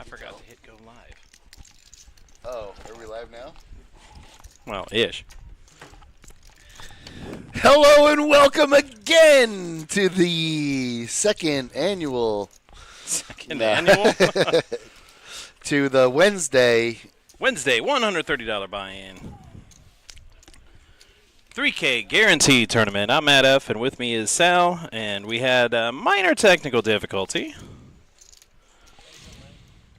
forgot to hit go live. Oh, are we live now? Well, ish. Hello and welcome again to the second annual to the Wednesday $130 buy-in. 3K guaranteed tournament. I'm Matt F, and with me is Sal, and we had a minor technical difficulty.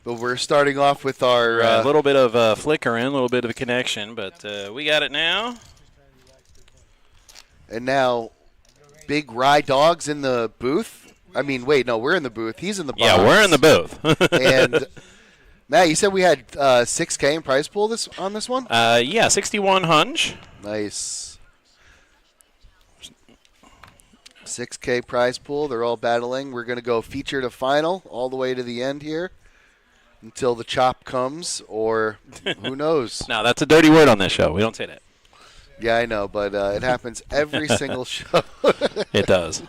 But we're starting off with our A little bit of flickering, a little bit of a connection, but we got it now. And now, Big Rye Dog's in the booth. I mean, wait, no, we're in the booth. He's in the box. Yeah, we're in the booth. And Matt, you said we had $6K in prize pool on this one? Yeah, 61 hunch. Nice. $6K prize pool. They're all battling. We're going to go feature to final all the way to the end here until the chop comes, or who knows? No, that's a dirty word on this show. We don't say that. Yeah, I know, but it happens every single show. It does.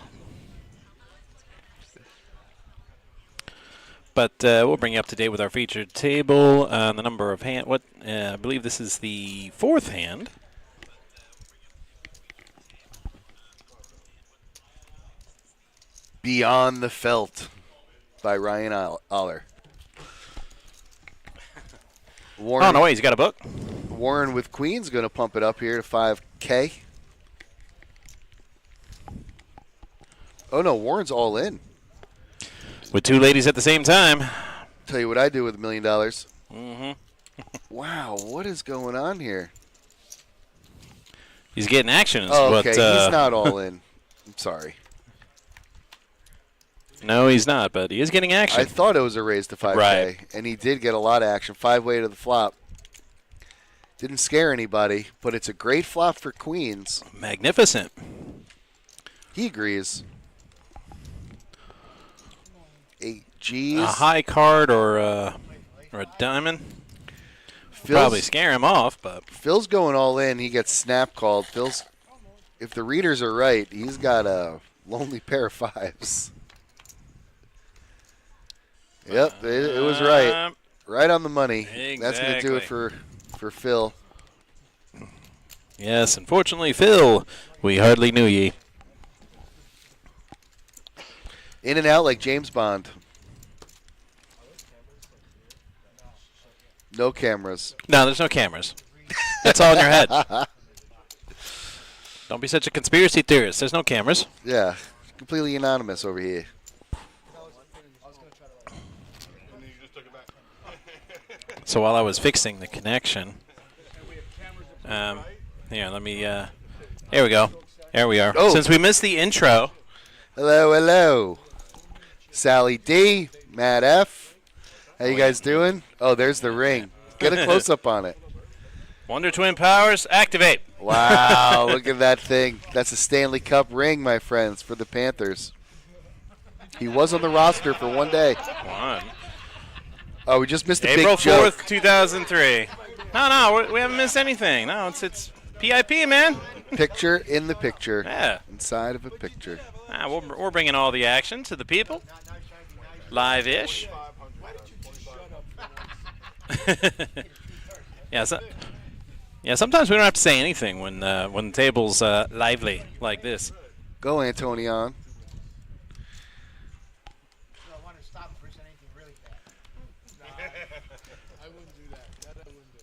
But we'll bring you up to date with our featured table. The number of hand. I believe this is the fourth hand. Beyond the Felt by Ryan Aller. Warren, oh, no, wait, he's got a book. Warren with Queen's going to pump it up here to 5K. Oh, no, Warren's all in. With two ladies at the same time. Tell you what I do with $1 million. Mm-hmm. Wow, what is going on here? He's getting action. Oh, okay, he's not all in. I'm sorry. No, he's not, but he is getting action. I thought it was a raise to 5K, right. And he did get a lot of action. 5-way to the flop. Didn't scare anybody, but it's a great flop for Queens. Magnificent. He agrees. 8 Gs. A high card or a diamond. Probably scare him off, but Phil's going all in. He gets snap called. If the readers are right, he's got a lonely pair of fives. Yep, it was right. Right on the money. Exactly. That's going to do it for Phil. Yes, unfortunately, Phil, we hardly knew ye. In and out like James Bond. No cameras. No, there's no cameras. That's all in your head. Don't be such a conspiracy theorist. There's no cameras. Yeah, completely anonymous over here. So while I was fixing the connection, here, let me, here we go. There we are. Oh. Since we missed the intro. Hello, hello. Sally D, Matt F. How you guys doing? Oh, there's the ring. Get a close-up on it. Wonder Twin Powers, activate. Wow, look at that thing. That's a Stanley Cup ring, my friends, for the Panthers. He was on the roster for one day. One. Oh, we just missed a April big joke. 4th, 2003. No, we haven't missed anything. No, it's PIP, man. Picture in the picture. Yeah. Inside of a picture. We're bringing all the action to the people. Live-ish. Yeah, sometimes we don't have to say anything when the table's lively like this. Go, Antonion.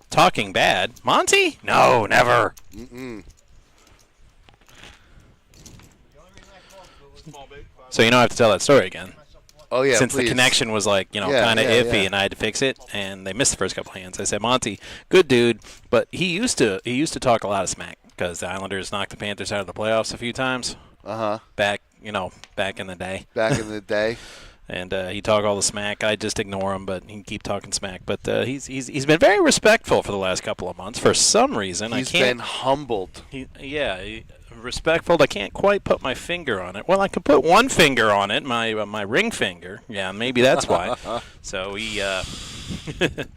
Talking bad. Monty? No, never. Mm-mm. So you don't have to tell that story again. Oh, yeah, Since please. the connection was kind of iffy and I had to fix it, and they missed the first couple hands. I said, Monty, good dude, but he used to talk a lot of smack because the Islanders knocked the Panthers out of the playoffs a few times. Uh-huh. Back in the day. Back in the day. And he talk all the smack. I just ignore him, but he can keep talking smack. But he's been very respectful for the last couple of months. For some reason, he's been humbled. Respectful. I can't quite put my finger on it. Well, I could put one finger on it, my ring finger. Yeah, maybe that's why. So he hasn't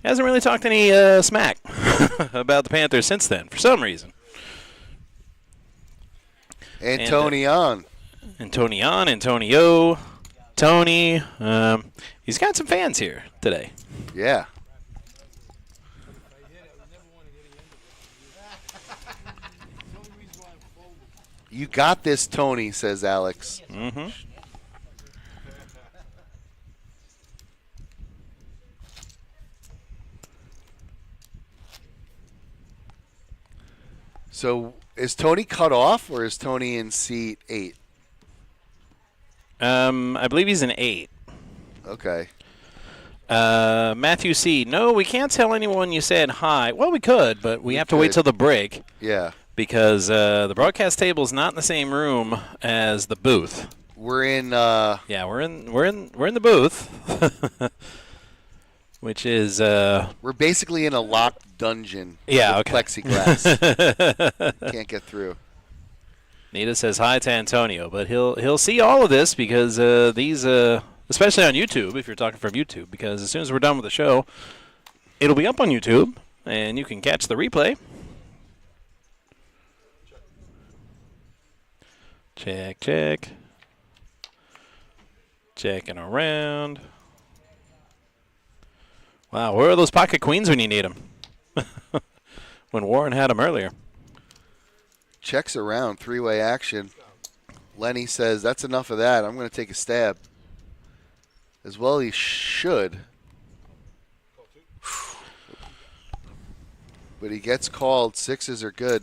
really talked any smack about the Panthers since then, for some reason. Antonio. Antonio. Tony. He's got some fans here today. Yeah. You got this, Tony, says Alex. Mm-hmm. So is Tony cut off, or is Tony in seat 8? I believe he's an 8. Okay. Matthew C. No, we can't tell anyone you said hi. Well, we could, but we have to wait till the break. Yeah. Because the broadcast table is not in the same room as the booth. We're in. Yeah, we're in the booth, which is. We're basically in a locked dungeon. Yeah. With Okay. Plexiglass. Can't get through. Nita says hi to Antonio, but he'll see all of this because these, especially on YouTube, if you're talking from YouTube, because as soon as we're done with the show, it'll be up on YouTube and you can catch the replay. Check, check. Checking around. Wow, where are those pocket queens when you need them? When Warren had them earlier. Checks around, 3-way action. Lenny says, that's enough of that. I'm going to take a stab. As well he should. But he gets called. 6s are good.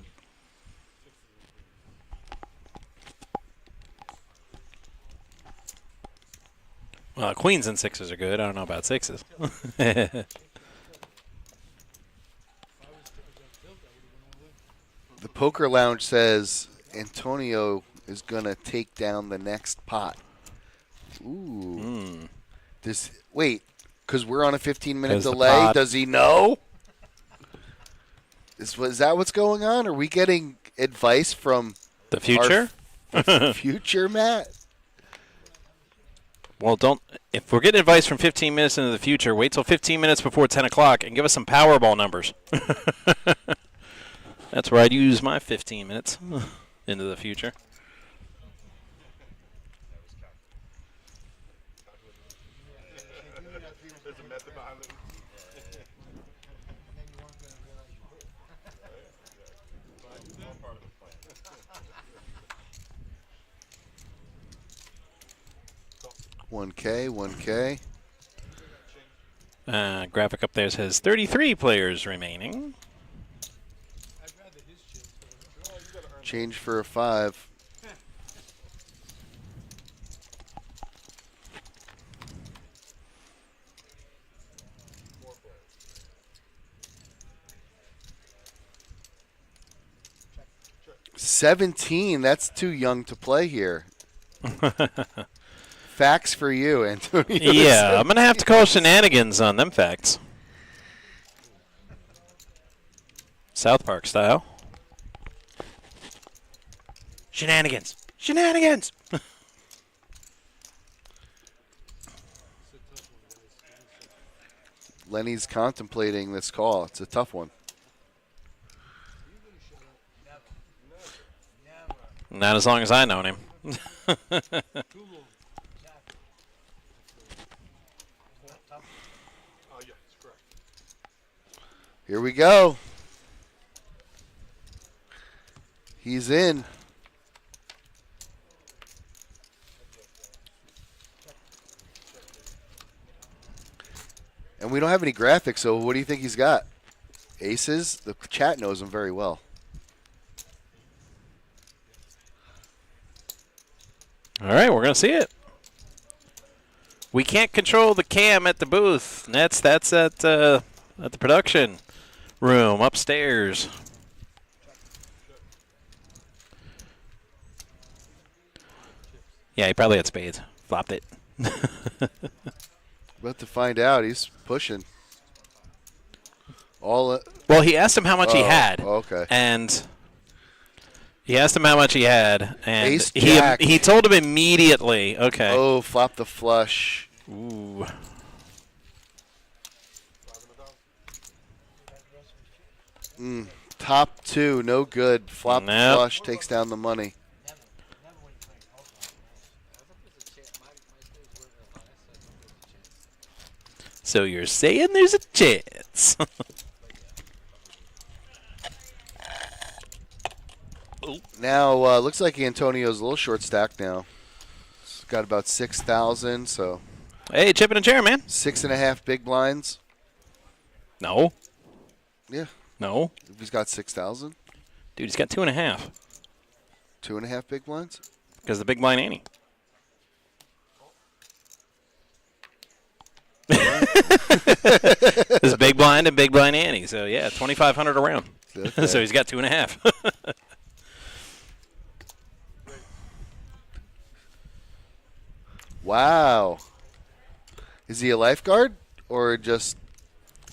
Well, queens and 6s are good. I don't know about 6s. The Poker Lounge says Antonio is going to take down the next pot. Ooh. Wait, because we're on a 15-minute delay. Does he know? Is that what's going on? Are we getting advice from the future? Future, Matt? Well, if we're getting advice from 15 minutes into the future, wait till 15 minutes before 10 o'clock and give us some Powerball numbers. That's where I'd use my 15 minutes into the future. $1K. Graphic up there says 33 players remaining. Change for a 5. $17. That's too young to play here. Facts for you, Antonio. Yeah, I'm going to have to call shenanigans on them facts. South Park style. Shenanigans. Shenanigans. Lenny's contemplating this call. It's a tough one. Not as long as I known him. Here we go. He's in. And we don't have any graphics, so what do you think he's got? Aces? The chat knows him very well. All right, we're going to see it. We can't control the cam at the booth. That's at the production room upstairs. Yeah, he probably had spades. Flopped it. About to find out. He's pushing. Well, he asked him how much he had. Okay. And he asked him how much he had, and Ace Jack. he told him immediately. Okay. Oh, flop the flush. Ooh. Top 2, no good. Flop the flush takes down the money. So you're saying there's a chance. Now, looks like Antonio's a little short stacked now. He's got about 6,000, so Hey, chipping a chair, man. 6.5 big blinds. No. Yeah, No. if he's got 6,000. Dude, he's got 2.5. 2.5 big blinds? Because the big blind Annie. There's big blind and big blind Annie. So, yeah, 2,500 around. Okay. So he's got 2.5. Wow. Is he a lifeguard or just...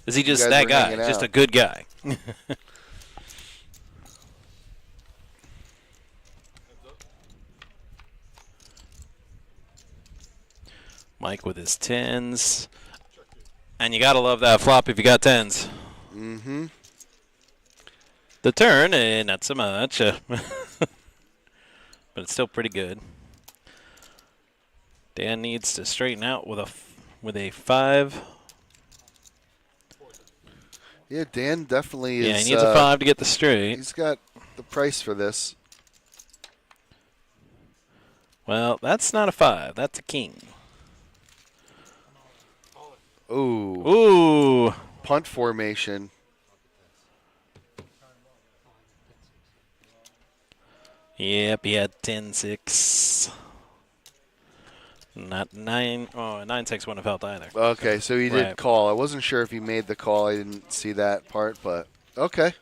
Is he just guys that were guy? hanging Just out. a good guy? Mike with his 10s. And you got to love that flop if you got 10s. Mm-hmm. The turn, not so much. But it's still pretty good. Dan needs to straighten out with a 5. Yeah, Dan definitely is... Yeah, he needs a 5 to get the straight. He's got the price for this. Well, that's not a 5. That's a king. Ooh. Ooh. Punt formation. Yep, he had 10-6. Not 9. Oh, 9-6 wouldn't have helped either. Okay, so he did Right. call. I wasn't sure if he made the call. I didn't see that part, but okay.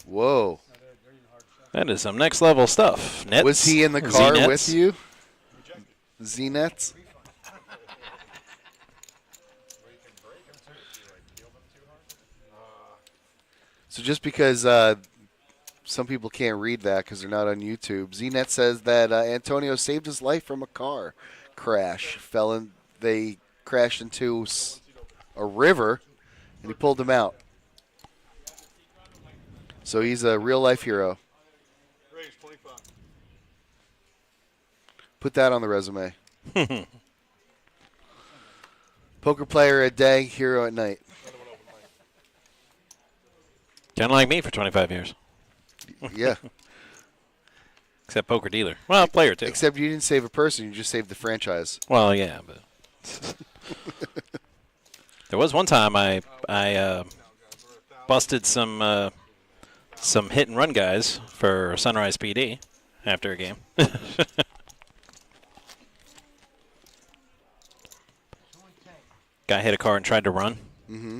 Whoa. That is some next level stuff. Nets, Was he in the car Z-nets. with you? Z-Nets? So just because some people can't read that because they're not on YouTube, Z-Net says that Antonio saved his life from a car crash. They crashed into a river, and he pulled him out. So he's a real-life hero. Put that on the resume. Poker player at day, hero at night. Kind of like me for 25 years. Yeah. Except poker dealer. Well, player too. Except you didn't save a person, you just saved the franchise. Well, yeah, but there was one time I busted some hit and run guys for Sunrise PD after a game. Guy hit a car and tried to run. Mm-hmm.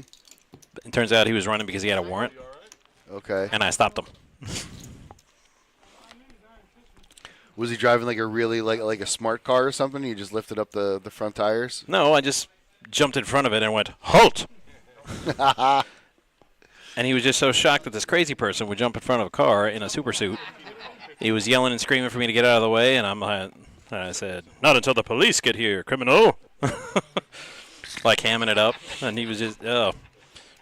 It turns out he was running because he had a warrant, Okay. and I stopped him. Was he driving like a really like a smart car or something? You just lifted up the front tires? No, I just jumped in front of it and went, "Halt!" And he was just so shocked that this crazy person would jump in front of a car in a super suit. He was yelling and screaming for me to get out of the way, and I said, "Not until the police get here, criminal." Like hamming it up, and he was just, oh.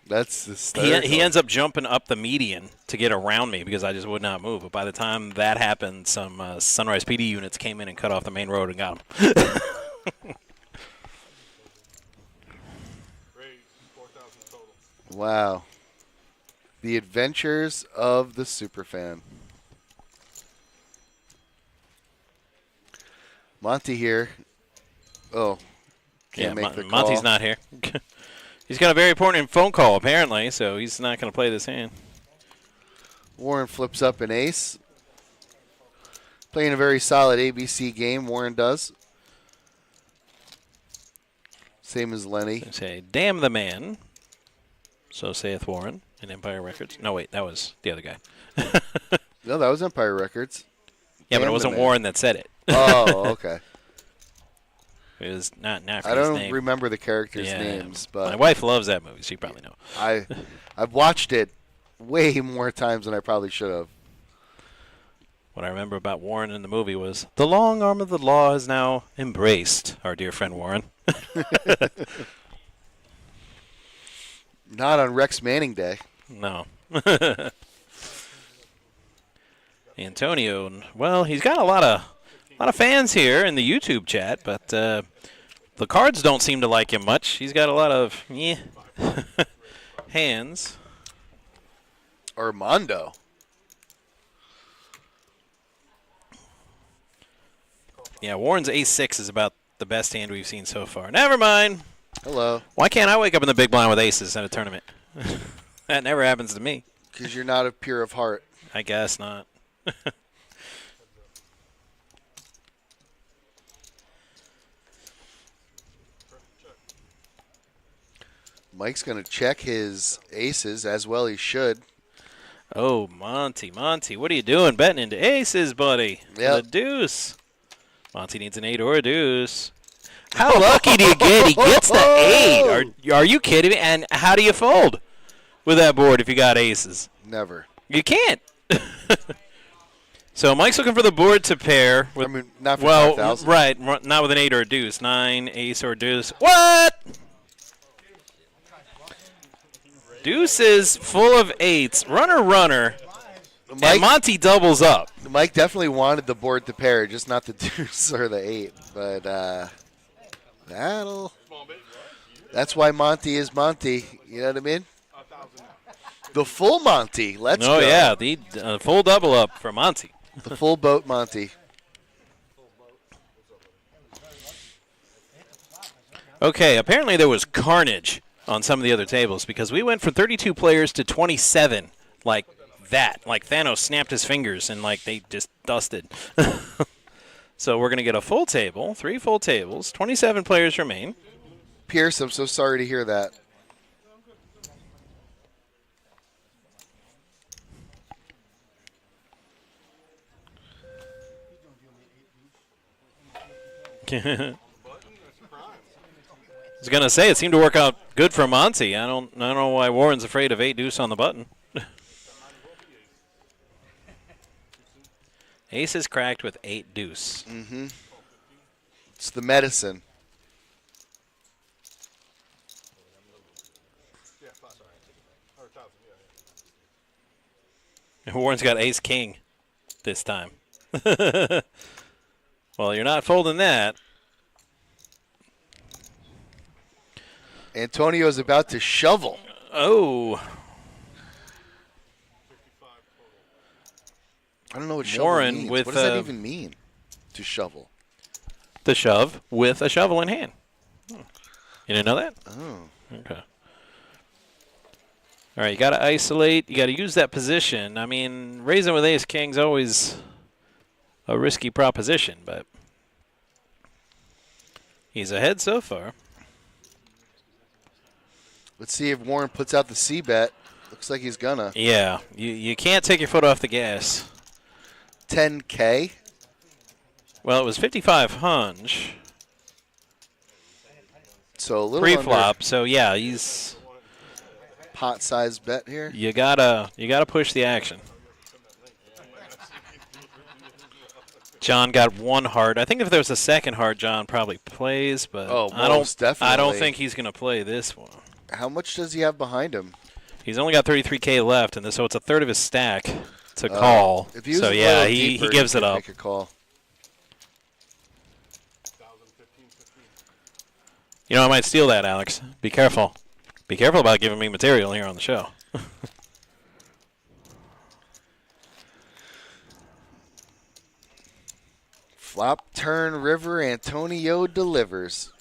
That's hysterical. He ends up jumping up the median to get around me because I just would not move. But by the time that happened, some Sunrise PD units came in and cut off the main road and got him. Wow. The adventures of the superfan. Monty here. Oh. Can't make the call. Monty's not here. He's got a very important phone call, apparently, so he's not going to play this hand. Warren flips up an ace. Playing a very solid ABC game, Warren does. Same as Lenny. Say, damn the man. So saith Warren in Empire Records. No, wait, that was the other guy. No, that was Empire Records. Yeah, but Damn it the wasn't man. Warren that said it. Oh, okay. It was not I his don't name. remember the characters' Yeah, names, my but wife loves that movie. She probably know. I've watched it way more times than I probably should have. What I remember about Warren in the movie was the long arm of the law has now embraced our dear friend Warren. Not on Rex Manning Day. No. Antonio, well, he's got a lot of fans here in the YouTube chat, but the cards don't seem to like him much. He's got a lot of hands. Armando. Yeah, Warren's ace-6 is about the best hand we've seen so far. Never mind. Hello. Why can't I wake up in the big blind with aces at a tournament? That never happens to me. Because you're not a pure of heart. I guess not. Mike's going to check his aces, as well he should. Oh, Monty, what are you doing betting into aces, buddy? Yep. The deuce. Monty needs an 8 or a deuce. How lucky do you get? He gets the 8. Are you kidding me? And how do you fold with that board if you got aces? Never. You can't. So Mike's looking for the board to pair. With, I mean, not for well, 5,000. right, not with an 8 or a deuce. 9, ace, or deuce. What? Deuces full of 8s. Runner. Mike, And Monty doubles up. Mike definitely wanted the board to pair, just not the deuce or the 8. But that's why Monty is Monty. You know what I mean? The full Monty. Let's go. Oh, yeah, the full double up for Monty. The full boat Monty. Okay, apparently there was carnage on some of the other tables because we went from 32 players to 27 like that. Like Thanos snapped his fingers and like they just dusted. So we're going to get a full table, 3 full tables, 27 players remain. Pierce, I'm so sorry to hear that. I was going to say it seemed to work out good for Monty. I don't know why Warren's afraid of 8 deuce on the button. Ace is cracked with 8 deuce. Mm-hmm. It's the medicine. Warren's got ace king this time. Well, you're not folding that. Antonio's about to shovel. Oh. I don't know what shovel Warren means. with, What does that even mean, to shovel? The shove with a shovel in hand. You didn't know that? Oh. Okay. All right, you got to isolate. You got to use that position. I mean, raising with ace king's always a risky proposition, but he's ahead so far. Let's see if Warren puts out the C bet. Looks like he's gonna. Yeah, you can't take your foot off the gas. 10K. Well, it was 55 hunch So a little pre-flop. under So yeah, he's pot size bet here. you gotta push the action. John got 1 heart. I think if there was a second heart, John probably plays, but most definitely. I don't think he's gonna play this one. How much does he have behind him? He's only got 33K left, and so it's a third of his stack to call. If he was So a yeah, little he deeper, gives he it could up. Make a call. You know, I might steal that, Alex. Be careful. Be careful about giving me material here on the show. Flop, turn, river, Antonio delivers.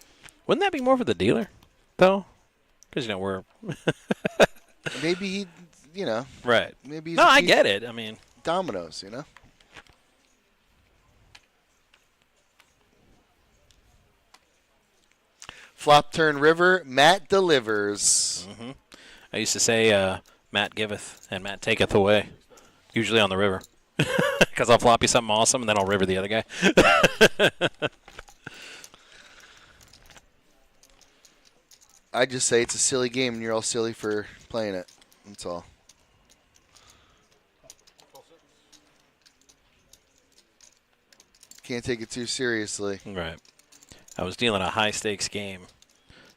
Wouldn't that be more for the dealer, though? Because, you know, we're... Maybe he, you know. Right. Maybe he's No, a I piece- get it. I mean... Dominoes, you know. Flop, turn, river, Matt delivers. Mm-hmm. I used to say Matt giveth and Matt taketh away, usually on the river. Because I'll flop you something awesome, and then I'll river the other guy. I just say it's a silly game, and you're all silly for playing it. That's all. Can't take it too seriously. Right. I was dealing a high-stakes game,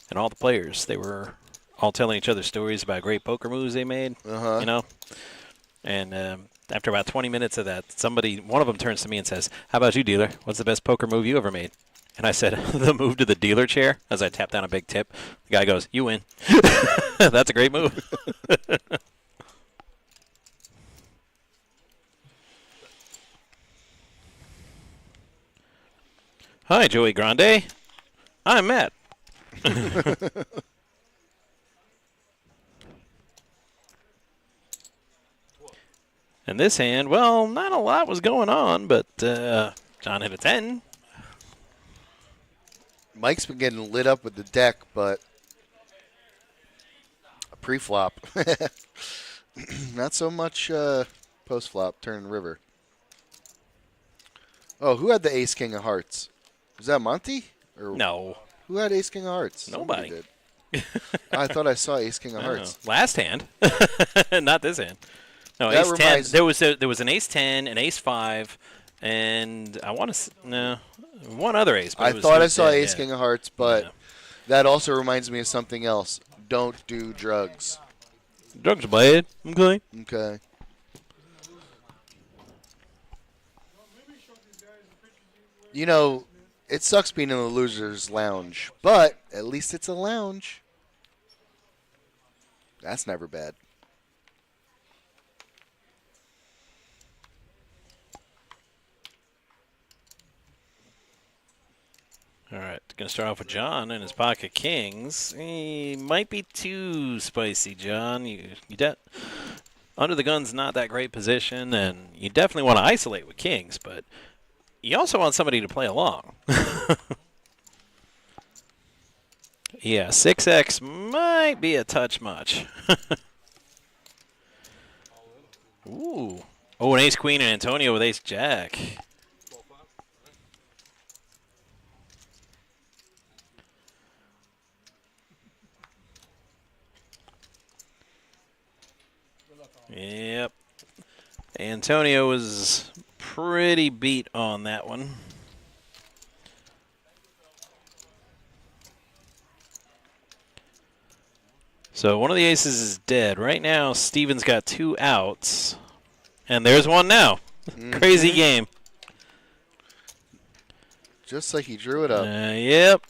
and all the players, they were all telling each other stories about great poker moves they made. Uh-huh. You know, and after about 20 minutes of that, one of them turns to me and says, "How about you, dealer? What's the best poker move you ever made?" And I said, "The move to the dealer chair," as I tapped down a big tip. The guy goes, "You win." That's a great move. Hi, Joey Grande. I'm Matt. And this hand, well, not a lot was going on, but John hit a 10. Mike's been getting lit up with the deck, but pre-flop. Not so much post-flop, turn river. Oh, who had the ace king of hearts? Was that Monty? Or No. who had ace king of hearts? Nobody. Somebody did. I thought I saw ace king of hearts. Last hand. Not this hand. No, That ace 10. reminds- There was an ace 10, an ace 5, and I want to one other ace. But I it was- thought it I was saw dead, ace yeah. king of hearts, but Yeah. that also reminds me of something else. Don't do drugs. Drugs are bad. Okay. Okay. You know, it sucks being in the loser's lounge, but at least it's a lounge. That's never bad. All right. Going to start off with John and his pocket kings. He might be too spicy, John. Under the gun's not that great position, and you definitely want to isolate with kings, but you also want somebody to play along. Yeah, 6x might be a touch much. Ooh. Oh, an ace queen and Antonio with ace jack. Yep. Antonio was pretty beat on that one. So one of the aces is dead. Right now, Steven's got 2 outs. And there's one now. Crazy game. Just like he drew it up. Yep.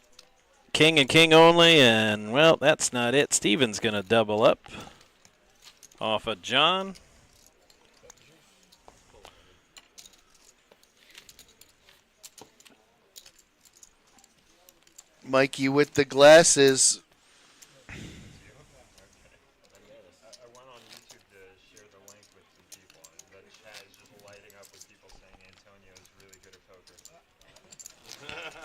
King and king only, and, well, that's not it. Steven's going to double up off of John. Mikey with the glasses. I went on YouTube to share the link with some people, and the chat is just lighting up with people saying Antonio is really good at poker.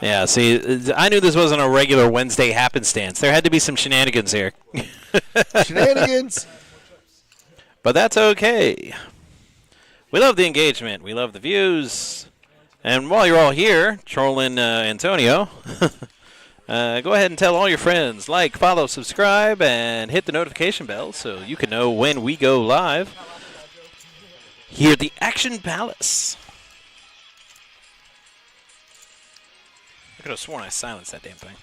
Yeah, see, I knew this wasn't a regular Wednesday happenstance. There had to be some shenanigans here. Shenanigans. But that's okay. We love the engagement. We love the views. And while you're all here trolling Antonio, go ahead and tell all your friends, like, follow, subscribe, and hit the notification bell so you can know when we go live here at the Action Palace. I could have sworn I silenced that damn thing.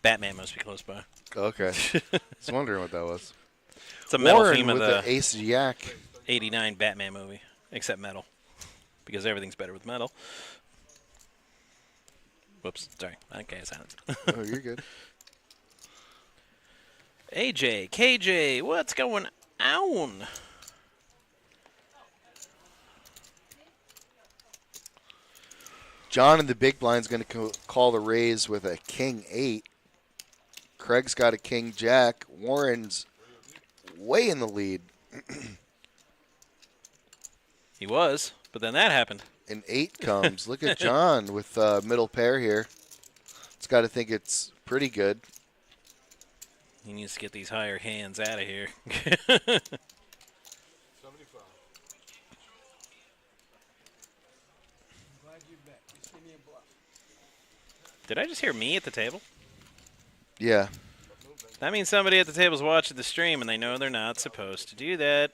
Batman must be close by. Okay. I was wondering what that was. It's a metal Warren theme of with the the ace jack. 89 Batman movie, except metal, because everything's better with metal. Whoops, sorry. Okay, silence. Oh, you're good. AJ, KJ, what's going on? John in the big blind's going to call the raise with a king 8. Craig's got a king jack. Warren's way in the lead. He was, but then that happened. An 8 comes. Look at John with middle pair here. It's got to think it's pretty good. He needs to get these higher hands out of here. Did I just hear me at the table? Yeah. That means somebody at the table's watching the stream and they know they're not supposed to do that.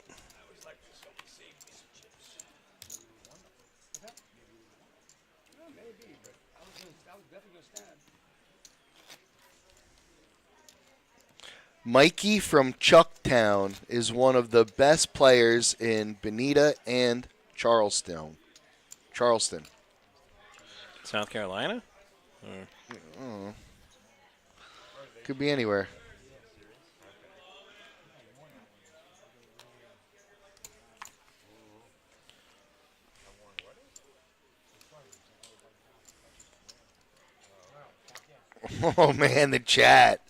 Mikey from Chucktown is one of the best players in Bonita and Charleston. South Carolina? Could be anywhere. Oh, man, the chat.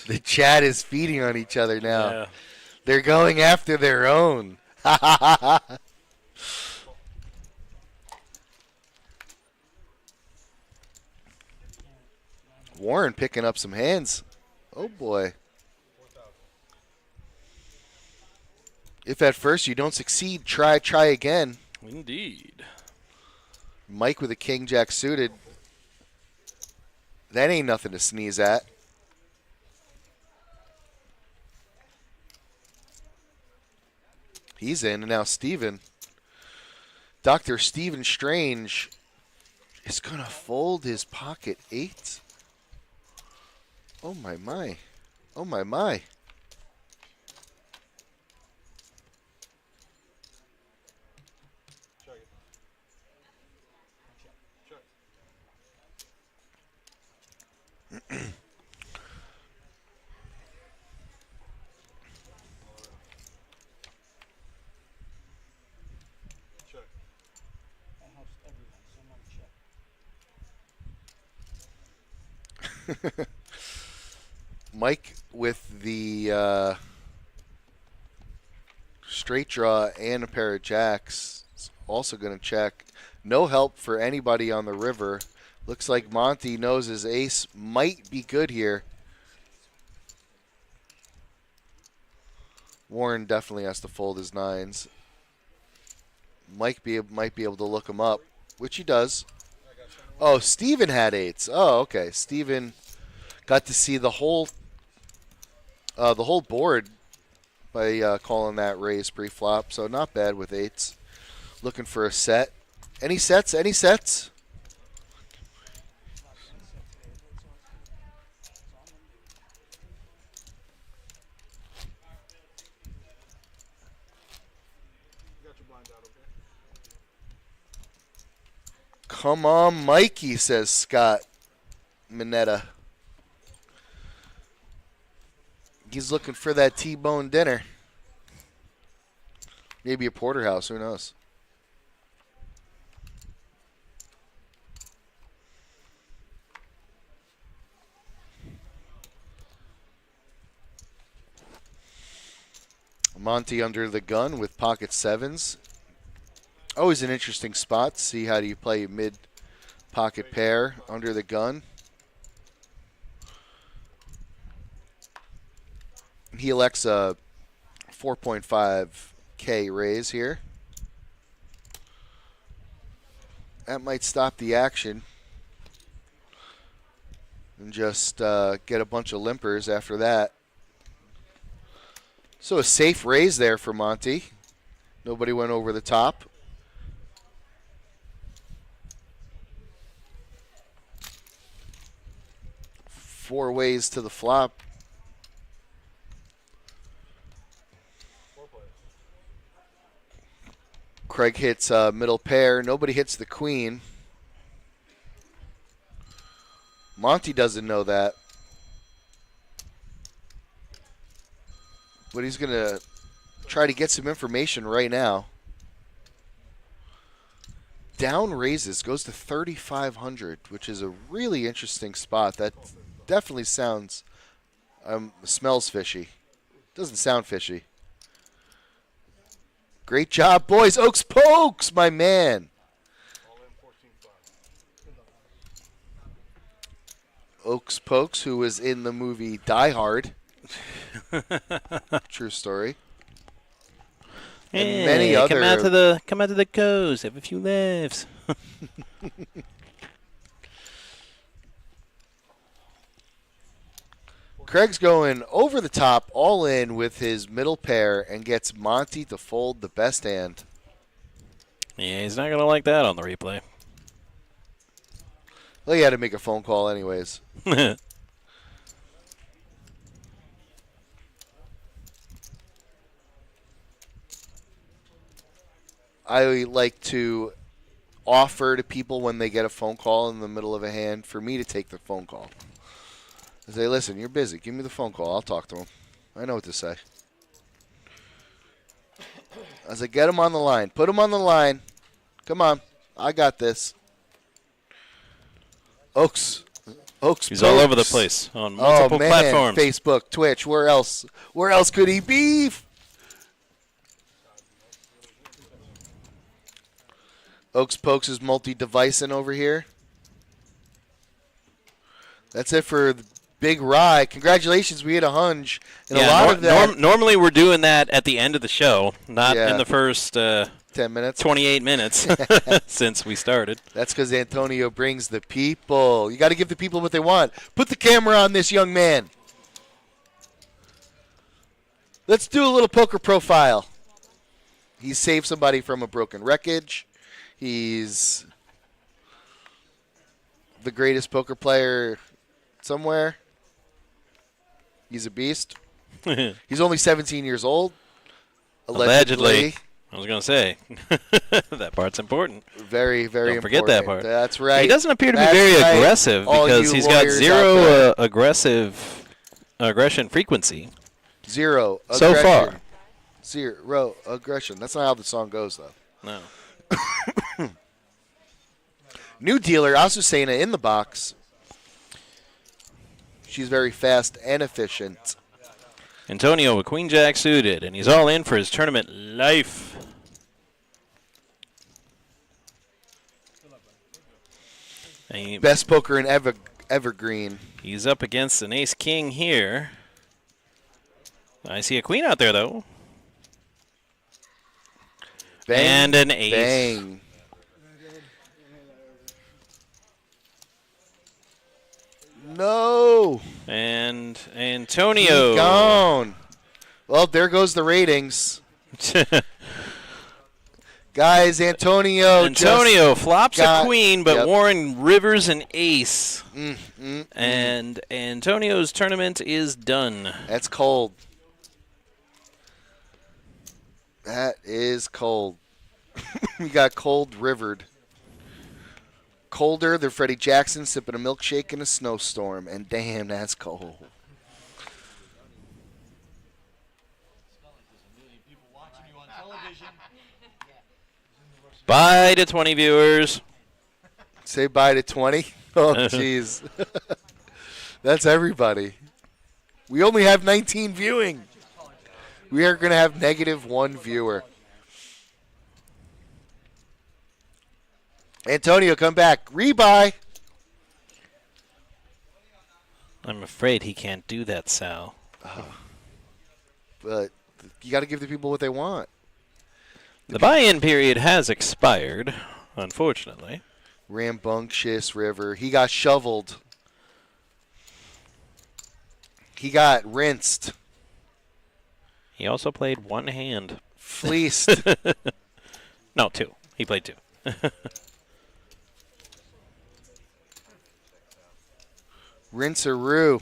The chat is feeding on each other now. Yeah. They're going after their own. Warren picking up some hands. Oh, boy. If at first you don't succeed, try again. Indeed. Mike with a king jack suited. That ain't nothing to sneeze at. He's in, and now Steven. Dr. Stephen Strange is going to fold his pocket 8. Oh, my, my. Oh, my, my. Mike with the straight draw and a pair of jacks is also going to check. No help for anybody on the river. Looks like Monty knows his ace might be good here. Warren definitely has to fold his 9s. Mike might be able to look him up, which he does. Oh, Steven had 8s. Oh, okay. Steven got to see the whole board by calling that raise pre-flop, so not bad with 8s. Looking for a set. Any sets? Any sets? Come on, Mikey, says Scott Minetta. He's looking for that T-bone dinner. Maybe a porterhouse, who knows? Monty under the gun with pocket 7s. Always an interesting spot. See how do you play mid-pocket pair under the gun. He elects a 4.5K raise here. That might stop the action. And just get a bunch of limpers after that. So a safe raise there for Monty. Nobody went over the top. Four ways to the flop. Craig hits middle pair. Nobody hits the queen. Monty doesn't know that. But he's going to try to get some information right now. Down raises, goes to 3,500, which is a really interesting spot. That definitely smells fishy. Doesn't sound fishy. Great job, boys. Oaks Pokes, my man. Oaks Pokes, who was in the movie Die Hard. True story. And many other. Come out to the coast. Have a few laughs. Craig's going over the top, all in with his middle pair, and gets Monty to fold the best hand. Yeah, he's not gonna like that on the replay. Well, he had to make a phone call anyways. I like to offer to people when they get a phone call in the middle of a hand for me to take the phone call. I say, listen, you're busy. Give me the phone call. I'll talk to him. I know what to say. I said, get him on the line. Put him on the line. Come on. I got this. Oaks. He's all over the place on multiple platforms. Facebook, Twitch. Where else? Where else could he be? Oaks Pokes is multi-devicing over here. That's it for the Big Rye. Congratulations, we hit a hunch. And a lot of that. Normally we're doing that at the end of the show, not in the first 10 minutes, 28 minutes since we started. That's because Antonio brings the people. You got to give the people what they want. Put the camera on this young man. Let's do a little poker profile. He saved somebody from a broken wreckage. He's the greatest poker player somewhere. He's a beast. He's only 17 years old. Allegedly. I was going to say. That part's important. Very, very Don't forget important. that part. That's right. He doesn't appear to be very aggressive because he's got zero aggression frequency. Zero so far. Zero aggression. That's not how the song goes, though. No. New dealer, Azucena in the box. She's very fast and efficient. Antonio with Queen Jack suited, and he's all in for his tournament life. Best poker in Evergreen. He's up against an ace king here. I see a queen out there, though. Bang, and an ace. Bang. No. And Antonio. He's gone. Well, there goes the ratings. Guys, Antonio flops a queen, but Warren rivers an ace. And Antonio's tournament is done. That's cold. That is cold. We got cold rivered. Colder than Freddie Jackson sipping a milkshake in a snowstorm. And damn, that's cold. Bye to 20 viewers. Say bye to 20? Oh, jeez. That's everybody. We only have 19 viewing. We are going to have -1 viewer. Antonio, come back. Rebuy. I'm afraid he can't do that, Sal. But you got to give the people what they want. The buy-in period has expired, unfortunately. Rambunctious River. He got shoveled. He got rinsed. He also played one hand. Fleeced. No, two. He played two. Rinse-a-roo.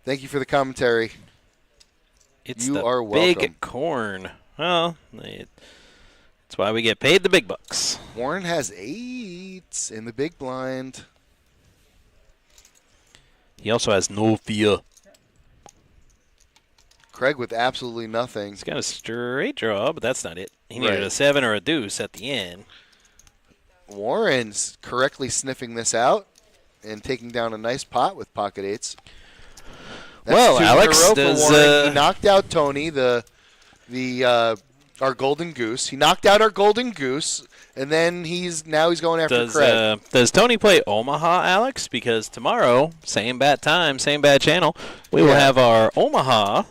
Thank you for the commentary. You are welcome. Big corn. Well, that's why we get paid the big bucks. Warren has 8s in the big blind. He also has no fear. Craig with absolutely nothing. He's got a straight draw, but that's not it. He needed a 7 or a deuce at the end. Warren's correctly sniffing this out and taking down a nice pot with pocket 8s. That's well, Alex does. He knocked out Tony, our golden goose. He knocked out our golden goose, and then he's going after Craig. Does Tony play Omaha, Alex? Because tomorrow, same bat time, same bad channel, we will have our Omaha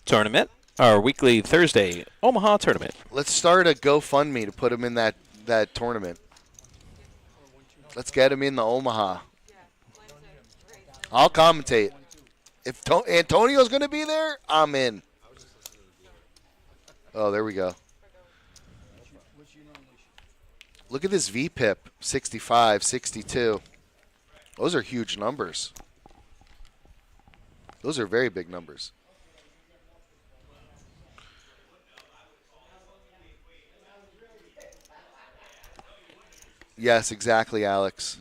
tournament, our weekly Thursday Omaha tournament. Let's start a GoFundMe to put him in that tournament. Let's get him in the Omaha. I'll commentate. If Antonio's going to be there, I'm in. Oh, there we go. Look at this VPIP, 65, 62. Those are huge numbers. Those are very big numbers. Yes, exactly, Alex.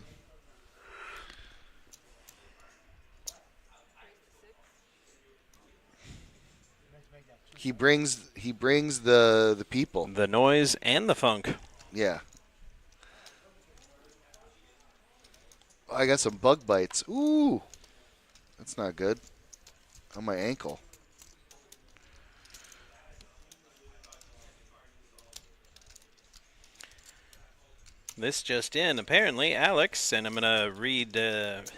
He brings the people. The noise and the funk. Yeah. I got some bug bites. Ooh. That's not good. On my ankle. This just in. Apparently, Alex, and I'm going to read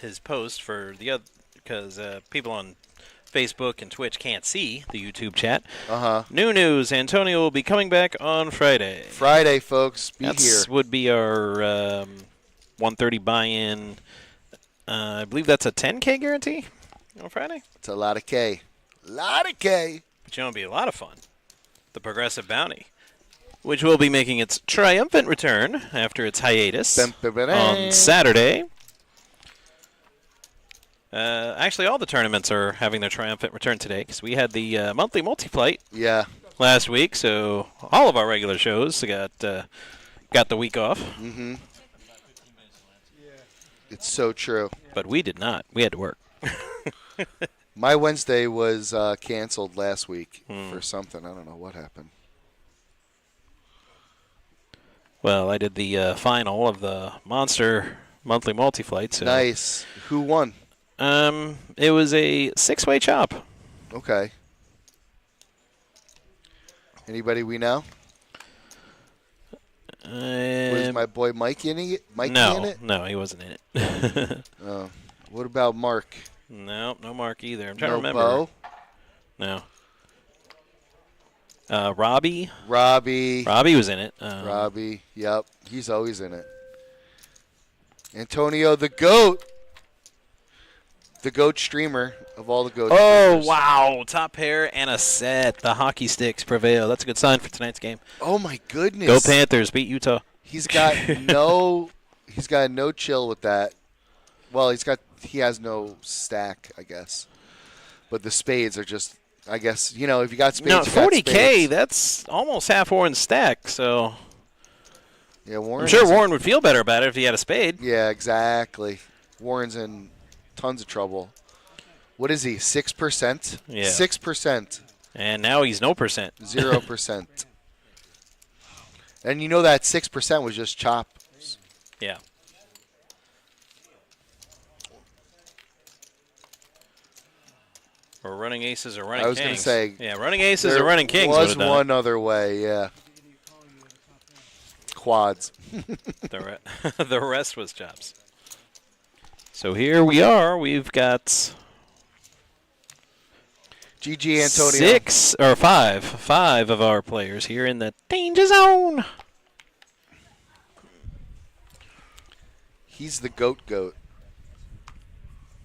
his post for the other, because people on Facebook and Twitch can't see the YouTube chat. Uh-huh. New news, Antonio will be coming back on Friday. Friday, folks. Be That here. would be our 130 buy-in. I believe that's a 10K guarantee on Friday. It's a lot of K. Lot of K. But you know, it'll be a lot of fun. The Progressive Bounty, which will be making its triumphant return after its hiatus on Saturday. Actually, all the tournaments are having their triumphant return today because we had the monthly multi-flight last week, so all of our regular shows got the week off. Mm-hmm. It's so true. But we did not. We had to work. My Wednesday was canceled last week for something. I don't know what happened. Well, I did the final of the Monster monthly multi-flight. So. Nice. Who won? It was a 6-way chop. Okay. Anybody we know? Was my boy Mike in it? No, he wasn't in it. Oh. What about Mark? No Mark either. I'm trying to No remember. Bo? No. Robbie. Robbie was in it. Robbie. Yep. He's always in it. Antonio the GOAT. The GOAT streamer of all the GOAT streamers. Wow. Top pair and a set. The hockey sticks prevail. That's a good sign for tonight's game. Oh, my goodness. Go Panthers. Beat Utah. He's got no chill with that. Well, he has no stack, I guess. But the spades are just, I guess, if you got spades, No, you got 40K, spades. that's almost half Warren's stack, so Yeah, Warren. I'm sure Warren would feel better about it if he had a spade. Yeah, exactly. Warren's in tons of trouble. What is he, 6%? Yeah. 6%. And now he's no percent. 0%. And that 6% was just chop. Yeah. Or running aces or running kings. I was going to say. Yeah, running aces or running kings. There was would've done one other way, yeah. Quads. The rest was chops. So here we are. We've got GG Antonio. five of our players here in the danger zone. He's the GOAT.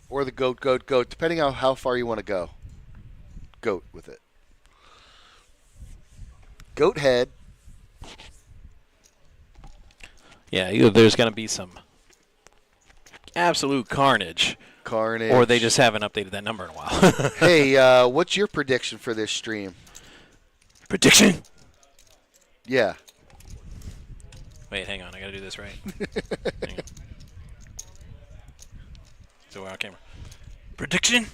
Or the GOAT, depending on how far you want to go. GOAT with it. GOAT head. Yeah, there's going to be some absolute carnage. Or they just haven't updated that number in a while. Hey, what's your prediction for this stream? Prediction? Yeah. Wait, hang on. I got to do this right. Hang on. So we're on camera. Prediction?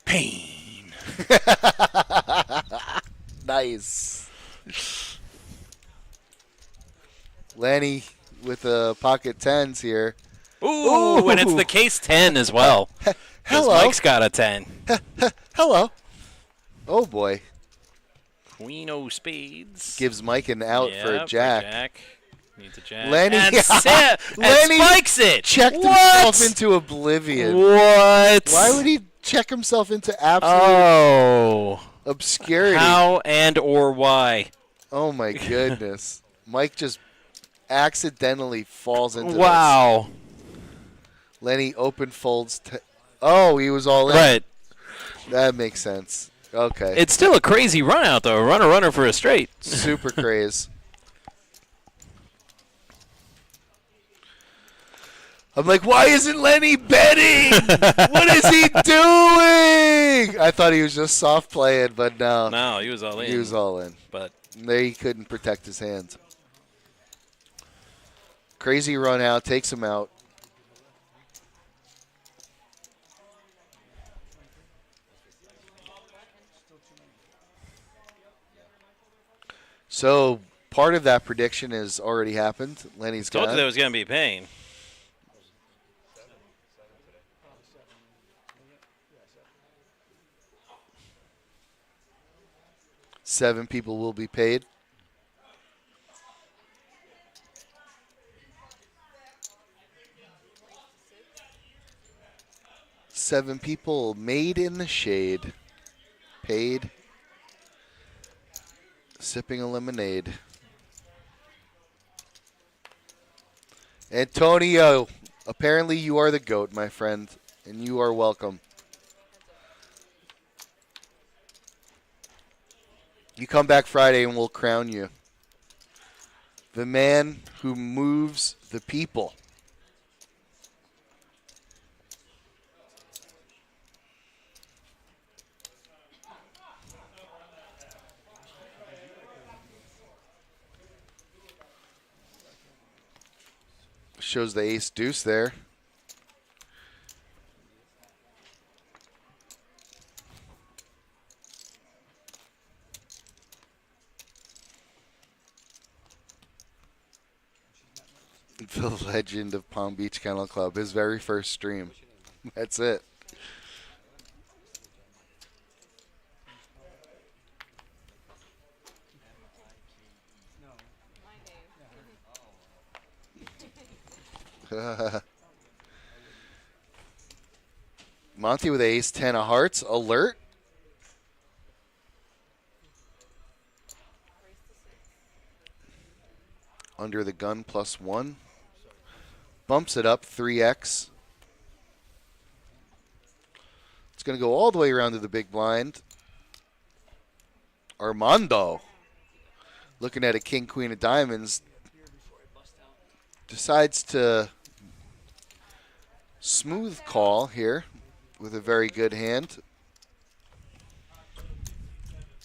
Pain. Nice. Lanny with the pocket tens here. Ooh, and it's the case 10 as well. Hello. Mike's got a 10. Hello. Oh, boy. Queen o' spades. Gives Mike an out for a jack. Needs a jack. Lenny, and Lenny spikes it. Checked himself into oblivion. What? Why would he check himself into absolute obscurity? How and or why? Oh, my goodness. Mike just accidentally falls into Wow. this. Lenny open folds. Oh, he was all in. Right. That makes sense. Okay. It's still a crazy run out, though. Runner for a straight. Super craze. I'm like, why isn't Lenny betting? What is he doing? I thought he was just soft playing, but no. No, he was all in. He was all in. But he couldn't protect his hands. Crazy run out, takes him out. So part of that prediction has already happened. Lenny's Told you gone. there was going to be pain. Seven people will be paid. Seven people made in the shade. Paid. Sipping a lemonade. Antonio, apparently you are the GOAT, my friend, and you are welcome. You come back Friday and we'll crown you the man who moves the people. Shows the ace deuce there. The legend of Palm Beach Kennel Club, his very first stream. That's it. Monty with ace 10 of hearts. Alert. Under the gun +1. Bumps it up 3x. It's going to go all the way around to the big blind. Armando, looking at a king, queen of diamonds, decides to smooth call here with a very good hand.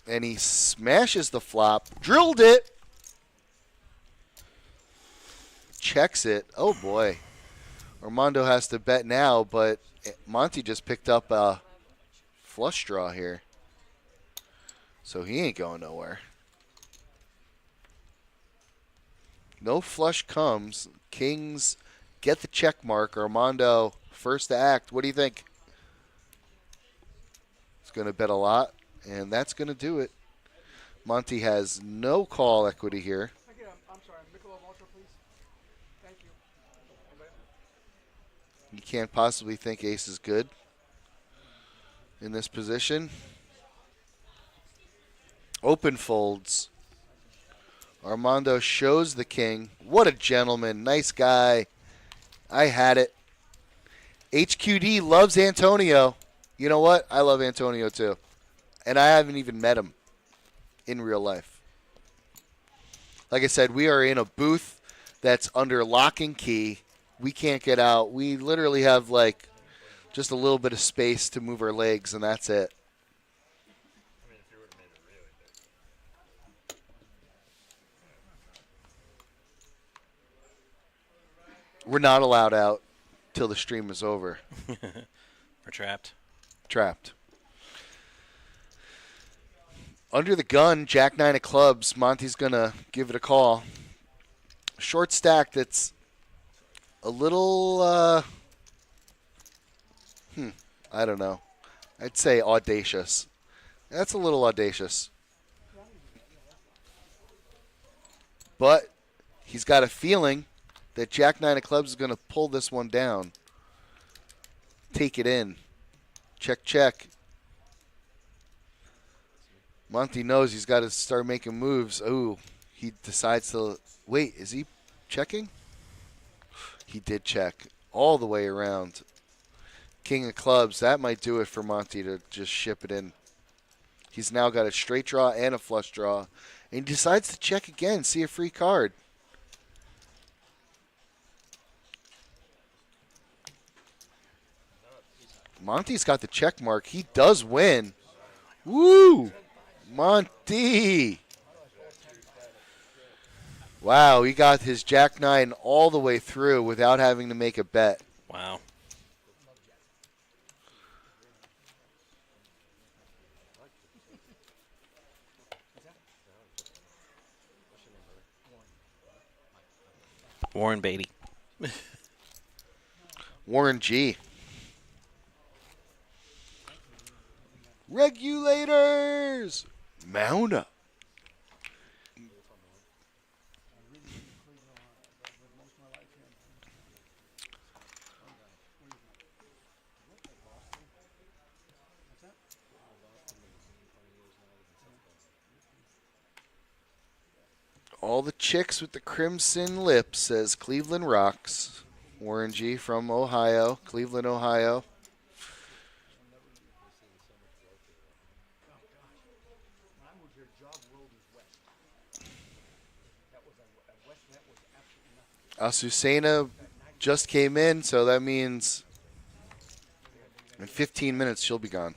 And he smashes the flop. Drilled it. Checks it. Oh, boy. Armando has to bet now, but Monty just picked up a flush draw here. So he ain't going nowhere. No flush comes. Kings get the check mark. Armando first to act. What do you think? He's going to bet a lot, and that's going to do it. Monty has no call equity here. I'm sorry, Michelob Ultra, please. Thank you. You can't possibly think ace is good in this position. Open folds. Armando shows the king. What a gentleman. Nice guy. I had it. HQD loves Antonio. You know what? I love Antonio too. And I haven't even met him in real life. Like I said, we are in a booth that's under lock and key. We can't get out. We literally have like just a little bit of space to move our legs, and that's it. I mean, if you would have made it really big. We're not allowed out till the stream is over. We're trapped. Trapped. Under the gun, Jack 9 of clubs. Monty's going to give it a call. Short stack that's a little, I don't know. I'd say audacious. That's a little audacious. But he's got a feeling that Jack 9 of clubs is going to pull this one down. Take it in. Check, check. Monty knows he's got to start making moves. Ooh, he decides to... Wait, is he checking? He did check all the way around. King of clubs, that might do it for Monty to just ship it in. He's now got a straight draw and a flush draw. And he decides to check again, see a free card. Monty's got the check mark. He does win. Woo! Monty! Wow, he got his Jack 9 all the way through without having to make a bet. Wow. Warren Beatty. Warren G. Regulators! Mount up. All the chicks with the crimson lips, says Cleveland Rocks. Warren G. from Ohio, Cleveland, Ohio. Asusena just came in, so that means in 15 minutes she'll be gone.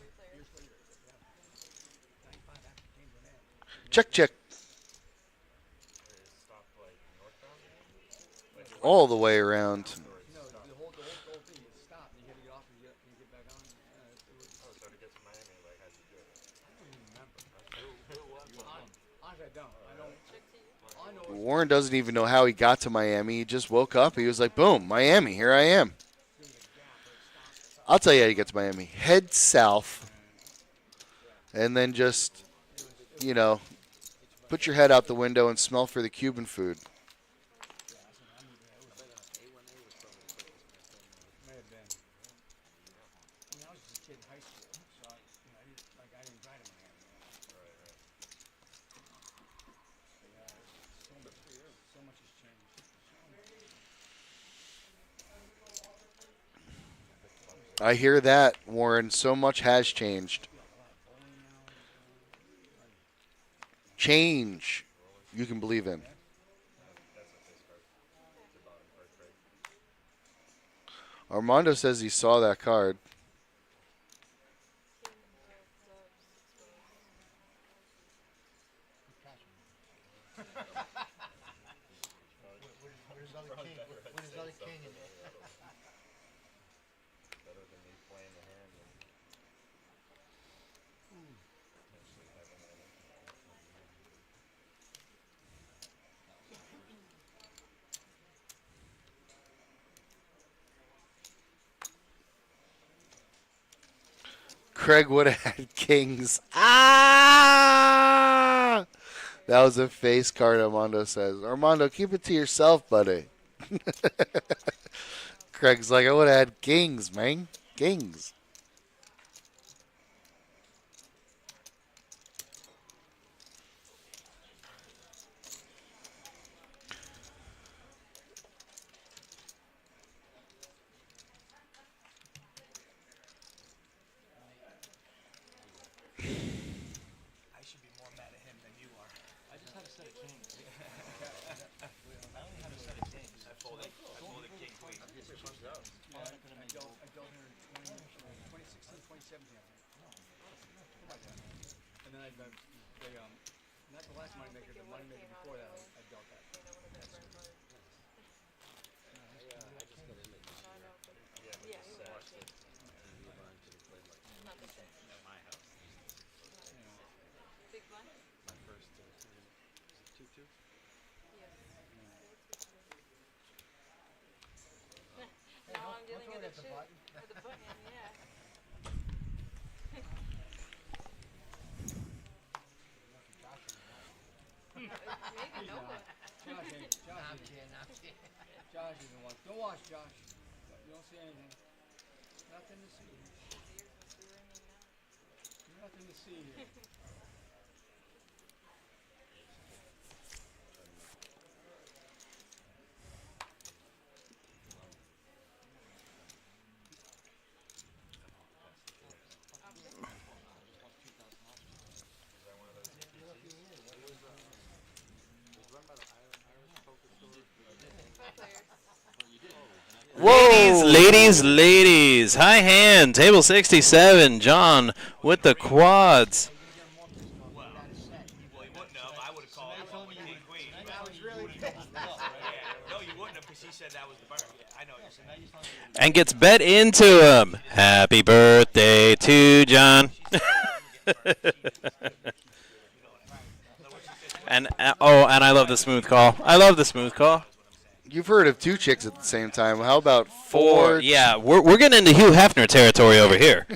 Check, check. All the way around. Warren doesn't even know how he got to Miami. He just woke up. He was like, boom, Miami, here I am. I'll tell you how you get to Miami. Head south and then just, you know, put your head out the window and smell for the Cuban food. I hear that, Warren. So much has changed. Change you can believe in. Armando says he saw that card. Craig would have had kings. Ah! That was a face card, Armando says. Armando, keep it to yourself, buddy. Craig's like, I would have had kings, man. Kings. Not the last money maker, the money maker before that, I dealt that. Now I'm dealing with the button, yeah. Maybe no one. Josh isn't one. Don't watch, Josh. You don't see anything. Nothing to see. Nothing to see here. Ladies. High hand. Table 67. John with the quads. Well, he wouldn't have. I would have called it king queen. And gets bet into him. Happy birthday to John. and and I love the smooth call. I love the smooth call. You've heard of 2 chicks at the same time. How about 4? Yeah, we're getting into Hugh Hefner territory over here.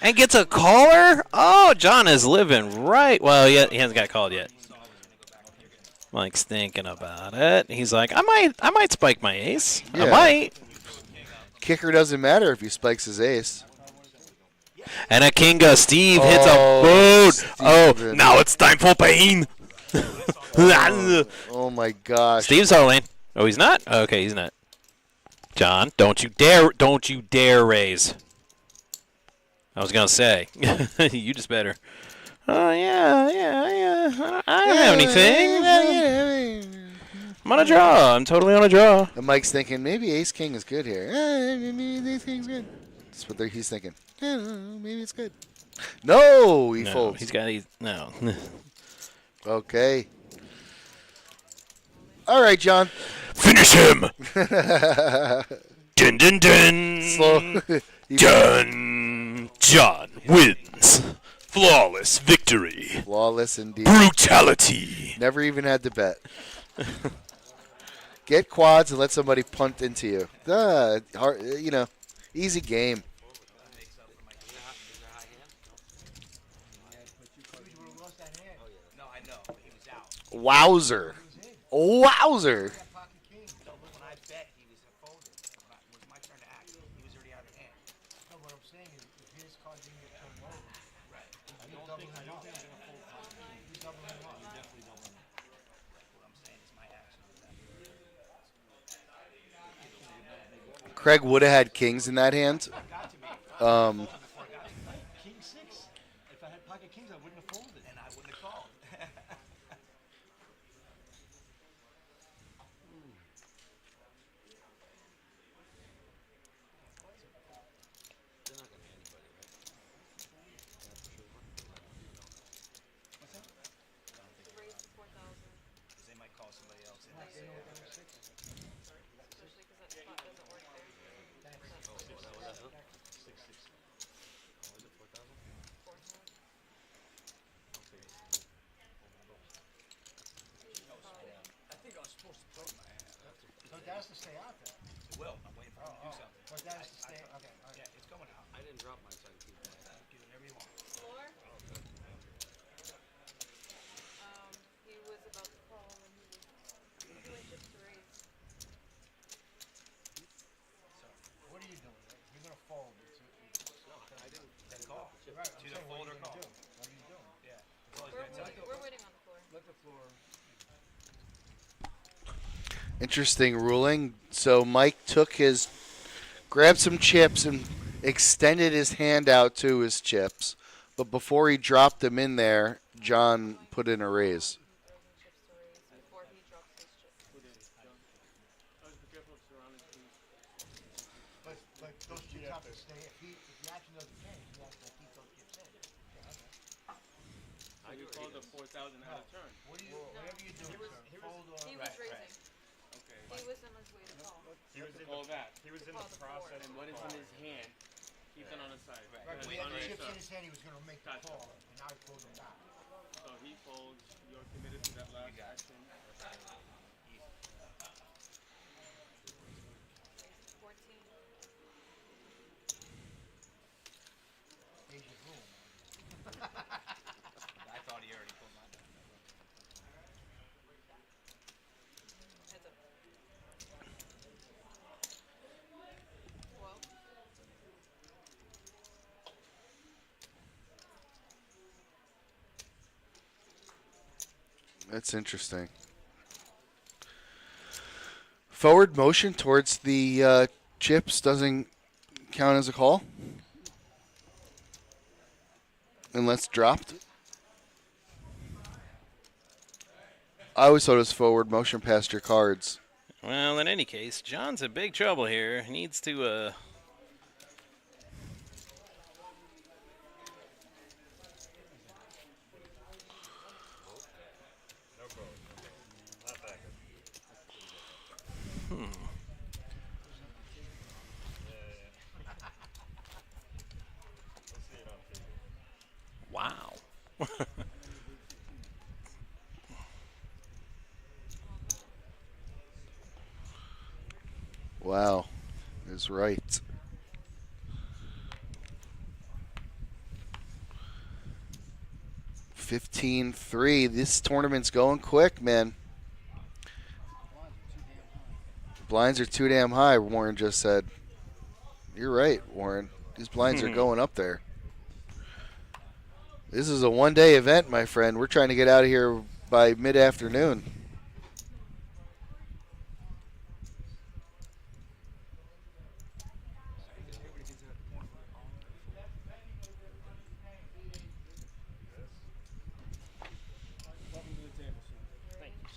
And gets a caller? Oh, John is living right. Well, he hasn't got called yet. Mike's thinking about it. He's like, I might spike my ace. Yeah. I might. Kicker doesn't matter if he spikes his ace. And a Kinga. Steve hits a boot. Oh, now it's time for pain. Oh my gosh. Steve's holding. Oh, he's not? Okay, he's not. John, don't you dare raise. I was going to say. You just better. Oh, yeah. I don't have anything. I'm on a draw. I'm totally on a draw. And Mike's thinking, maybe ace king is good here. Maybe ace king's good. That's what he's thinking. Maybe it's good. No, he folds. No. Okay. All right, John. Finish him. Dun, dun, dun. Slow. Done. John wins. Flawless victory. Flawless indeed. Brutality. Never even had to bet. Get quads and let somebody punt into you. Easy game. Wowzer. Wowzer. When I bet, he was folded. It was my turn to act. He was already out of hand. No, what I'm saying is, if his card didn't get turned over, Right. he's doubling him up. He's doubling him up. What I'm saying is my action was that. Craig would have had kings in that hand. King 6. If I had pocket kings, I wouldn't have folded. And I wouldn't have called. Raise to 4,000. Because they might call somebody else in. Especially because that spot doesn't work there. I think I was supposed to throw my hand. So that has to stay out there. It will. I'm waiting for him to do something. But that has to stay. Okay. All right. Yeah, it's going out. I didn't drop mine, so I can keep that. Do whatever you want. Floor. He was about to call and he was doing just to raise. What are you doing? You're gonna fold. Then call. Right. It's either fold or call. What are you doing? Yeah. That's all he's going to tell you. We're waiting on the floor. Let the floor. Interesting ruling. So Mike grabbed some chips and extended his hand out to his chips. But before he dropped them in there, John put in a raise. Chips to raise before he drops his chips. But those chips have to stay. If the action doesn't change, he has to keep those chips in. I could call the 4,000 out of turn. Whatever you do, sir. Fold or. He was raising. Okay. He was on his way to call. He was in Call the, that. he was in Call the the floor. process. And what is in his hand, keep that on the side. Right, Because but he had on the his chips in side. his hand, he was going to make the Gotcha. call, and now he pulled them back. So he folds, you're committed to that last action. 14. Asia's rule. I thought he already pulled mine. Heads up. Well, That's interesting. Forward motion towards the chips doesn't count as a call unless dropped. I always thought it was forward motion past your cards. Well, in any case, John's in big trouble here. He needs to no code. Not that good. Wow, is right. $15-3. This tournament's going quick, man. Blinds are too damn high, Warren just said. You're right, Warren. These blinds are going up there. This is a one-day event, my friend. We're trying to get out of here by mid-afternoon. Welcome to the table, sir. Thank you,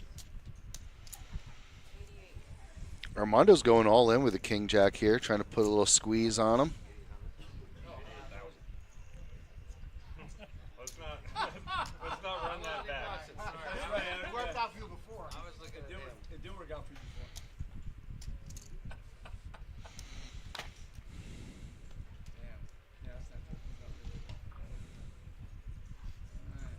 sir. Armando's going all in with a king jack here, trying to put a little squeeze on him. Let's not run that back. It worked out for you before. I was looking at him. It did work out for you before. Damn. Yeah, that's not really. Alright.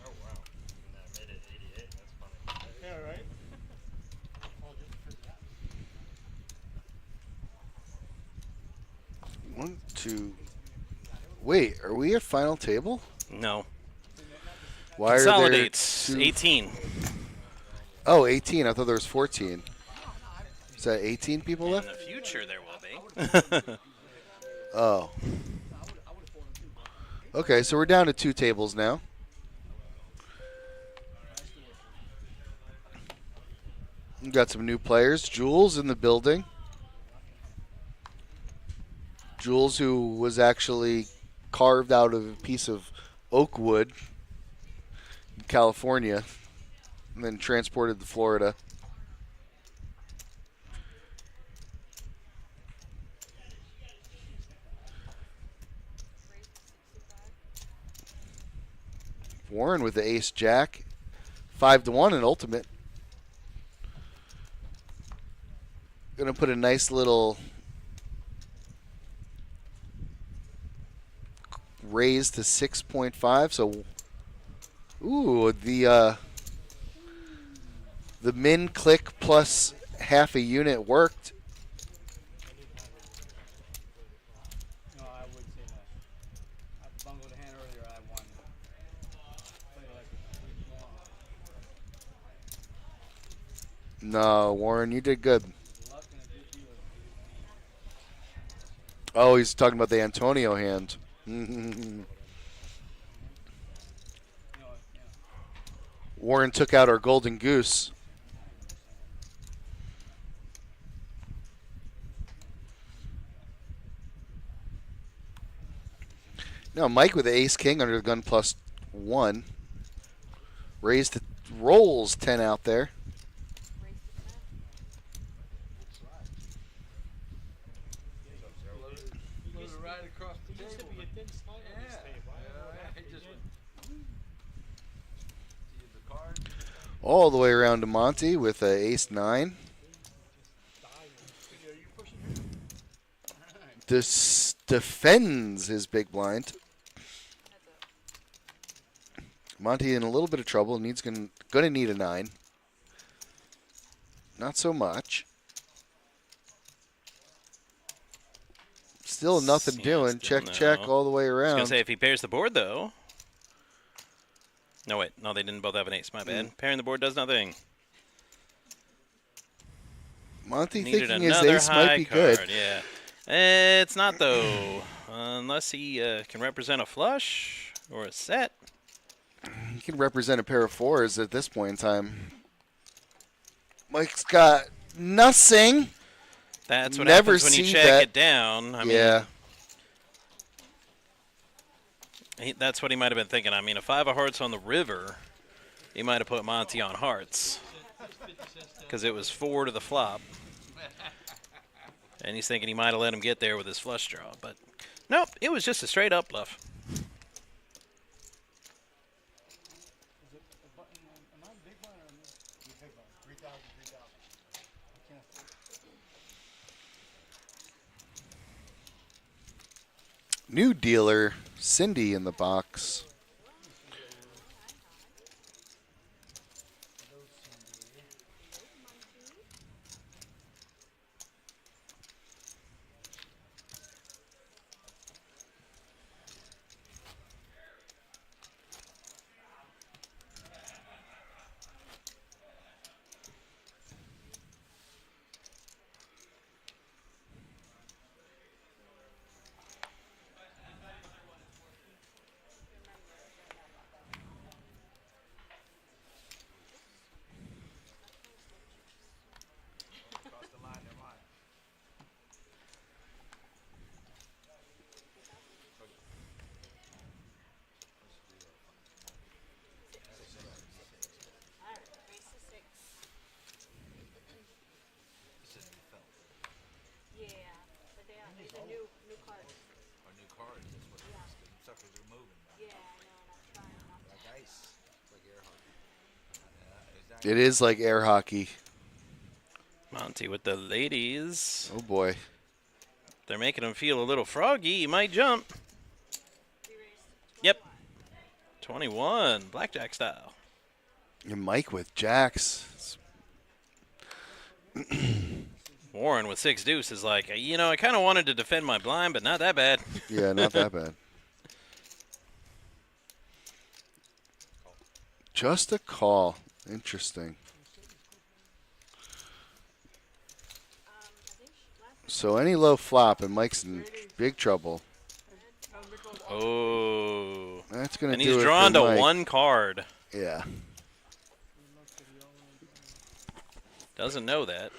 Oh wow. And that made it 88. That's funny. Yeah, right? One, two. Wait, are we at final table? No. Why are Consolidates. there two- 18. Oh, 18. I thought there was 14. Is that 18 people In left? the future, there will be. Oh. Okay, so we're down to 2 tables now. We got some new players. Jules in the building. Jules, who was actually carved out of a piece of oak wood in California and then transported to Florida. Warren with the ace jack. 5-1 in ultimate. Gonna put a nice little raise to 6.5. So, ooh, the min click plus half a unit worked. No, I wouldn't say that. I bungled a hand earlier. I won. Played like a week long. No, Warren, you did good. Luck and a good deal. Oh, he's talking about the Antonio hand. Warren took out our golden goose. Now Mike with the ace king under the gun +1. Raised to rolls 10 out there. Right across the table. All the way around to Monty with a ace 9. This defends his big blind. Monty in a little bit of trouble. Gonna need a 9. Not so much. Still nothing Yeah, doing. still Check no. all the way I was around. going to say, if he pairs the board, though. No, wait. No, they didn't both have an ace. My bad. Pairing the board does nothing. Monty Needed thinking his another ace high might be card, good. yeah. It's not, though. Unless he can represent a flush or a set. He can represent a pair of 4s at this point in time. Mike's got nothing. That's what Never happens when you see check that. it down. I Yeah. mean, that's what he might have been thinking. I mean, a 5 of hearts on the river, he might have put Monty on hearts. Because it was 4 to the flop. And he's thinking he might have let him get there with his flush draw. But nope, it was just a straight up bluff. New dealer, Cindy in the box. Across the line, they're mine. Yeah, but they are. These are new cards. Or new cards. That's what the suckers are moving. Yeah, I know, and I'm trying not to. Like ice. Like air hockey. It is like air hockey. Monty with the ladies. Oh boy. They're making him feel a little froggy. He might jump. Erased Yep. 21, blackjack style. And Mike with jacks. Warren with 6 deuce is like, you know, I kind of wanted to defend my blind, but not that bad. Yeah, not that bad. Just a call. Interesting. So any low flop and Mike's in big trouble. Oh. That's gonna And do he's it drawn for to Mike. 1 card. Yeah. Doesn't know that.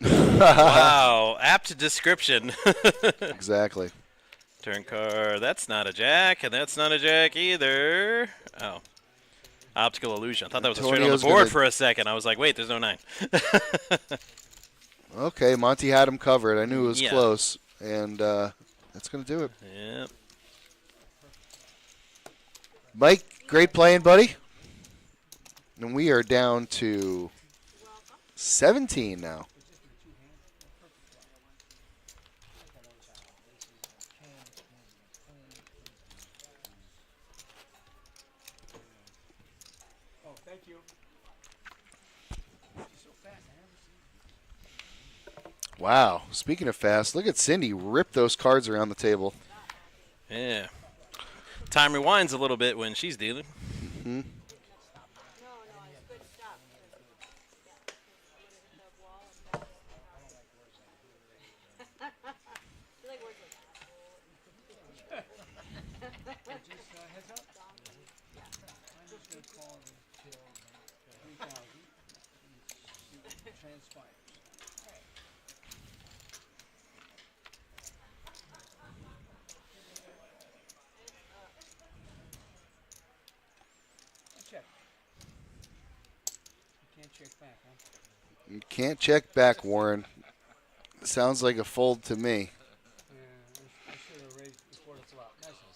Wow, apt description. Exactly. Turn card. That's not a jack, and that's not a jack either. Oh. Optical illusion. I thought that was a straight on the Antonio's board gonna- for a second. I was like, wait, there's no 9. Okay, Monty had him covered. I knew it was Yeah. close, and that's gonna do it. Yep. Mike, great playing, buddy. And we are down to 17 now. Oh, thank you. Wow. Speaking of fast, look at Cindy rip those cards around the table. Yeah. Time rewinds a little bit when she's dealing. Hmm? No, it's good stuff. The wall and back. You like words like Just heads up. I'm just going to call it 3,000. Transpires. Check. You can't check back, huh? You can't check back, Warren. Sounds like a fold to me. Yeah, I should have raised before the flop. Nice one.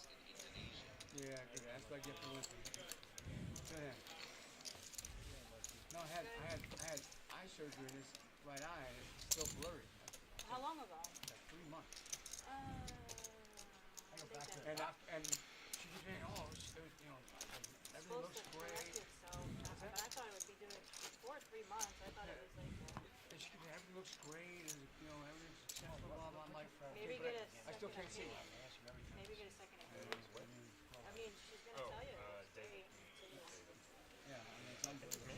Yeah, good. That's what I get for listening. Go ahead. No, I had eye surgery in this right eye, and it's still blurry. how long ago? Like 3 months. I think that's And she keeps saying, oh, you know, everything looks great. so, but I thought it would be doing before 3 months. I thought it was like, And she keeps saying everything looks great, and you know, everything's successful, blah blah. I'm like, maybe but get a I still can't see. maybe get a second opinion. I mean, she's gonna tell you it's great. Yeah, I mean, it's unbelievable.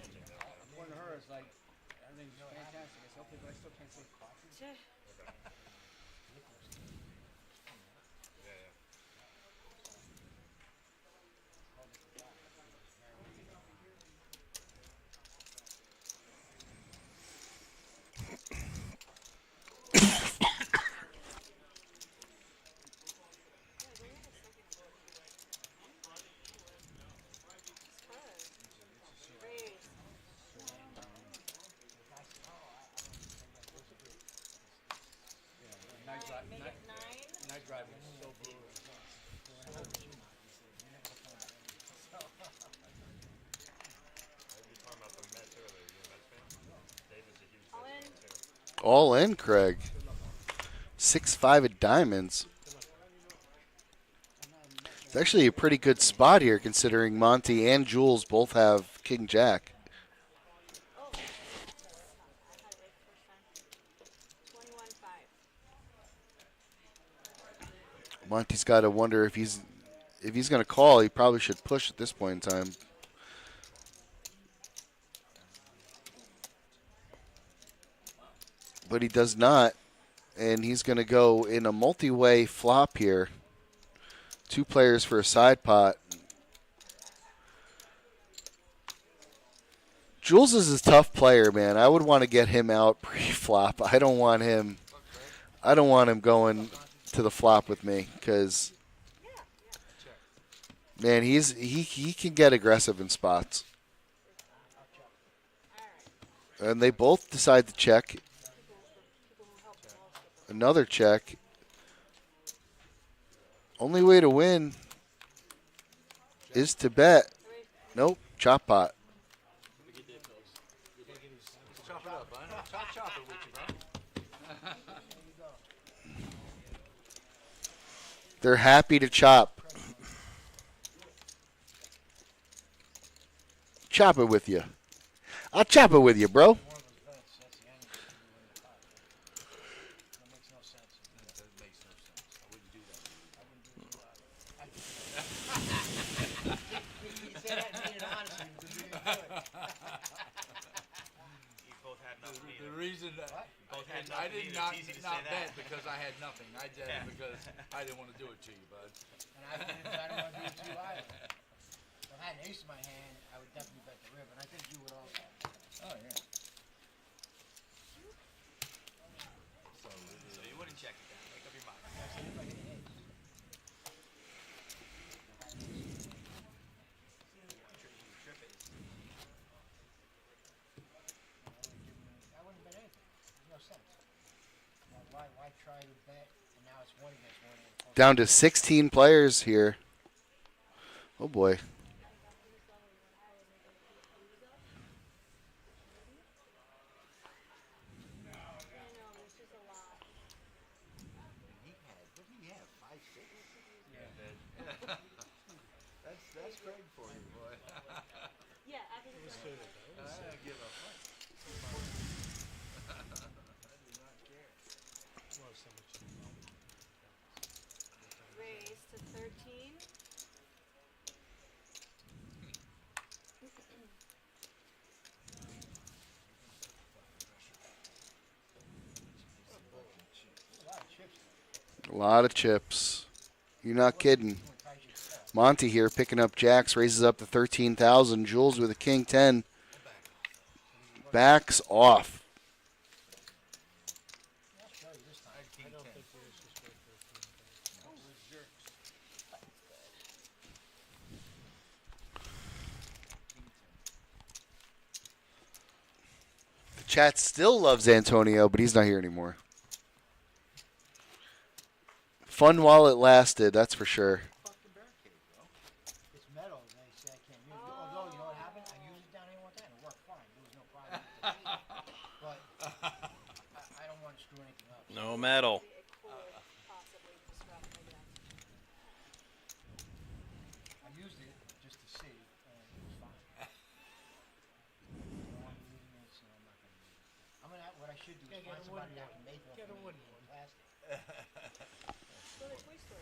According to her, it's like everything's fantastic. I said, okay, but I still can't see. Raise. Night drive, Make it 9. night driving is so brutal. We were talking about the Mets earlier. You a Mets fan? David's a huge All Mets in. fan, too. All in, Craig. 6-5 of diamonds. It's actually a pretty good spot here considering Monty and Jules both have King Jack. Oh. I had it right the first time. 21-5. Monty's got to wonder if he's going to call. He probably should push at this point in time. But he does not, and he's going to go in a multi-way flop here. 2 players for a side pot. Jules is a tough player, man. I would want to get him out pre-flop. I don't want him going to the flop with me because, man, he can get aggressive in spots. And they both decide to check. Another check. Only way to win is to bet. Nope, chop pot. Chop it up, bud. Chop it with you, bro. They're happy to chop. Chop it with you. I'll chop it with you, bro. I did not bet because I had nothing. I did it because I didn't want to do it to you, bud. And I didn't want to do it to you either. If I had an ace in my hand, I would definitely bet the river, and I think you would also. Oh, yeah. So you wouldn't check it down. Make up your mind. I wouldn't bet anything. There's no sense. Why try to bet, and now it's 1 against 1. Down to 16 players here. Oh, boy. That's Craig for you, boy. Yeah, after the I give a fuck. raise to 13. A lot of chips. You're not kidding. Monty here picking up jacks, raises up to 13,000. Jules with a king 10. Backs off. The chat still loves Antonio, but he's not here anymore. Fun while it lasted, that's for sure. It's metal, and they say I can't use it. Although, you know what happened? I used it down here one time, it worked fine. There was no problem with it. But I don't want to screw anything up. No metal. It could possibly disrupt my deck. I used it just to see, and it was fine. I don't want to use it, so I'm not going to use it. What I should do is find somebody that can make one for me in plastic. Go to the toy store.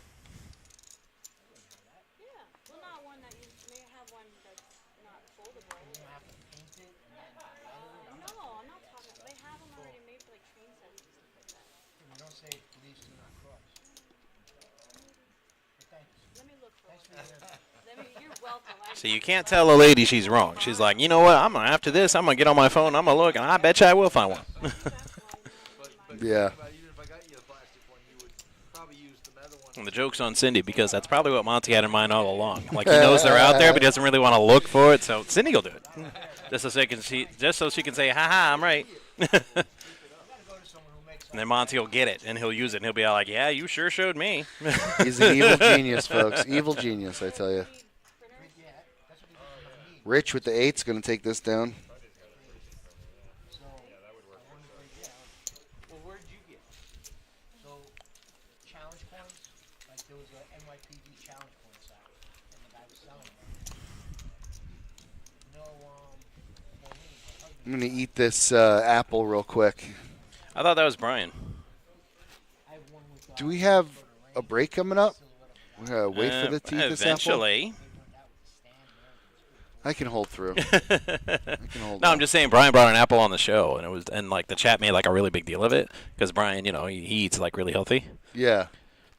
Yeah. Well, not one that you may have one that's not foldable. You don't have to paint it and then leather it. No, I'm not talking. They have them already made for like train sets and stuff like that. You don't say please do not cross. But thank you. Let me look for Thanks one. for your You're welcome. So you can't tell a lady she's wrong. She's like, you know what? After this, I'm gonna get on my phone. I'm gonna look, and I bet you I will find one. Yeah. Even if I got you a plastic one, you would probably use the metal one. And the joke's on Cindy because that's probably what Monty had in mind all along. Like he knows they're out there, but he doesn't really want to look for it. So Cindy will do it, just so she can say, "Ha ha, I'm right." And then Monty will get it, and he'll use it, and he'll be all like, "Yeah, you sure showed me." He's an evil genius, folks. Evil genius, I tell you. Rich with the 8's going to take this down. So, challenge coins, like there was a NYPD challenge coin site, and the guy was selling them. No, my husband. I'm gonna eat this apple real quick. I thought that was Brian. I have one with, Do we have a break coming up? We're gonna wait for the to eat this apple. Eventually. I can hold through. No, I'm just saying Brian brought an apple on the show, and like the chat made like a really big deal of it because Brian, he eats like really healthy. Yeah.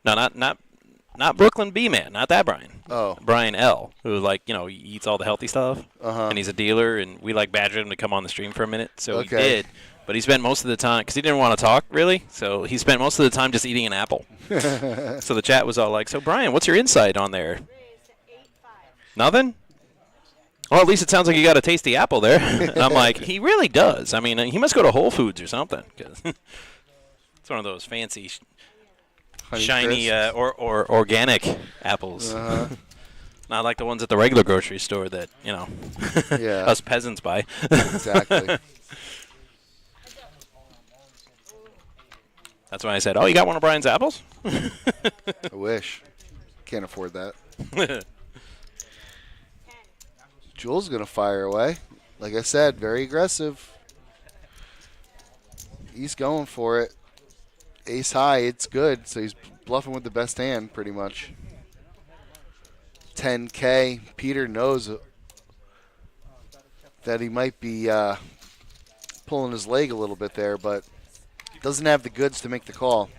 No, not Brooklyn B man, not that Brian. Oh. Brian L, who he eats all the healthy stuff, and he's a dealer, and we like badgered him to come on the stream for a minute, so he did. But he spent most of the time, because he didn't want to talk, really, so he spent most of the time just eating an apple. So the chat was all like, so Brian, what's your insight on there? Nothing? Well, at least it sounds like you got a tasty apple there. And I'm like, he really does. I mean, he must go to Whole Foods or something, because it's one of those fancy, shiny, or organic apples. Not like the ones at the regular grocery store that, us peasants buy. Exactly. That's why I said, oh, you got one of Brian's apples? I wish. Can't afford that. Jules going to fire away. Like I said, very aggressive. He's going for it. Ace high, it's good. So he's bluffing with the best hand, pretty much. 10K. Peter knows that he might be pulling his leg a little bit there, but doesn't have the goods to make the call.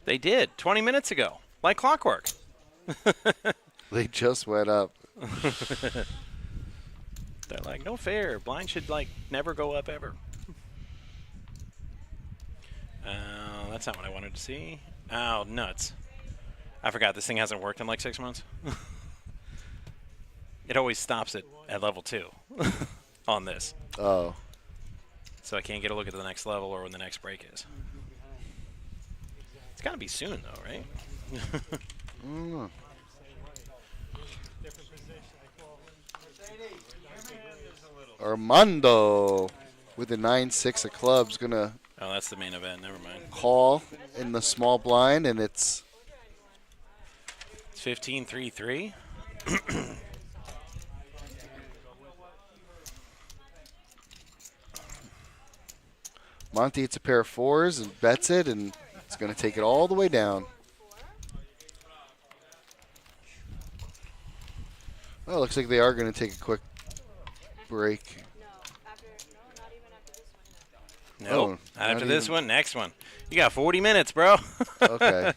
They did 20 minutes ago, like clockwork. They just went up. They're like, no fair. Blind should never go up ever. That's not what I wanted to see. Oh, nuts. I forgot this thing hasn't worked in like 6 months. It always stops at level 2 on this. Oh. So I can't get a look at the next level or when the next break is. It's got to be soon, though, right? Armando with the 9-6 of clubs going to Oh, that's the main event. Never mind. call in the small blind, and it's 15-3-3. Monty hits a pair of fours and bets it, and it's going to take it all the way down. Oh, looks like they are going to take a quick break. No, not after this one. Next one. You got 40 minutes, bro. Okay.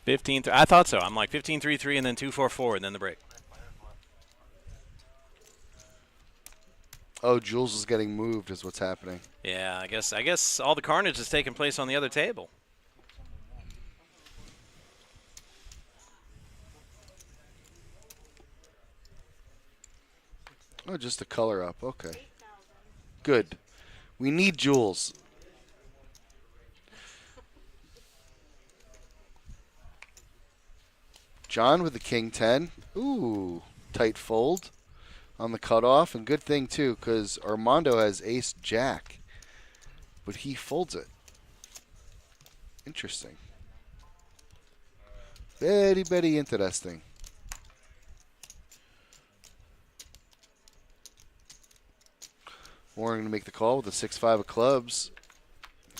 15. I thought so. I'm like 15-3-3 and then 2-4-4 and then the break. Oh, Jules is getting moved is what's happening. Yeah, I guess all the carnage is taking place on the other table. Oh, just a color up. Okay. Good. We need Jules. John with the king 10. Ooh, tight fold on the cutoff. And good thing, too, because Armando has ace jack. But he folds it. Interesting. Very, very interesting. Warren going to make the call with a 6-5 of clubs.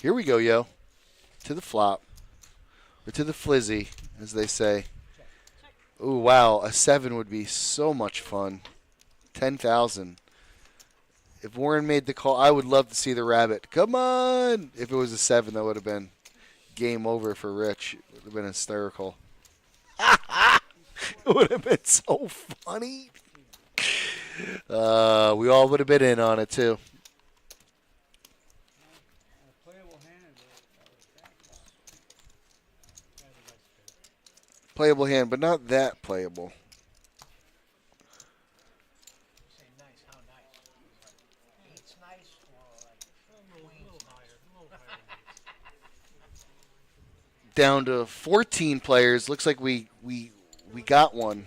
Here we go, yo. To the flop. Or to the flizzy, as they say. Ooh, wow. A 7 would be so much fun. 10,000. If Warren made the call, I would love to see the rabbit. Come on! If it was a 7, that would have been game over for Rich. It would have been hysterical. It would have been so funny. We all would have been in on it, too. Playable hand, but not that playable. down to 14 players. Looks like we got one.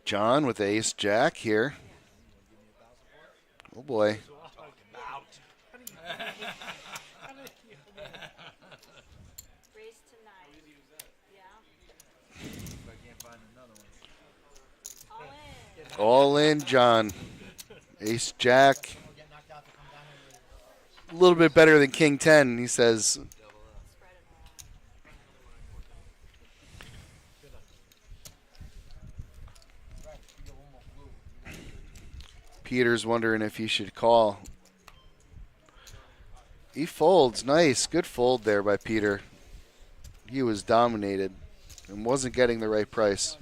John with ace jack here. Oh boy. Raise to 9. Yeah. If I can't find another one. All in. All in, John. Ace jack. A little bit better than king 10, he says. Spread it around. Peter's wondering if he should call. He folds. Nice. Good fold there by Peter. He was dominated and wasn't getting the right price.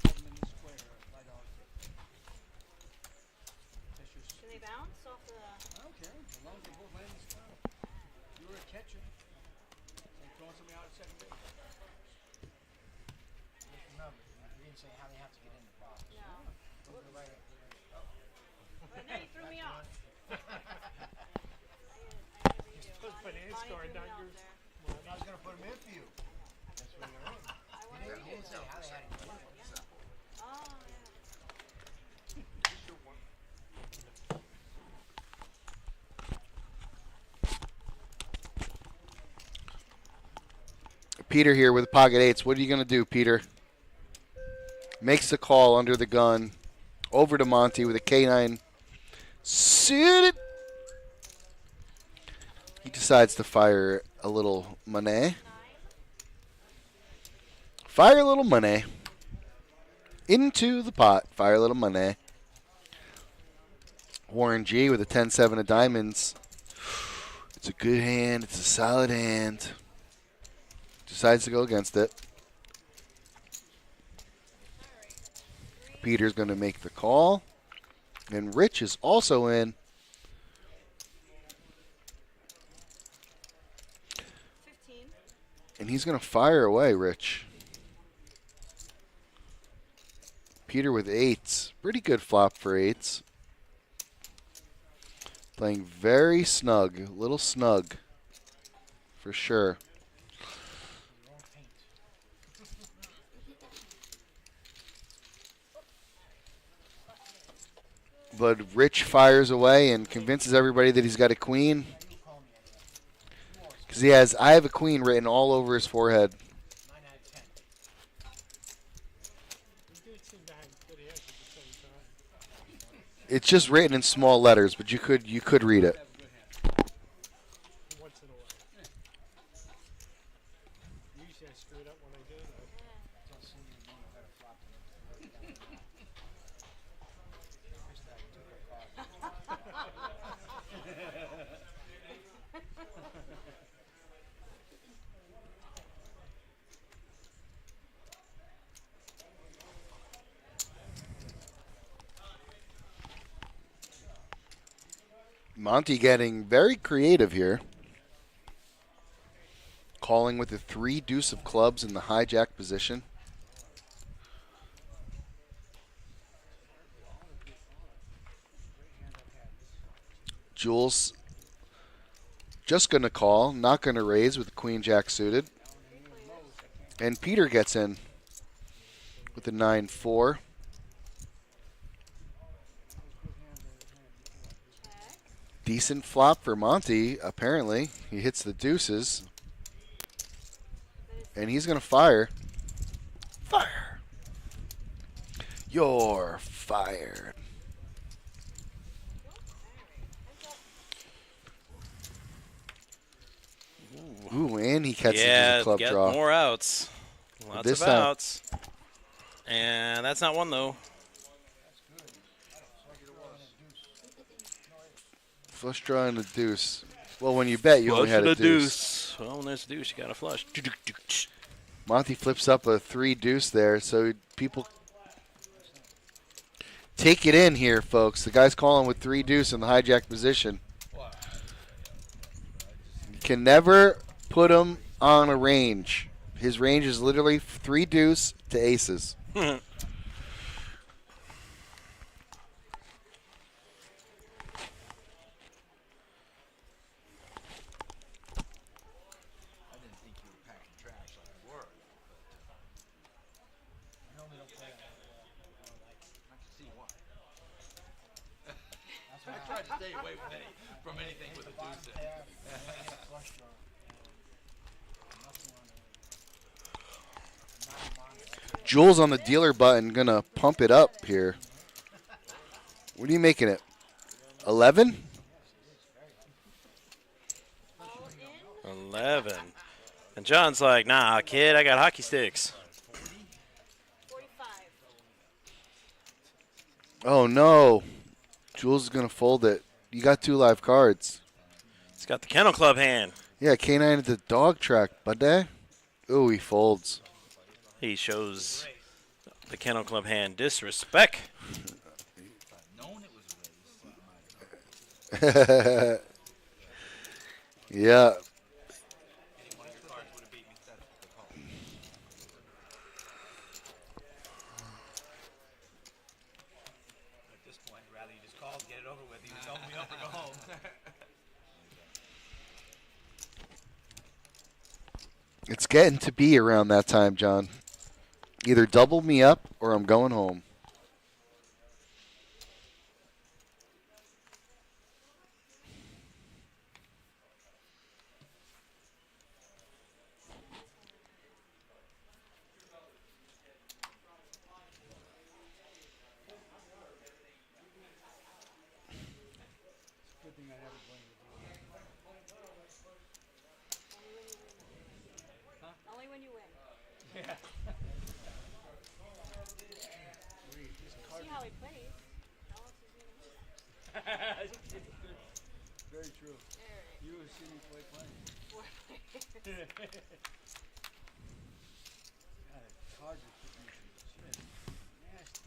Can they bounce off the? I don't care. As long as they both land in the square. You were a catcher. Like throwing somebody out at second base. Just remember, you didn't say how they have to get in the box. No. Go to the right. But no, you threw me off. Finance card, not yours. I was gonna put them in for you. That's where you're in. You didn't say how they had to get in. Oh, yeah. Peter here with pocket eights. What are you going to do, Peter? Makes the call under the gun. Over to Monty with a K9 suited. He decides to fire a little money. Fire a little money. Into the pot. Fire a little money. Warren G with a 10-7 of diamonds. It's a good hand. It's a solid hand. Decides to go against it. Peter's going to make the call. And Rich is also in. 15. And he's going to fire away, Rich. Peter with eights. Pretty good flop for eights. Playing very snug. A little snug. For sure. But Rich fires away and convinces everybody that he's got a queen. Because he has, I have a queen written all over his forehead. 9 out of 10. You did seem to have good hands at the same time. It's just written in small letters, but you could read it. Once in a while. Usually I screw it up when I do that. Don't see me being a better flop than you. Monty getting very creative here. Calling with the 3 deuce of clubs in the hijack position. Jules just going to call, not going to raise with the queen jack suited. And Peter gets in with the 9-4. Decent flop for Monty, apparently. He hits the deuces. And he's going to fire. Fire. You're fired. Ooh, and he catches Yeah, a club get draw. more outs. Lots This of time- outs. And that's not one, though. Flush draw and a deuce. Well, when you bet, you only had a deuce. Well, when there's a deuce, you got to flush. Monty flips up a 3 deuce there, so people take it in here, folks. The guy's calling with 3 deuce in the hijack position. You can never put him on a range. His range is literally 3 deuce to aces. stay away from anything with a deuce in it. Flush draw. Nothing on it. Jules on the dealer button gonna pump it up here. What are you making it? 11? 11. And John's like, nah, kid, I got hockey sticks. 45. Oh no. Jules is gonna fold it. You got 2 live cards. He's got the Kennel Club hand. Yeah, K9 at the dog track, buddy. Ooh, he folds. He shows the Kennel Club hand disrespect. Known it was raised. Yeah. One of your cards would have beat me. That's the call. At this point, I'd rather you just call, get it over with. You just open me up and go home. It's getting to be around that time, John. Either double me up or I'm going home. Good thing I never blamed you. Only when you win. Yeah. See how he plays. How else is he gonna win? Very true. There it You would see me play playing. is. Four players. God, the cards are putting me through shit. Nasty.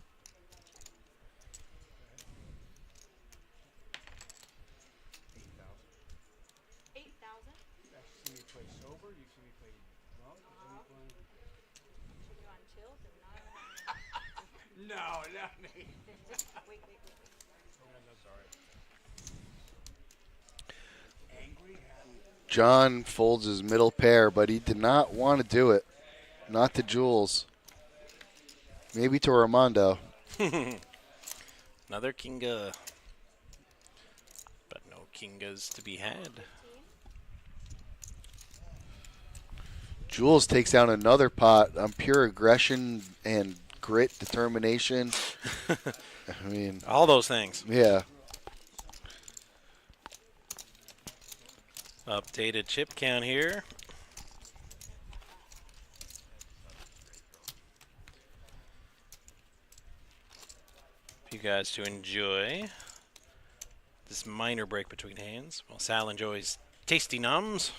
8,000. You actually see me play sober. You see me play drunk. You see me playing. Should be on tilt and not on. No, not me. Wait. John folds his middle pair, but he did not want to do it. Not to Jules. Maybe to Armando. Another Kinga. But no Kingas to be had. Jules takes down another pot on pure aggression and grit, determination. I mean, All those things. yeah. Updated chip count here. For you guys to enjoy this minor break between hands while Sal enjoys tasty nums.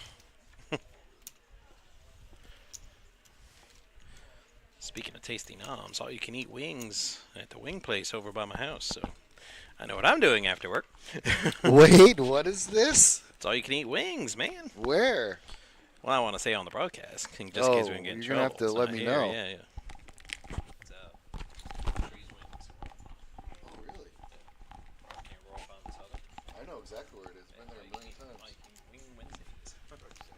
Speaking of tasty noms, all you can eat wings at the wing place over by my house. So I know what I'm doing after work. Wait, what is this? It's all you can eat wings, man. Where? Well, I want to say on the broadcast, just in case we can get in you're gonna have trouble. to It's let not me here. know. Yeah. It's Trees Wings. Oh, really? I know exactly where it is. Been there a million times. Wing Wednesdays. It's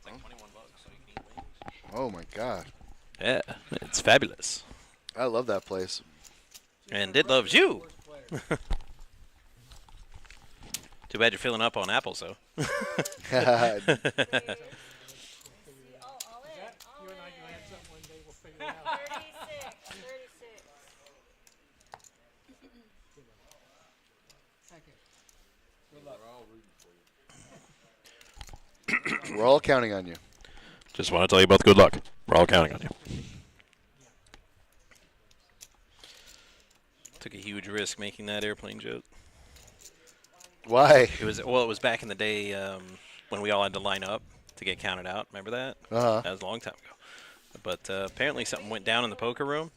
like $21, so you can eat wings. Oh my God, Yeah, it's fabulous. I love that place. And it loves you. Worst player. Too bad you're filling up on apples, though. See, all in. You and I can have something one day. We'll figure it out. 36. 36. Second. Good luck. We're all counting on you. Just want to tell you both good luck. We're all counting on you. Took a huge risk making that airplane joke. Why? It was back in the day when we all had to line up to get counted out. Remember that? Uh-huh. That was a long time ago. But apparently something went down in the poker room,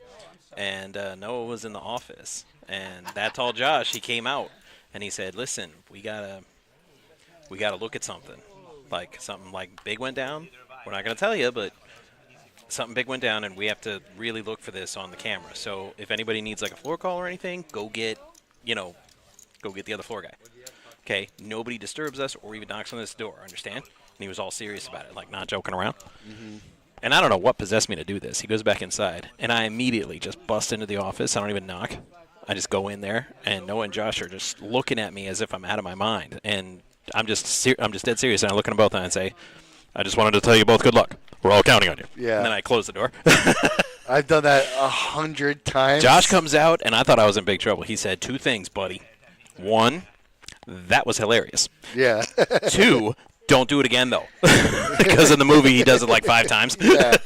and Noah was in the office. And that told Josh, he came out, and he said, listen, we gotta look at something. Like something like big went down. We're not going to tell you, but something big went down, and we have to really look for this on the camera. So if anybody needs like a floor call or anything, go get the other floor guy. Okay, nobody disturbs us or even knocks on this door, understand? And he was all serious about it, like not joking around. Mm-hmm. And I don't know what possessed me to do this. He goes back inside, and I immediately just bust into the office. I don't even knock. I just go in there, and Noah and Josh are just looking at me as if I'm out of my mind. And I'm just dead serious. And I look at them both and I say, I just wanted to tell you both good luck. We're all counting on you. Yeah. And then I close the door. I've done that 100 times. Josh comes out, and I thought I was in big trouble. He said 2 things, buddy. 1, that was hilarious. Yeah. 2, don't do it again, though. Because in the movie, he does it like 5 times. Yeah.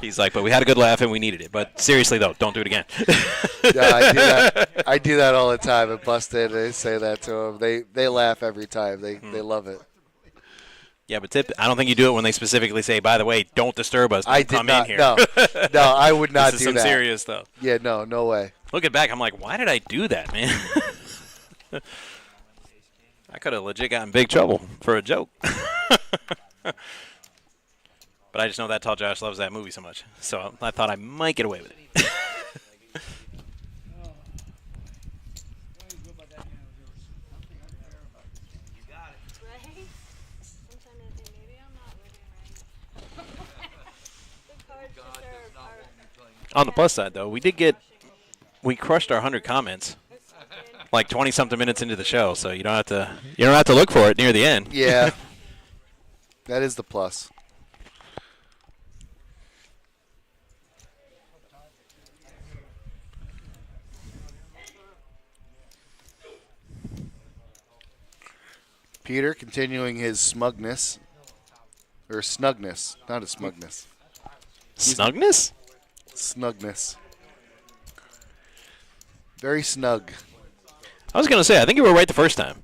He's like, but we had a good laugh, and we needed it. But seriously, though, don't do it again. Yeah, I do that all the time at Busted. I say that to them. They laugh every time. They love it. Yeah, but I don't think you do it when they specifically say, by the way, don't disturb us. Don't I did come not. in here. No, I would not this do is some that. serious stuff. Yeah, no way. Looking back, I'm like, why did I do that, man? I could have legit gotten in big trouble for a joke. But I just know that tall Josh loves that movie so much. So I thought I might get away with it. Right? Sometimes I think maybe I'm not living right. The cards God just does not are want me playing. On the plus side, though, we crushed our 100 comments like 20-something minutes into the show, so you don't have to look for it near the end. Yeah. That is the plus. Peter continuing his smugness. Or snugness. Not a smugness. Snugness? Snugness. Very snug. I was going to say, I think you were right the first time.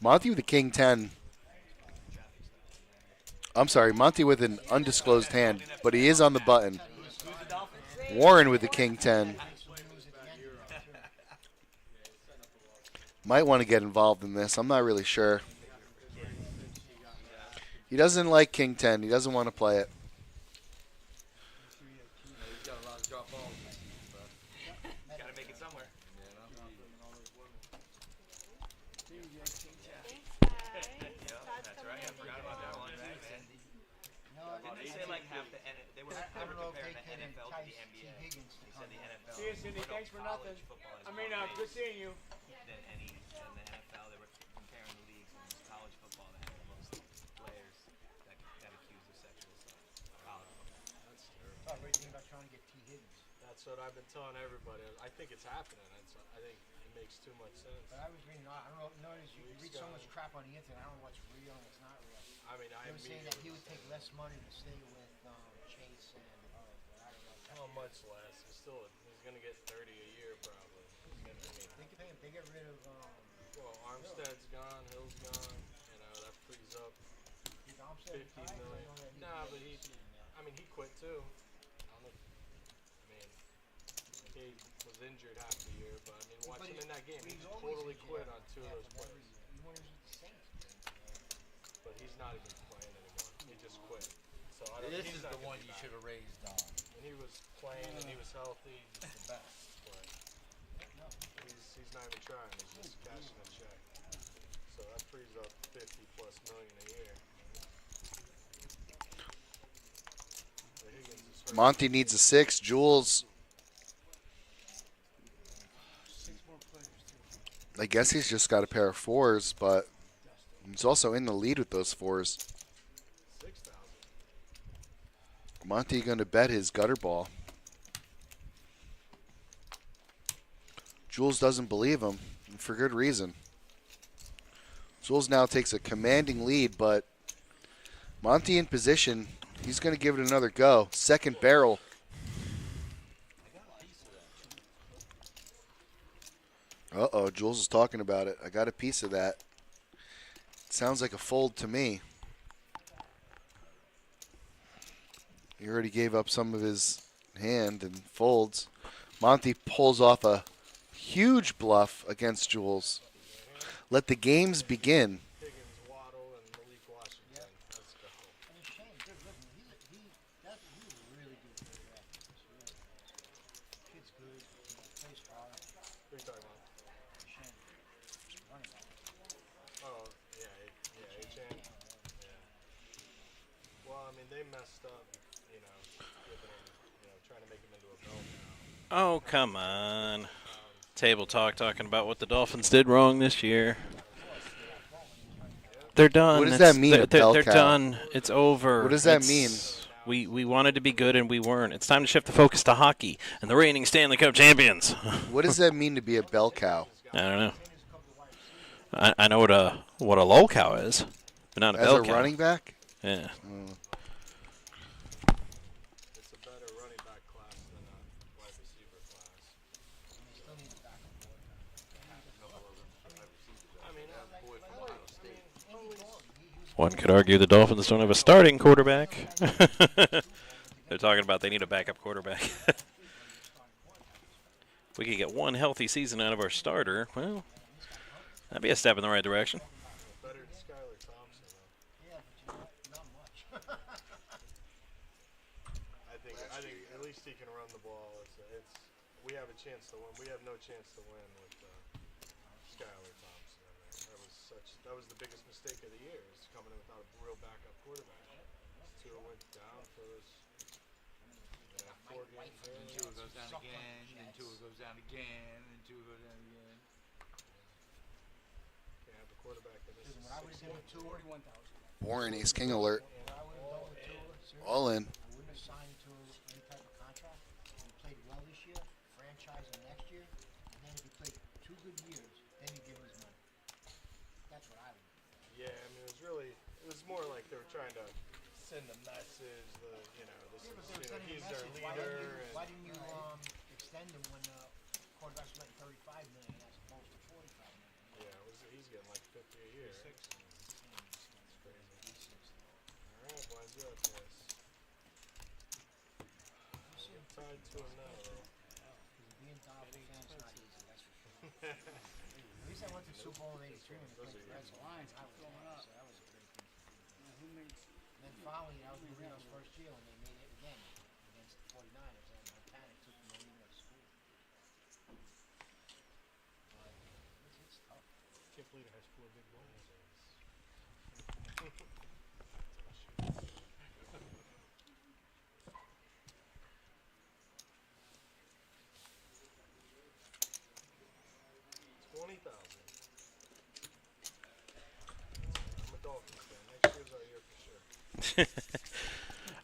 Monty with the king 10. I'm sorry, Monty with an undisclosed hand, but he is on the button. Warren with the king 10. Might want to get involved in this. I'm not really sure. He doesn't like king 10. He doesn't want to play it. He's got a lot of drop balls. Gotta make it somewhere. That's right. I forgot about that one. Didn't they say like half the they were comparing the NFL to the NBA? They said the NFL. See you, Cindy. Thanks for nothing. Good seeing you. Than any than the NFL. They were comparing the leagues and it was college football that had the most players that got accused of sexual assault. That's what I've been telling everybody. I think it's happening. I think it makes too much sense. But I was reading, I don't know, notice you read so much crap on the internet, I don't know what's real and what's not real. I mean, They were saying that he would take less money to stay with Chase and I don't know. How much less? He's going to get 30 a year probably. They get rid of. Well, Armstead's gone, Hill's gone. You know that frees up 15 million. Nah, but he quit too. He was injured half the year, but watch him in that game. He totally quit on 2 of those plays. But he's not even playing anymore. He just quit. So This is the one you should have raised on. When he was playing and he was healthy, he's the best. But he's not even trying. He's just cashing a check. So that frees up 50+ million a year. Monty needs a 6. Jules, I guess he's just got a pair of 4s, but he's also in the lead with those 4s. Monty going to bet his gutter ball. Jules doesn't believe him, and for good reason. Jules now takes a commanding lead, but Monty in position. He's going to give it another go. Second barrel. Uh-oh, Jules is talking about it. I got a piece of that. Sounds like a fold to me. He already gave up some of his hand and folds. Monty pulls off a huge bluff against Jules. Let the games begin. They messed up, giving him Oh, come on. Table talk talking about what the Dolphins did wrong this year. They're done. What does that mean, a bell They're cow? done. It's over. What does that mean? We wanted to be good and we weren't. It's time to shift the focus to hockey and the reigning Stanley Cup champions. What does that mean to be a bell cow? I don't know. I know what a lol cow is, but not a As bell a cow. running back? Yeah. It's a better running back class than a wide receiver class. One could argue the Dolphins don't have a starting quarterback. They're talking about they need a backup quarterback. If we could get one healthy season out of our starter, well, that'd be a step in the right direction. Better than Skylar Thompson, though. Yeah, but not much. I think at least he can run the ball. We have a chance to win. We have no chance to win with Skylar Thompson. That was the biggest mistake of the year, is coming in without a real backup quarterback. Tua went down for those 4 games. Tua goes down again, and Tua goes down again, and Tua goes down again. Can't have a quarterback that misses When I would have done 41,000. Warren, ace king alert. When I would have done with Tua, seriously, All in. I wouldn't have signed to any type of contract. If he played well this year, franchise him next year, and then if he played 2 good years, then you give him his money. That's what I would do. Yeah, I mean, it was more like they were trying to send a message, he's their leader. Why didn't you extend him when quarterbacks were getting $35 million as opposed to $45 million? Yeah, he's getting like 50 a year. That's crazy. All right, why's up, guys? We're tied to him now, though. Because being Dolphins fan is not easy, that's for sure. At least I went to Super Bowl in '83 when they played the Reds. Lions I was keep going there, up. so that was a great thing. Who made And then finally, that was Marino's first year when they made it again against the 49ers, and Montana took Marino to school. But it's tough. Can't believe it has 4 big balls. $20,000. I'm a Dolphins fan. Next year's our year for sure.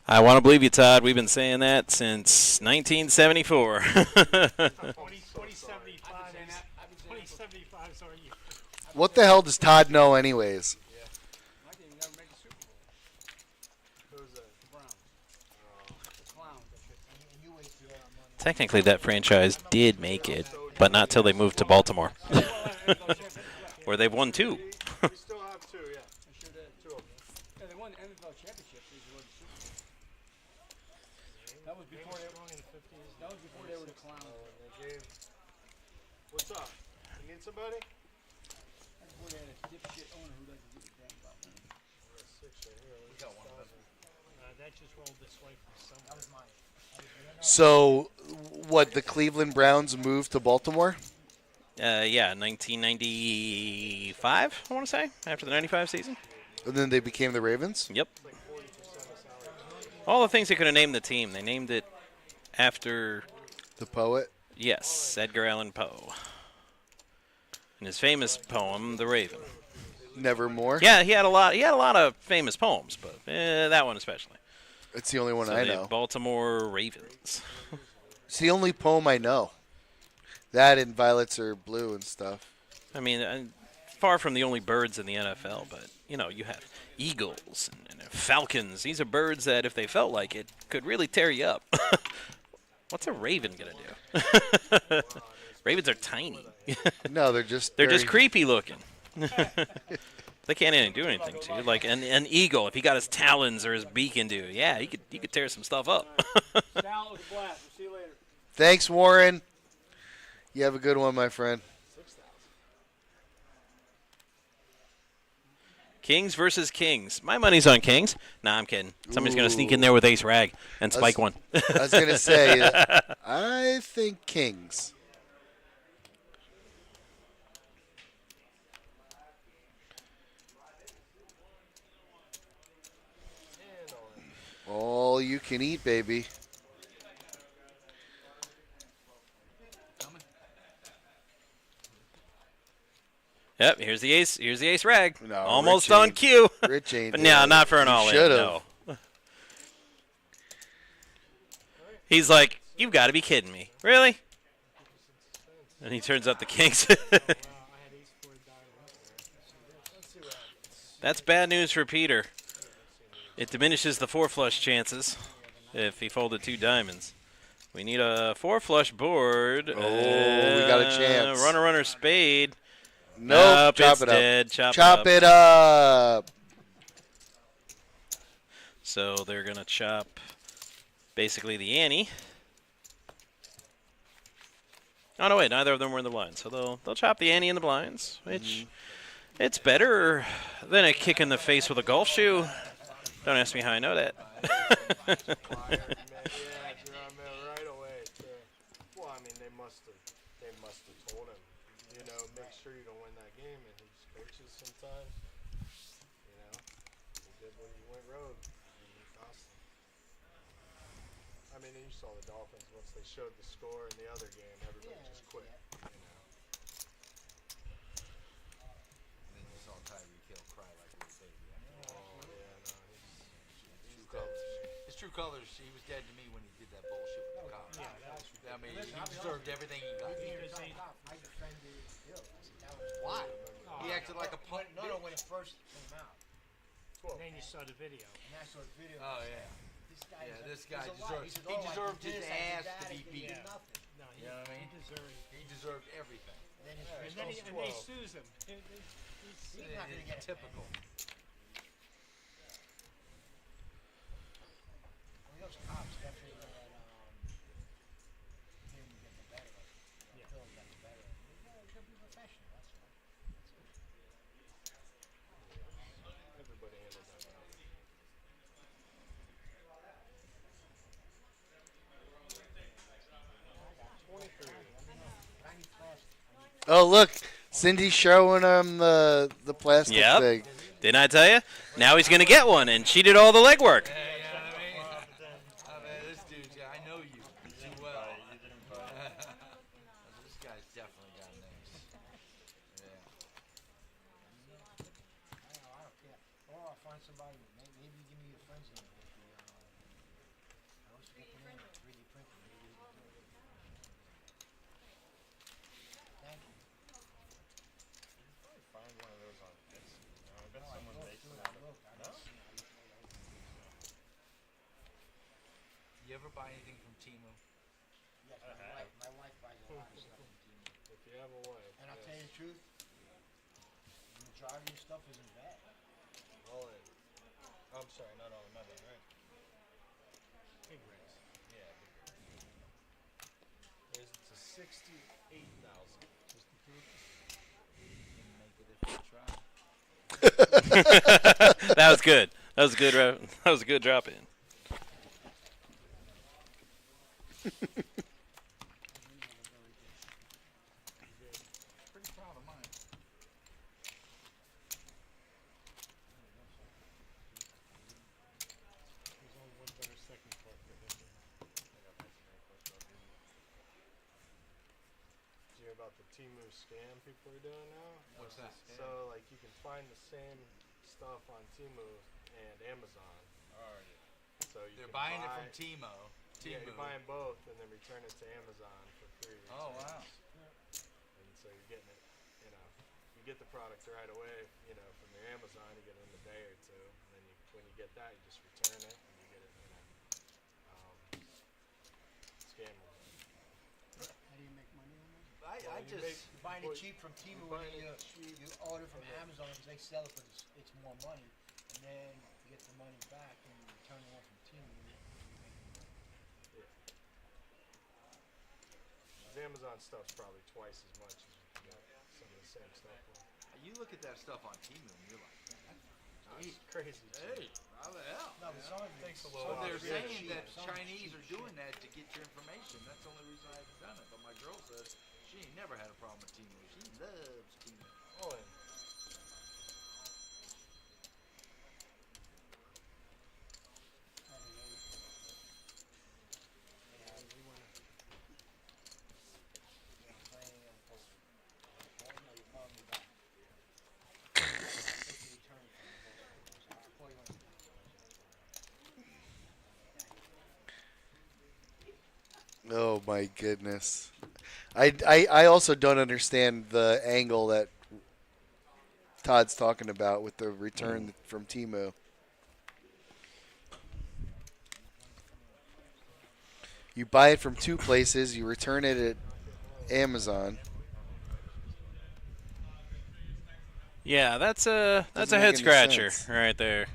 I want to believe you, Todd. We've been saying that since 1974. 2075 is our year. What the hell does Todd know anyways? My team never make the Super Bowl. Who's that? The Browns. The Clowns. And you wait till money. Technically, that franchise did make it, but not till they moved to Baltimore, where they've won 2. We still have 2, yeah. They sure did. 2 of them. Yeah, they won the NFL championship. They won the Super Bowl. That was before they were. That was before they were the Clowns. What's up? You need somebody? That's before they had a dipshit owner who doesn't give a damn about money. We got one of those. That just rolled this way from somewhere. That was mine. So, what, the Cleveland Browns moved to Baltimore? Yeah, 1995, I want to say, after the 95 season. And then they became the Ravens? Yep. All the things they could have named the team, they named it after, The poet? yes, Edgar Allan Poe. And his famous poem, The Raven. Nevermore? Yeah, he had a lot of famous poems, but that one especially. It's the only one So I the know. Baltimore Ravens. It's the only poem I know. That and Violets Are Blue and stuff. I mean, far from the only birds in the NFL, but, you know, you have eagles and falcons. These are birds that, if they felt like it, could really tear you up. What's a raven going to do? Ravens are tiny. No, they're just They're just very- creepy looking. They can't even do anything to you. Like an eagle, if he got his talons or his beak into you, yeah, he could tear some stuff up. Sal, it was a blast. We'll see you later. Thanks, Warren. You have a good one, my friend. Kings versus Kings. My money's on Kings. Nah, I'm kidding. Somebody's going to sneak in there with Ace Rag and spike one. I was going to say, I think Kings. All you can eat, baby. Yep, here's the ace. Here's the ace rag. No, Almost Rich on ain't- cue. Rich ain't. But doing no, it. not for an He all-in. should've. No. He's like, you've got to be kidding me. Really? And he turns up the kings. That's bad news for Peter. It diminishes the 4-flush chances if he folded 2 diamonds. We need a 4-flush board. Oh, we got a chance. Runner, spade. Nope. Chop it's it up. dead. Chop it up. So they're going to chop basically the ante. Oh, no, wait. Neither of them were in the blinds. So they'll chop the ante in the blinds, which it's better than a kick in the face with a golf shoe. Don't ask me how I know that. Right away. Well, I mean, they must have told him, make sure you don't win that game, and he just coaches sometimes. He did when he went rogue. And he cost him. I mean, you saw the Dolphins once they showed the score in the other game, everybody just quit. And then you saw Tyreek Hill cry like a little baby. Oh yeah, no, he's True colors. His true colors. He was dead to me when he did that bullshit with the cops. I mean, he deserved everything he got. I defended Hill. That was Why? He acted like a punk. No, when it first came out. And then you saw the video. And I saw the video. Oh yeah. This This guy guy he's a liar. deserves. He said, He "Oh, I deserved did his this, I did ass that, to I be did beaten. nothing." No, You know what I mean? He deserved everything. Then And then he sues him. he's not going to get it. Typical. Those cops definitely let him get the better of it. Phil got the better of it. He'll be professional, that's all. everybody handled that well. Tiny plastic. Oh, look. Cindy's showing him the plastic Yep. thing. Didn't I tell you? Now he's going to get one, and she did all the legwork. Yeah, you know what I mean? I mean, this dude, I know you too well. This guy's definitely got names. Yeah. I don't care. Or I'll find somebody. Maybe you give me your friend's name. I always forget the name. It's 3D printed. Maybe you can do it. Thank you. Find one of those on Etsy. I bet No, I someone looked, makes too. them I out of. looked. I No? didn't see it. You ever buy anything from Temu? Yes, my wife buys a lot of stuff from Temu. If you have a wife. And I'll tell you the truth, the majority of stuff isn't bad. All in. I'm sorry, not all in my bad, right? Big rigs. Yeah, bigger. There's it's a 68,000. Just the two. Can make it if you try. That was good. That was a good. That was a good drop in. Pretty proud of mine. There's only one better second part for him. Did you hear about the Temu scam people are doing now? What's that? So, like, you can find the same stuff on Temu and Amazon. So you They're can buying it buy, from Temu. Yeah, you're buying both and then return it to Amazon for free. Oh wow. And so you're getting it, you get the product right away, from your Amazon, you get it in a day or two. And then when you get that, you just return it and you get it, scam. How do you make money on that? I you just. You're buying it cheap from Temu you're when buying you, it cheap. you order from Amazon because they sell it for it's more money. And then you get the money back and you return the one from Temu. And you make more. Amazon stuff's probably twice as much as you can get some of the same stuff. You look at that stuff on Temu and you're like, man, It's crazy. hey, how the hell? No, but some of it Takes a some little of So while they're to get saying cheap. that Some of it's Chinese cheap are shit. doing that to get your information. That's the only reason I haven't done it. But my girl says she ain't never had a problem with Temu. She loves Temu. All in. playing poker. No, you called me back. Oh my goodness. I also don't understand the angle that Todd's talking about with the return from Temu. You buy it from two places, you return it at Amazon. Yeah, that's a Doesn't head make any scratcher sense. right there.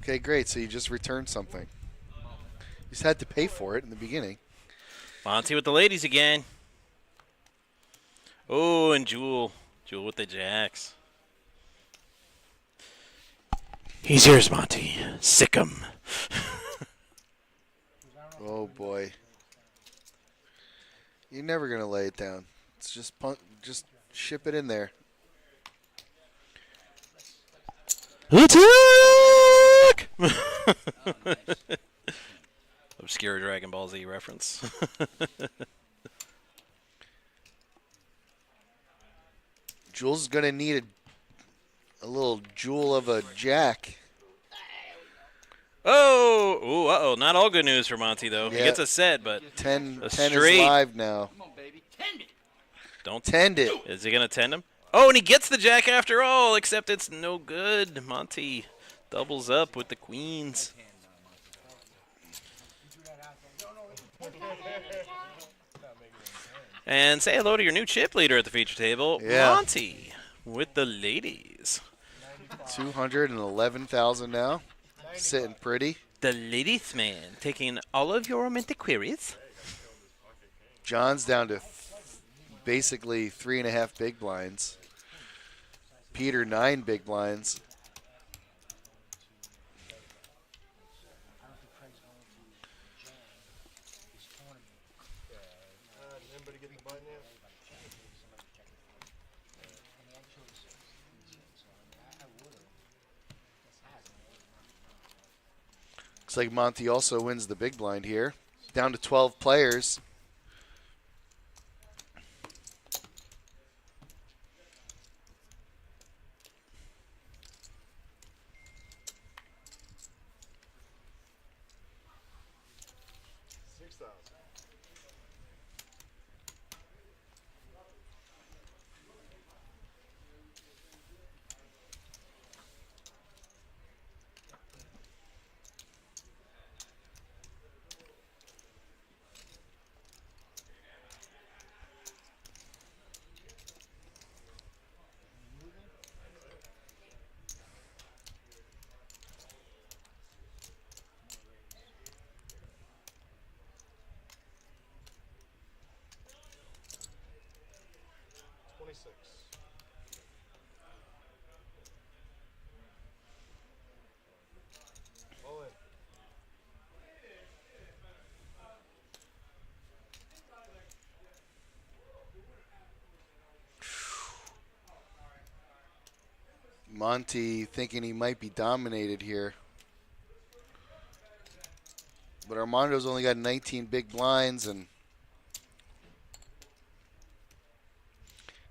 Okay, great. So you just returned something. You just had to pay for it in the beginning. Monty with the ladies again. Oh, and Jewel with the jacks. He's yours, Monty. Sick 'em. Oh boy. You're never gonna lay it down. It's just ship it in there. Attack! Obscure Dragon Ball Z reference. Jules is gonna need a little jewel of a jack. Oh, uh-oh. Not all good news for Monty, though. He Yeah. gets a set, but 10 a is straight. live now. Come on, baby. Tend it. Don't Tend it. Is he going to tend him? Oh, and he gets the jack after all, except it's no good. Monty doubles up with the queens. And say hello to your new chip leader at the feature table, Yeah. Monty, with the ladies. 211,000 now. Sitting pretty. The ladies man, taking all of your romantic queries. John's down to basically 3.5 big blinds. Peter 9 big blinds. Anybody get the button yet? Looks like Monty also wins the big blind here. Down to 12 players. All in. Monty thinking he might be dominated here. But Armando's only got 19 big blinds and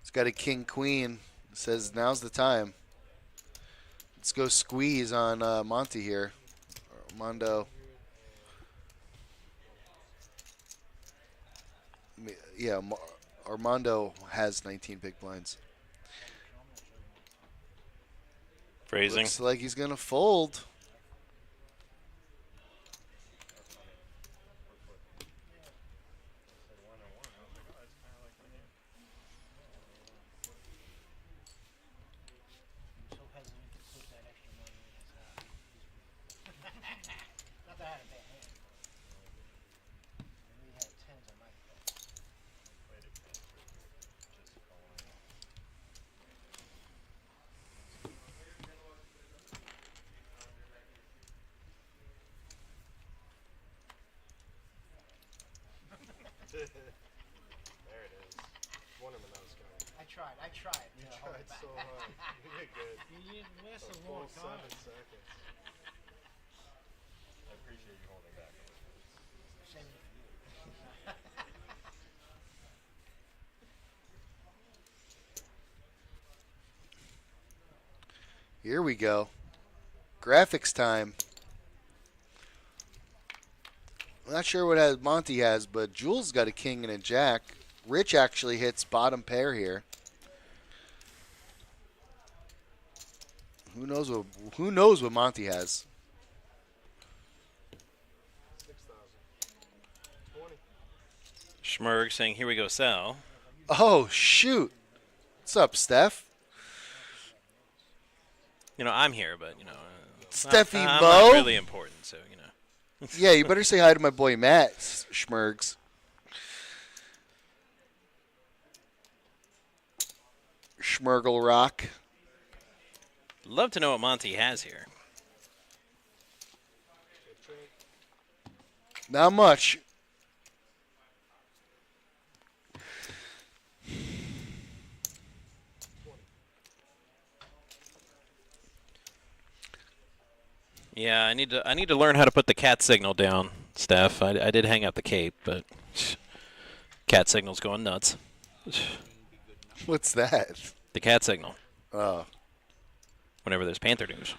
he's got a king queen. Says now's the time. Let's go squeeze on Monty here. Armando. Yeah, Armando has 19 big blinds. Phrasing. Looks like he's going to fold. There it is. Wonderman that was coming. I tried. You tried so hard. You did good. You didn't miss A a full long 7 time. seconds. I appreciate you holding back. Same for you. Here we go. Graphics time. Not sure what Monty has, but Jules got a king and a jack. Rich actually hits bottom pair here. Who knows what Monty has? 6,000. 20. Schmerg saying, "Here we go, Sal." Oh shoot! What's up, Steph? You know, I'm here, but Steffi I'm Mo? not really important, so Yeah, you better say hi to my boy Matt Schmergs. Schmergle Rock. Love to know what Monty has here. Not much. Yeah, I need to learn how to put the cat signal down, Steph. I did hang out the cape, but cat signal's going nuts. What's that? The cat signal. Oh. Whenever there's Panther news.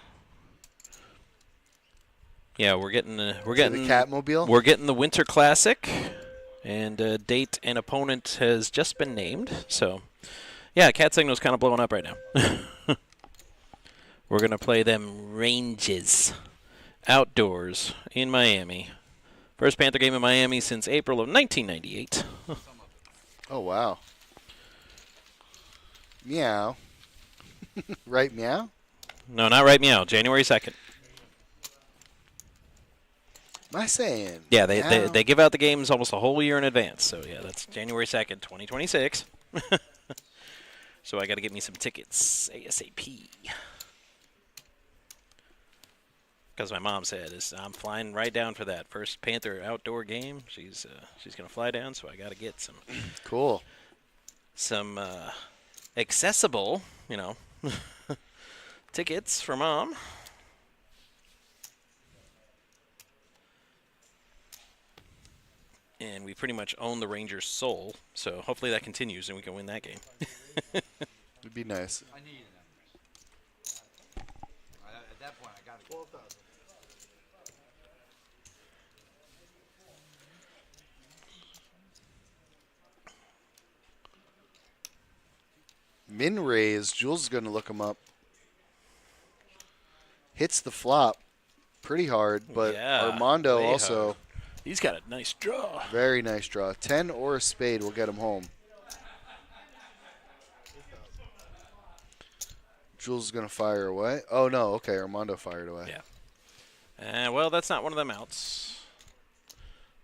Yeah, we're getting the Catmobile? We're getting the Winter Classic, and date and opponent has just been named. So, yeah, cat signal's kind of blowing up right now. We're gonna play them ranges, outdoors in Miami. First Panther game in Miami since April of 1998. Oh wow. Meow. Right, meow? No, not right meow. January 2nd. Am I saying? Yeah, meow? they give out the games almost a whole year in advance. So yeah, that's January 2nd, 2026. So I got to get me some tickets ASAP. Because my mom said I'm flying right down for that first Panther outdoor game. She's gonna fly down, so I got to get some Cool. some accessible, tickets for Mom. And we pretty much own the Rangers' soul, so hopefully that continues and we can win that game. It'd be nice. I need it. At that point, I got to 12,000. Min raise. Jules is going to look him up. Hits the flop pretty hard, but Yeah, Armando way also hard. He's got a nice draw. very nice draw. 10 or a spade will get him home. Jules is going to fire away. Oh, no. Okay, Armando fired away. Yeah. Well, that's not one of them outs.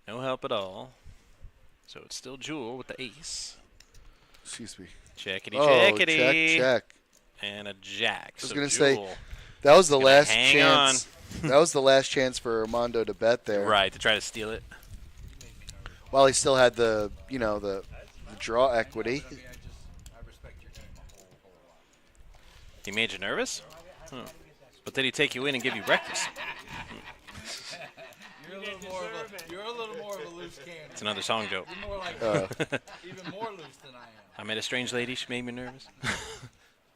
No help at all. So it's still Jewel with the ace. Excuse me. Checkity, Oh, checkity. check. And a jack. I was So going to say, Jewel that was the gonna last hang chance. That was the last chance for Armando to bet there. Right, to try to steal it. While he still had the draw equity. I respect your game a whole lot. He made you nervous? Huh. But did he take you in and give you breakfast? You're a little more of a loose cannon. It's another song joke. You're more like even more loose than I am. I met a strange lady. She made me nervous.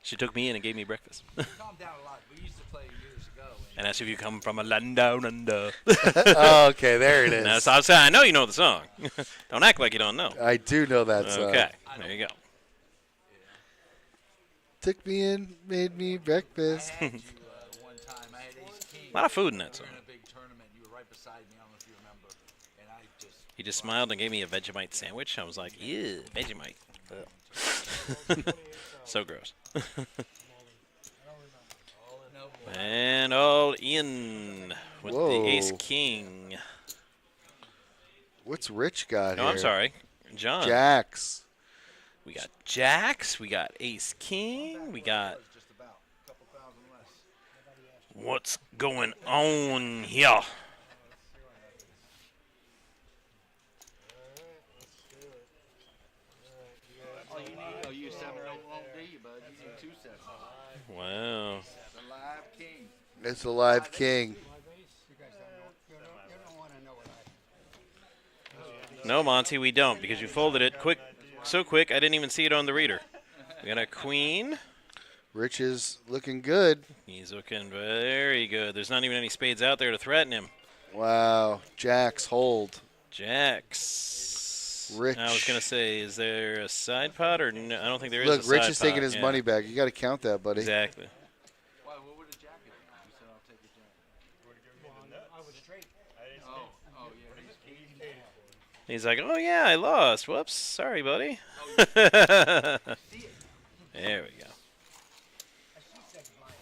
She took me in and gave me breakfast. Calm down a lot. We used to play years ago. And asked if you come from a land down under. Oh, okay, there it is. That's what I'm saying. I know you know the song. Don't act like you don't know. I do know that song. Okay, there you go. Took me in, made me breakfast. I had you one time. I had ace king. A lot of food in that We song. were in a big tournament. You were right beside me. I don't know if you remember. And I just. He just smiled and gave me a Vegemite sandwich. I was like, ew, Vegemite. So gross. And all in with Whoa. the ace king. What's Rich got No, here? I'm sorry. John. Jacks. We got jacks. We got ace king. We got. Just about a couple thousand less. What's going on here? Oh, you need. Oh, you 7 won't do you, bud. You need 2 sets. Wow. The live king. It's a live king. You guys don't know. You don't want to know what I. No, Monty, we don't, because you folded it quick, so quick I didn't even see it on the reader. We got a queen. Rich is looking good. He's looking very good. There's not even any spades out there to threaten him. Wow. Jacks hold. Jacks. Rich. I was going to say, is there a side pot or no? I don't think there is Look, a side Rich is taking pot, his yeah. money back. You got to count that, buddy. Exactly. Why, what would a jack be? You said I'll take a jack. I was straight. Oh, yeah. He's like, oh, yeah, I lost. Whoops. Sorry, buddy. There we go. I see sex blind.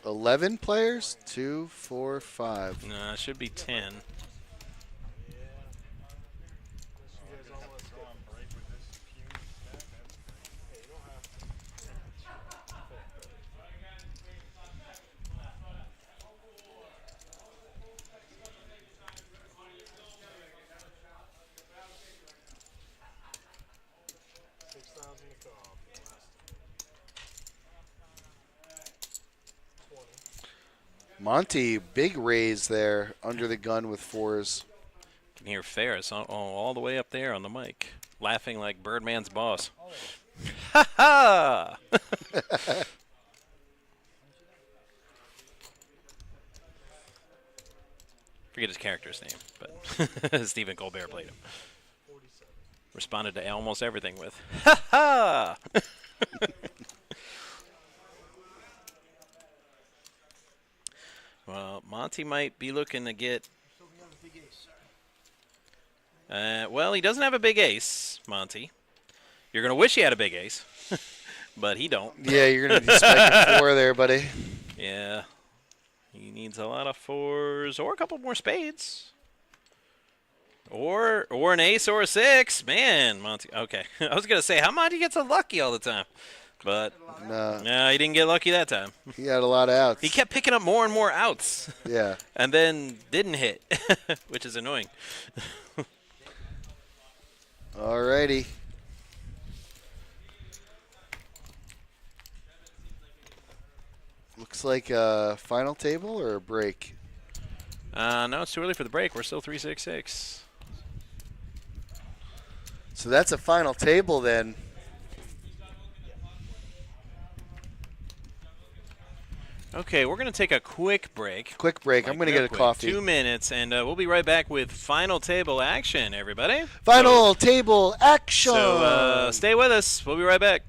11 players? 2, 4, 5. No, it should be 10. Monty, big raise there under the gun with 4s. Can hear Ferris all the way up there on the mic, laughing like Birdman's boss. Ha ha! Forget his character's name, but Stephen Colbert played him. Responded to almost everything with "Ha ha!" Well, Monty might be looking to get. Well, he doesn't have a big ace, Monty. You're gonna wish he had a big ace, but he don't. Yeah, you're going to be spiking 4 there, buddy. Yeah, he needs a lot of 4s or a couple more spades. Or an ace or a 6. Man, Monty. Okay. I was going to say, how Monty gets so lucky all the time? But no, he didn't get lucky that time. He had a lot of outs. He kept picking up more and more outs. Yeah. And then didn't hit, which is annoying. Alrighty. Looks like a final table or a break? No, it's too early for the break. We're still 3-6-6. So that's a final table then. Okay, we're going to take a quick break. Quick break. I'm going to get a coffee. 2 minutes, and we'll be right back with final table action, everybody. Final table action. So stay with us. We'll be right back.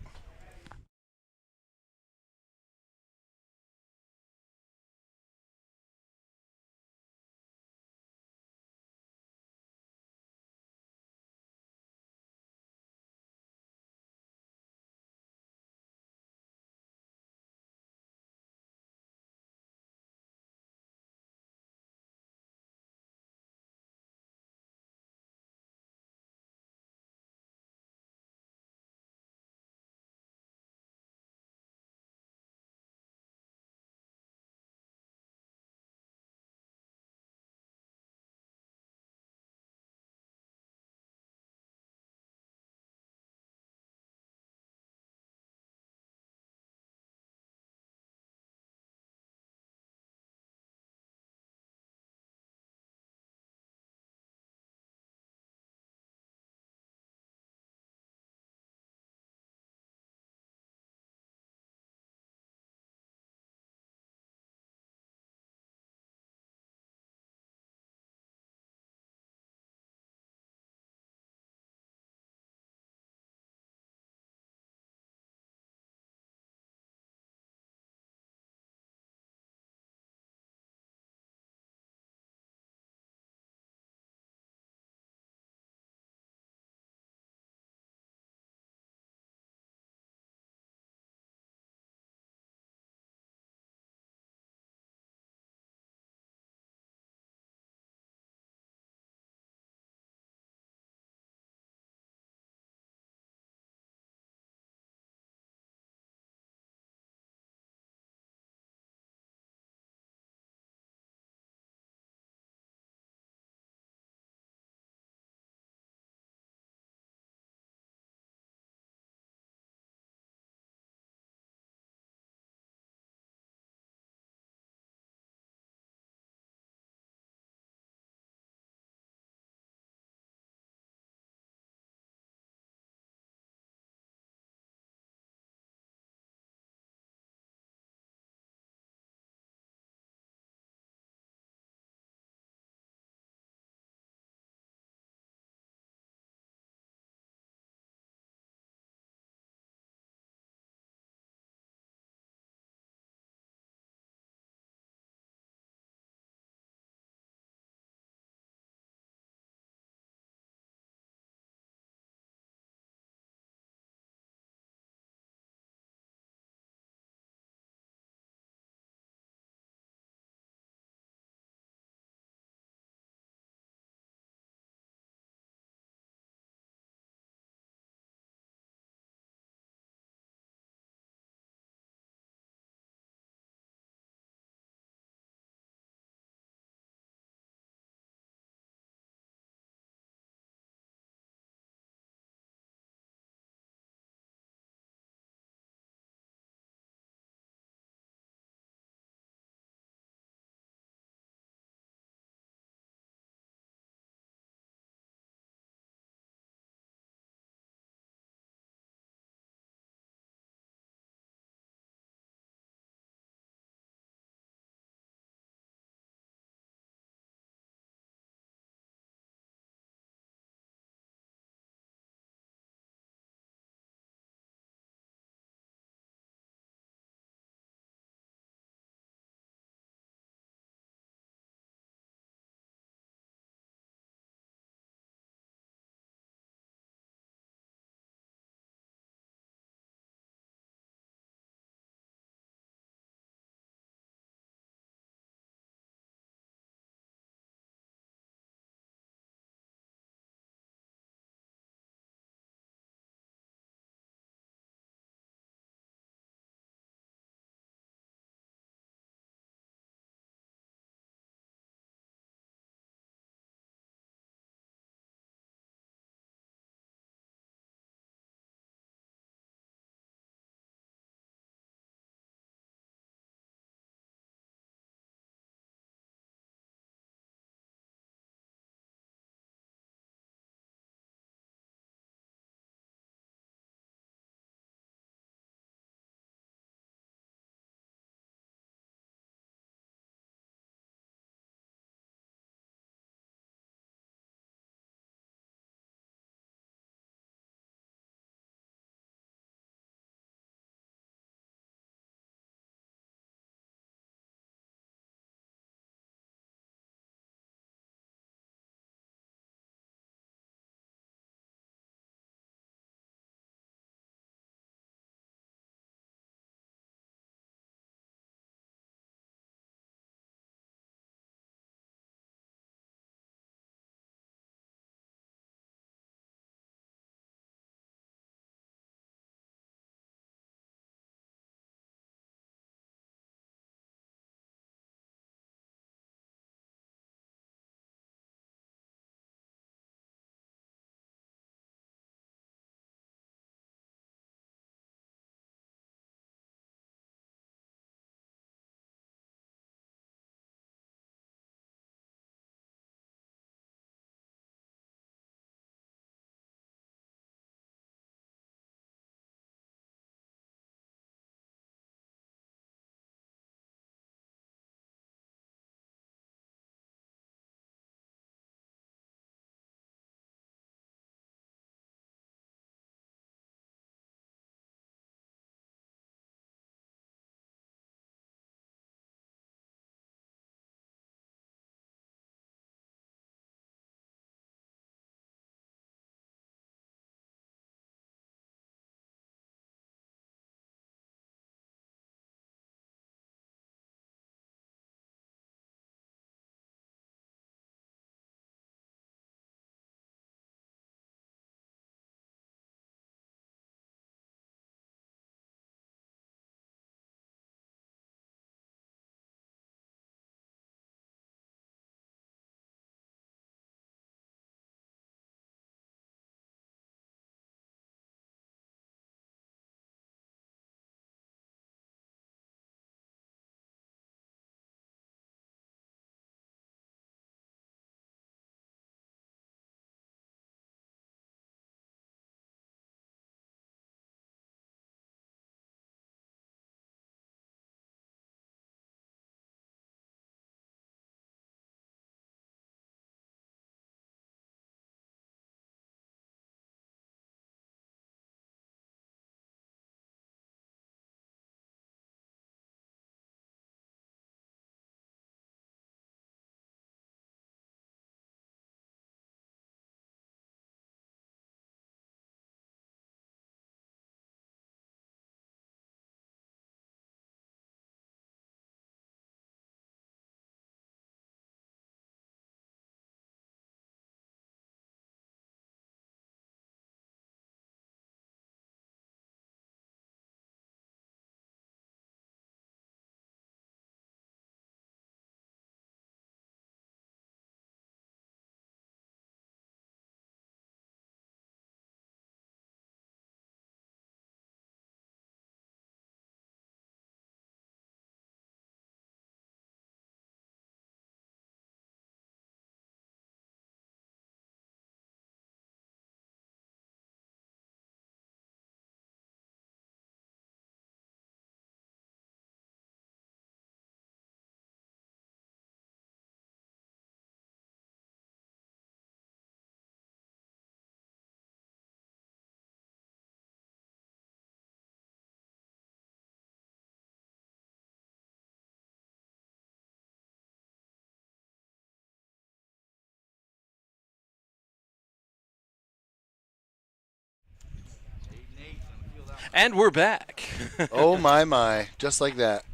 And we're back. Oh, my. Just like that.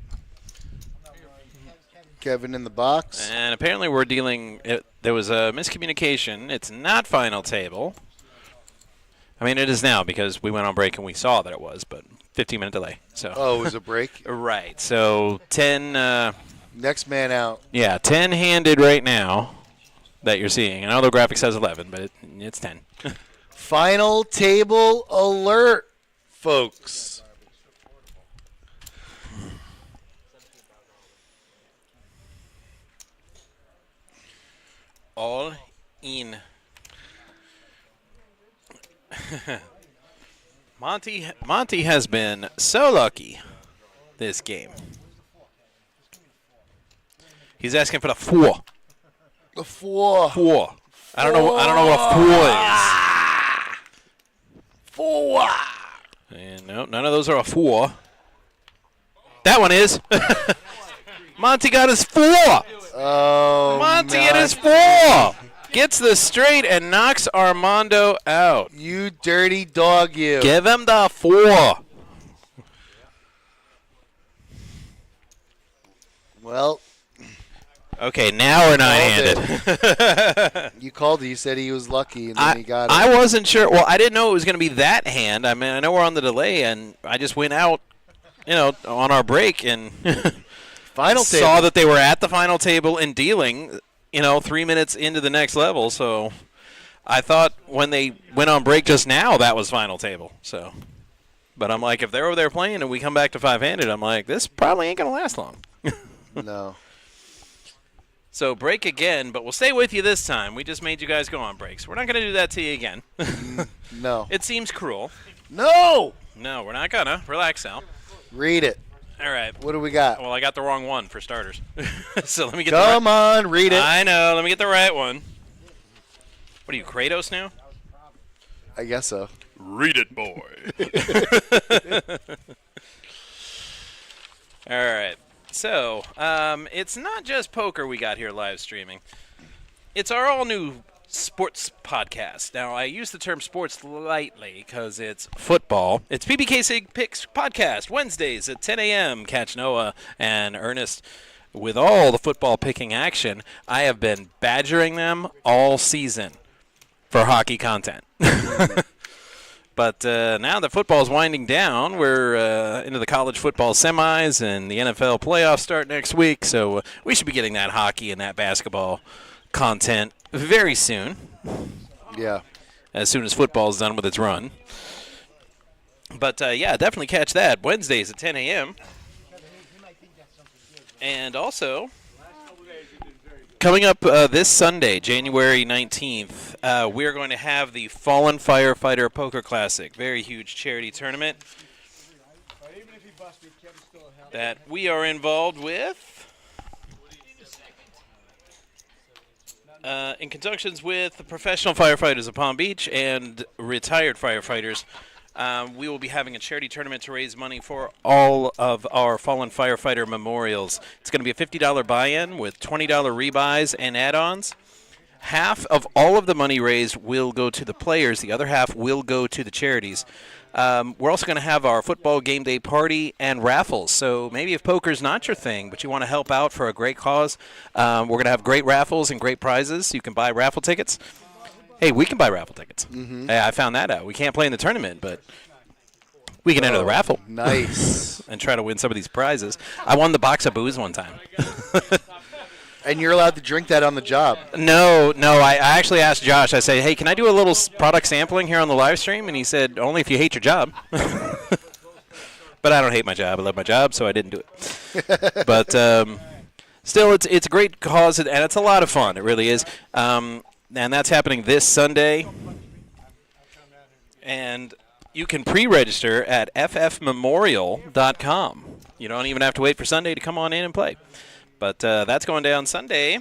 Kevin in the box. And apparently we're dealing. There was a miscommunication. It's not final table. I mean, it is now because we went on break and we saw that it was, but 15-minute delay. So. Oh, it was a break? Right. So 10. Next man out. Yeah, 10-handed right now that you're seeing. I know the graphic says 11, but it's 10. Final table alert, folks. All in. Monty has been so lucky this game. He's asking for the 4. The 4. 4. I don't know what a 4 is. 4. And no, none of those are a 4. That one is. Monty got his 4. Oh, Monty and his 4. Gets the straight and knocks Armando out. You dirty dog, you. Give him the 4. Well. Okay, now we're nine-handed. You called it. You said he was lucky, and then he got it. I wasn't sure. Well, I didn't know it was going to be that hand. I mean, I know we're on the delay, and I just went out, on our break and final table. Saw that they were at the final table and dealing, 3 minutes into the next level. So I thought when they went on break just now, that was final table. So, but I'm like, if they're over there playing and we come back to 5-handed, I'm like, this probably ain't going to last long. No. So break again, but we'll stay with you this time. We just made you guys go on breaks. We're not going to do that to you again. No. It seems cruel. No! No, we're not going to. Relax, Al. Read it. All right. What do we got? Well, I got the wrong one for starters. So let me get Come on, read it. I know. Let me get the right one. What are you, Kratos now? I guess so. Read it, boy. All right. So, it's not just poker we got here live streaming. It's our all-new sports podcast. Now, I use the term sports lightly because it's football. It's PBKC Picks Podcast, Wednesdays at 10 a.m. Catch Noah and Ernest with all the football picking action. I have been badgering them all season for hockey content. But now that football is winding down, we're into the college football semis, and the NFL playoffs start next week. So we should be getting that hockey and that basketball content very soon. Yeah. As soon as football is done with its run. But, yeah, definitely catch that. Wednesdays at 10 a.m. And also, coming up this Sunday, January 19th, we're going to have the Fallen Firefighter Poker Classic. Very huge charity tournament that we are involved with. In conjunctions with the professional firefighters of Palm Beach and retired firefighters, we will be having a charity tournament to raise money for all of our fallen firefighter memorials. It's going to be a $50 buy-in with $20 rebuys and add-ons. Half of all of the money raised will go to the players. The other half will go to the charities. We're also going to have our football game day party and raffles. So maybe if poker's not your thing, but you want to help out for a great cause, we're going to have great raffles and great prizes. You can buy raffle tickets. Hey, we can buy raffle tickets. Mm-hmm. Hey, I found that out. We can't play in the tournament, but we can enter the raffle. Nice. And try to win some of these prizes. I won the box of booze one time. And you're allowed to drink that on the job. No. I actually asked Josh. I said, hey, can I do a little product sampling here on the live stream? And he said, only if you hate your job. But I don't hate my job. I love my job, so I didn't do it. But still, it's a great cause, and it's a lot of fun. It really is. And that's happening this Sunday. And you can pre-register at ffmemorial.com. You don't even have to wait for Sunday to come on in and play. But that's going down Sunday.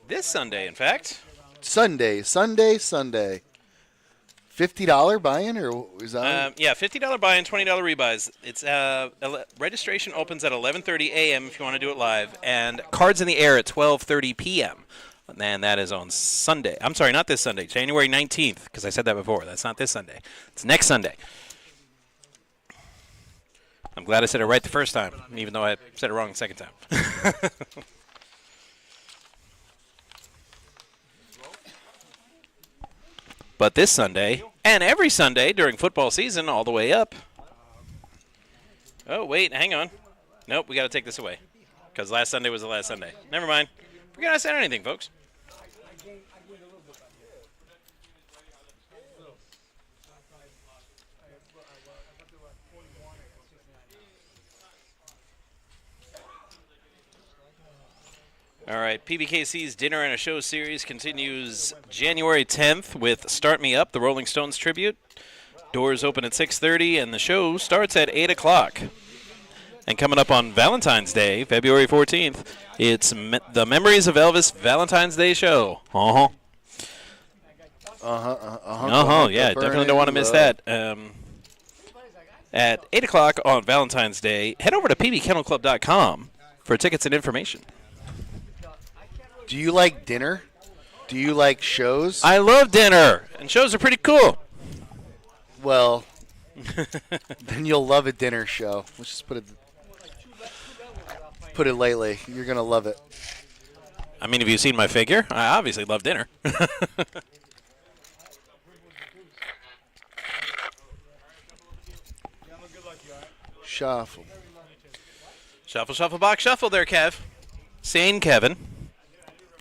This Sunday, in fact. Sunday. $50 buy-in, or is that? Yeah, $50 buy-in, $20 rebuys. It's registration opens at 11:30 a.m. if you want to do it live, and cards in the air at 12:30 p.m. And that is on Sunday. I'm sorry, not this Sunday, January 19th, because I said that before. That's not this Sunday. It's next Sunday. I'm glad I said it right the first time, even though I said it wrong the second time. But this Sunday, and every Sunday during football season all the way up. Oh, wait, hang on. Nope, we got to take this away. Because last Sunday was the last Sunday. Never mind. Forget I said anything, folks. All right, PBKC's Dinner and a Show series continues January 10th with Start Me Up, the Rolling Stones tribute. Doors open at 6:30, and the show starts at 8 o'clock. And coming up on Valentine's Day, February 14th, it's the Memories of Elvis Valentine's Day show. Yeah, definitely don't want to miss that. At 8 o'clock on Valentine's Day, head over to pbkennelclub.com for tickets and information. Do you like dinner? Do you like shows? I love dinner, and shows are pretty cool. Well, then you'll love a dinner show. Let's just put it lightly. You're going to love it. I mean, have you seen my figure? I obviously love dinner. Shuffle. Shuffle, shuffle, box, shuffle there, Kev. Sane Kevin.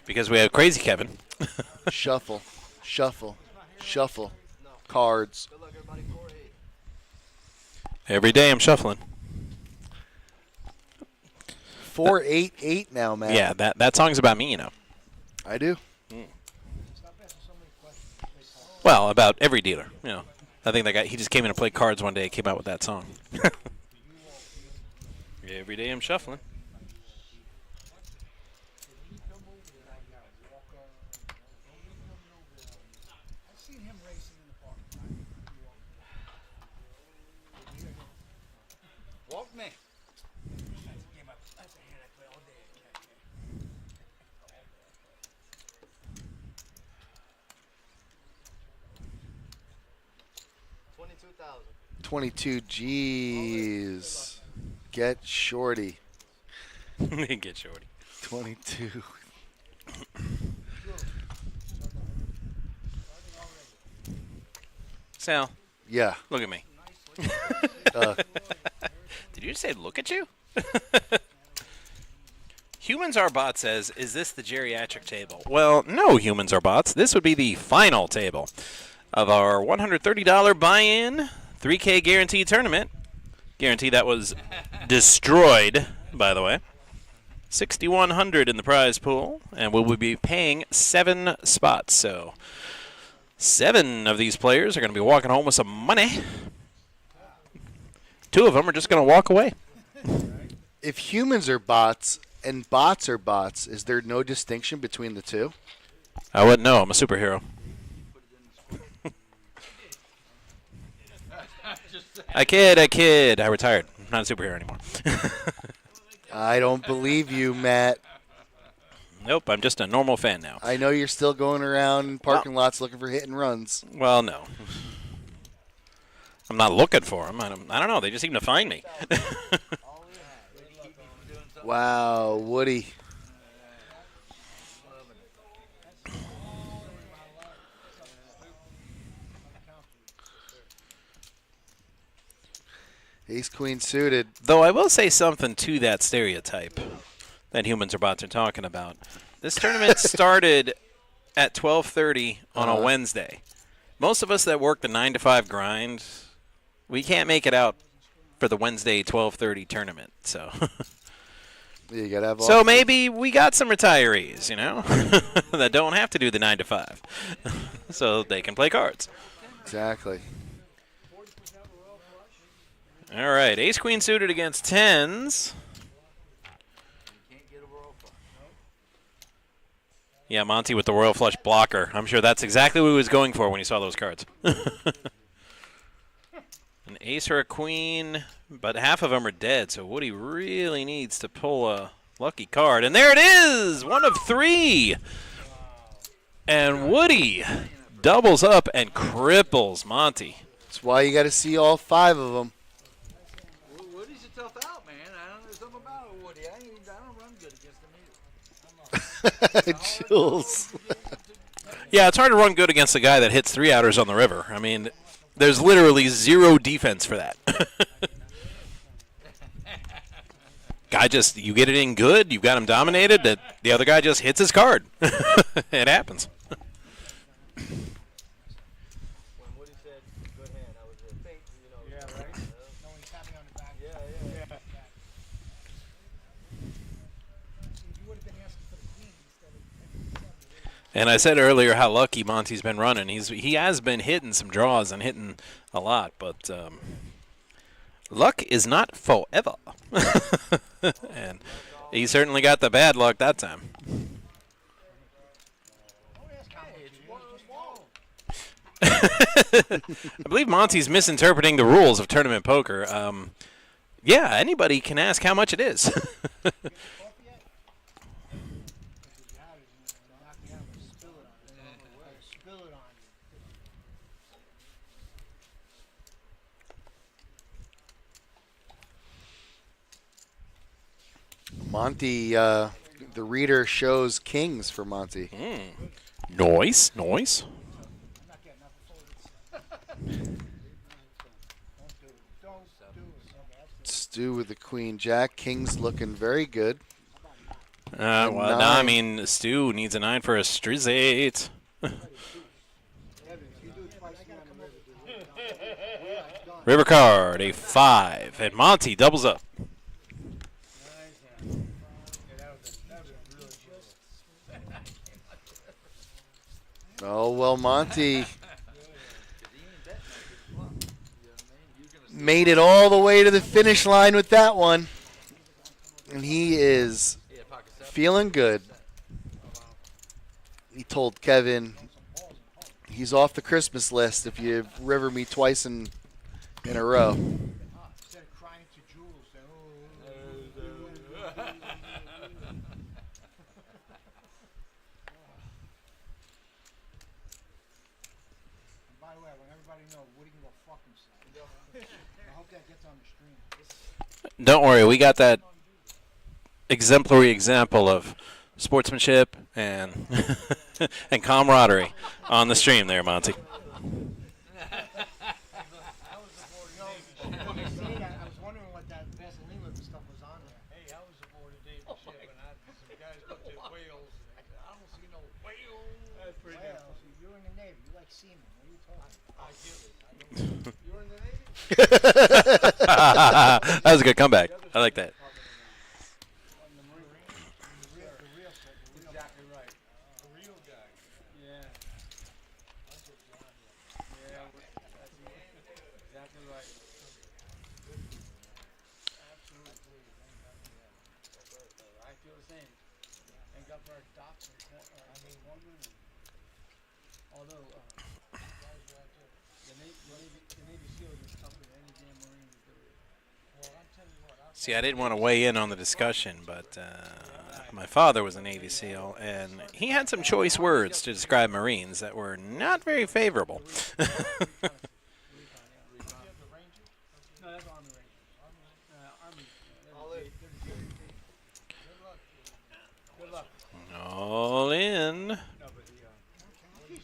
Because we have crazy Kevin. Shuffle. Shuffle. Shuffle. Cards. Every day I'm shuffling. 488 now, man. Yeah, that song's about me, you know. I do. Well, about every dealer, you know. I think that guy, he just came in to play cards one day, came out with that song. Every day I'm shuffling. Walk me. $22,000. 22 G's. Get shorty. Get shorty. 22. Sal, Yeah. look at me. Did you say look at you? Humans Are Bots says, is this the geriatric table? Well, no, Humans Are Bots. This would be the final table of our $130 buy-in 3K guarantee tournament. Guarantee that was destroyed, by the way. $6,100 in the prize pool, and we will be paying 7 spots. So 7 of these players are going to be walking home with some money. 2 of them are just going to walk away. If humans are bots and bots are bots, is there no distinction between the two? I wouldn't know. I'm a superhero. I kid. I retired. I'm not a superhero anymore. I don't believe you, Matt. Nope, I'm just a normal fan now. I know you're still going around parking lots looking for hit and runs. Well, no. I'm not looking for them. I don't know. They just seem to find me. Wow, Woody. Ace Queen suited. Though I will say something to that stereotype that Humans Are Bots are talking about. This tournament started at 12:30 on a Wednesday. Most of us that work the 9 to 5 grind, we can't make it out for the Wednesday 12:30 tournament. So You gotta have so maybe we got some retirees, you know, that don't have to do the 9 to 5. So they can play cards. Exactly. All right, Ace Queen suited against 10s. Yeah, Monty with the Royal Flush blocker. I'm sure that's exactly what he was going for when he saw those cards. An ace or a queen, but half of them are dead, so Woody really needs to pull a lucky card. And there it is! 1 of 3! And Woody doubles up and cripples Monty. That's why you got to see all 5 of them. Woody's a don't run good against them either. Jules. Yeah, it's hard to run good against a guy that hits 3-outers on the river. I mean, there's literally zero defense for that. Guy just, you get it in good, you've got him dominated, that the other guy just hits his card. It happens. When Woody said, good hand, I was faint, Yeah, right. No, when he tapped me on the back. Yeah. See, if you would have been asking for the queen instead of And I said earlier how lucky Monty's been running. He has been hitting some draws and hitting a lot, but luck is not forever. And he certainly got the bad luck that time. I believe Monty's misinterpreting the rules of tournament poker. Yeah, anybody can ask how much it is. spill it on you. Monty, the reader shows kings for Monty. Noise. I'm not getting nothing for it. Don't do it. Stu with the queen jack. King's looking very good. Well, no, I mean, Stu needs a 9 for a strizate. River card, a 5. And Monty doubles up. Oh, well, Monty made it all the way to the finish line with that one. And he is feeling good. He told Kevin he's off the Christmas list if you river me twice in a row. Instead of crying to Jules, say, by the way, I want everybody to know Woody can go fuck himself. I hope that gets on the stream. Don't worry, we got that exemplary example of sportsmanship and and camaraderie on the stream there, Monty. I was wondering what that Vaseline looking stuff was on there. Hey, I was aboard a David ship, and some guys looked at whales. And I don't see no whale. That's pretty good. Well, you're in the Navy. You like seamen. What are you talking about? I get it. You're in the Navy? That was a good comeback. I like that. Exactly right. The real guy. Yeah. Yeah, that's exactly right. Absolutely. I feel the same. Thank God for our doctor. I mean, although the Navy SEALs are tougher than any damn Marine you could read. Well, I'm telling you what. See, I didn't want to weigh in on the discussion, but my father was a Navy SEAL, and he had some choice words to describe Marines that were not very favorable. No, that's Army Rangers. Army. Good luck. All in. No, but the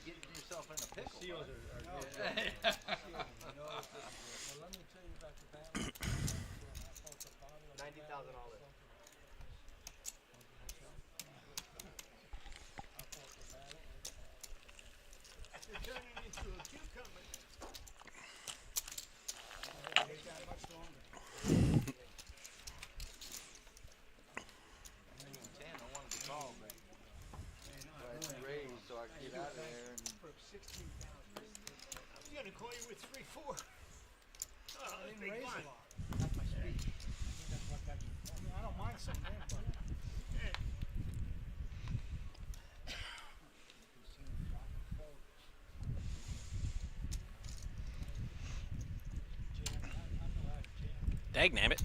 Getting yourself in a pickle. SEAls are good. Well, let me tell you about the battle. $90,000 all in. You're turning into a cucumber. Ain't that much longer. Tan, I wanted to call, but I had to raise so I could get out of there. And For 16,000. I was gonna call you with 3-4. Oh, I didn't raise a lot. That's my speech. I don't mind some man, but. Dag nabbit.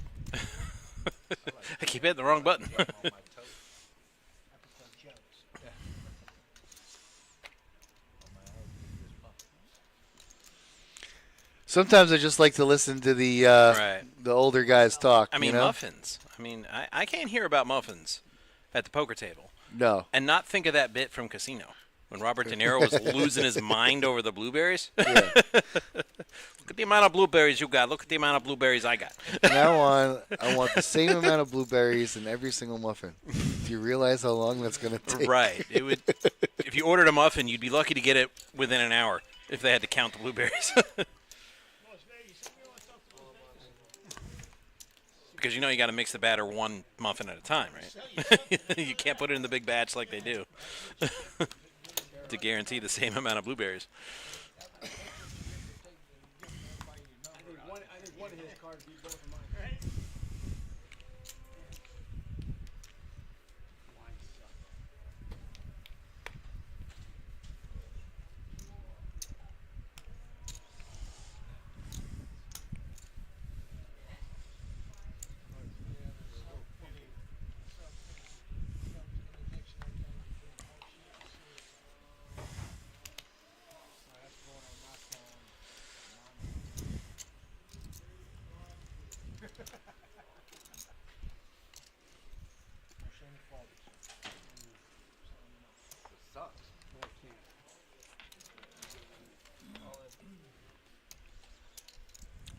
I keep hitting the wrong button. on my toes. I prefer Joe's. Sometimes I just like to listen to the Right. the older guys talk. I mean, you know? muffins. I mean, I can't hear about muffins at the poker table No. and not think of that bit from Casino when Robert De Niro was losing his mind over the blueberries. Yeah. Look at the amount of blueberries you got. Look at the amount of blueberries I got. From now on, I want the same amount of blueberries in every single muffin. Do you realize how long that's going to take? Right. It would. If you ordered a muffin, you'd be lucky to get it within an hour if they had to count the blueberries. Because you got to mix the batter one muffin at a time, right? You can't put it in the big batch like they do to guarantee the same amount of blueberries. I think one of his cards beat both of mine.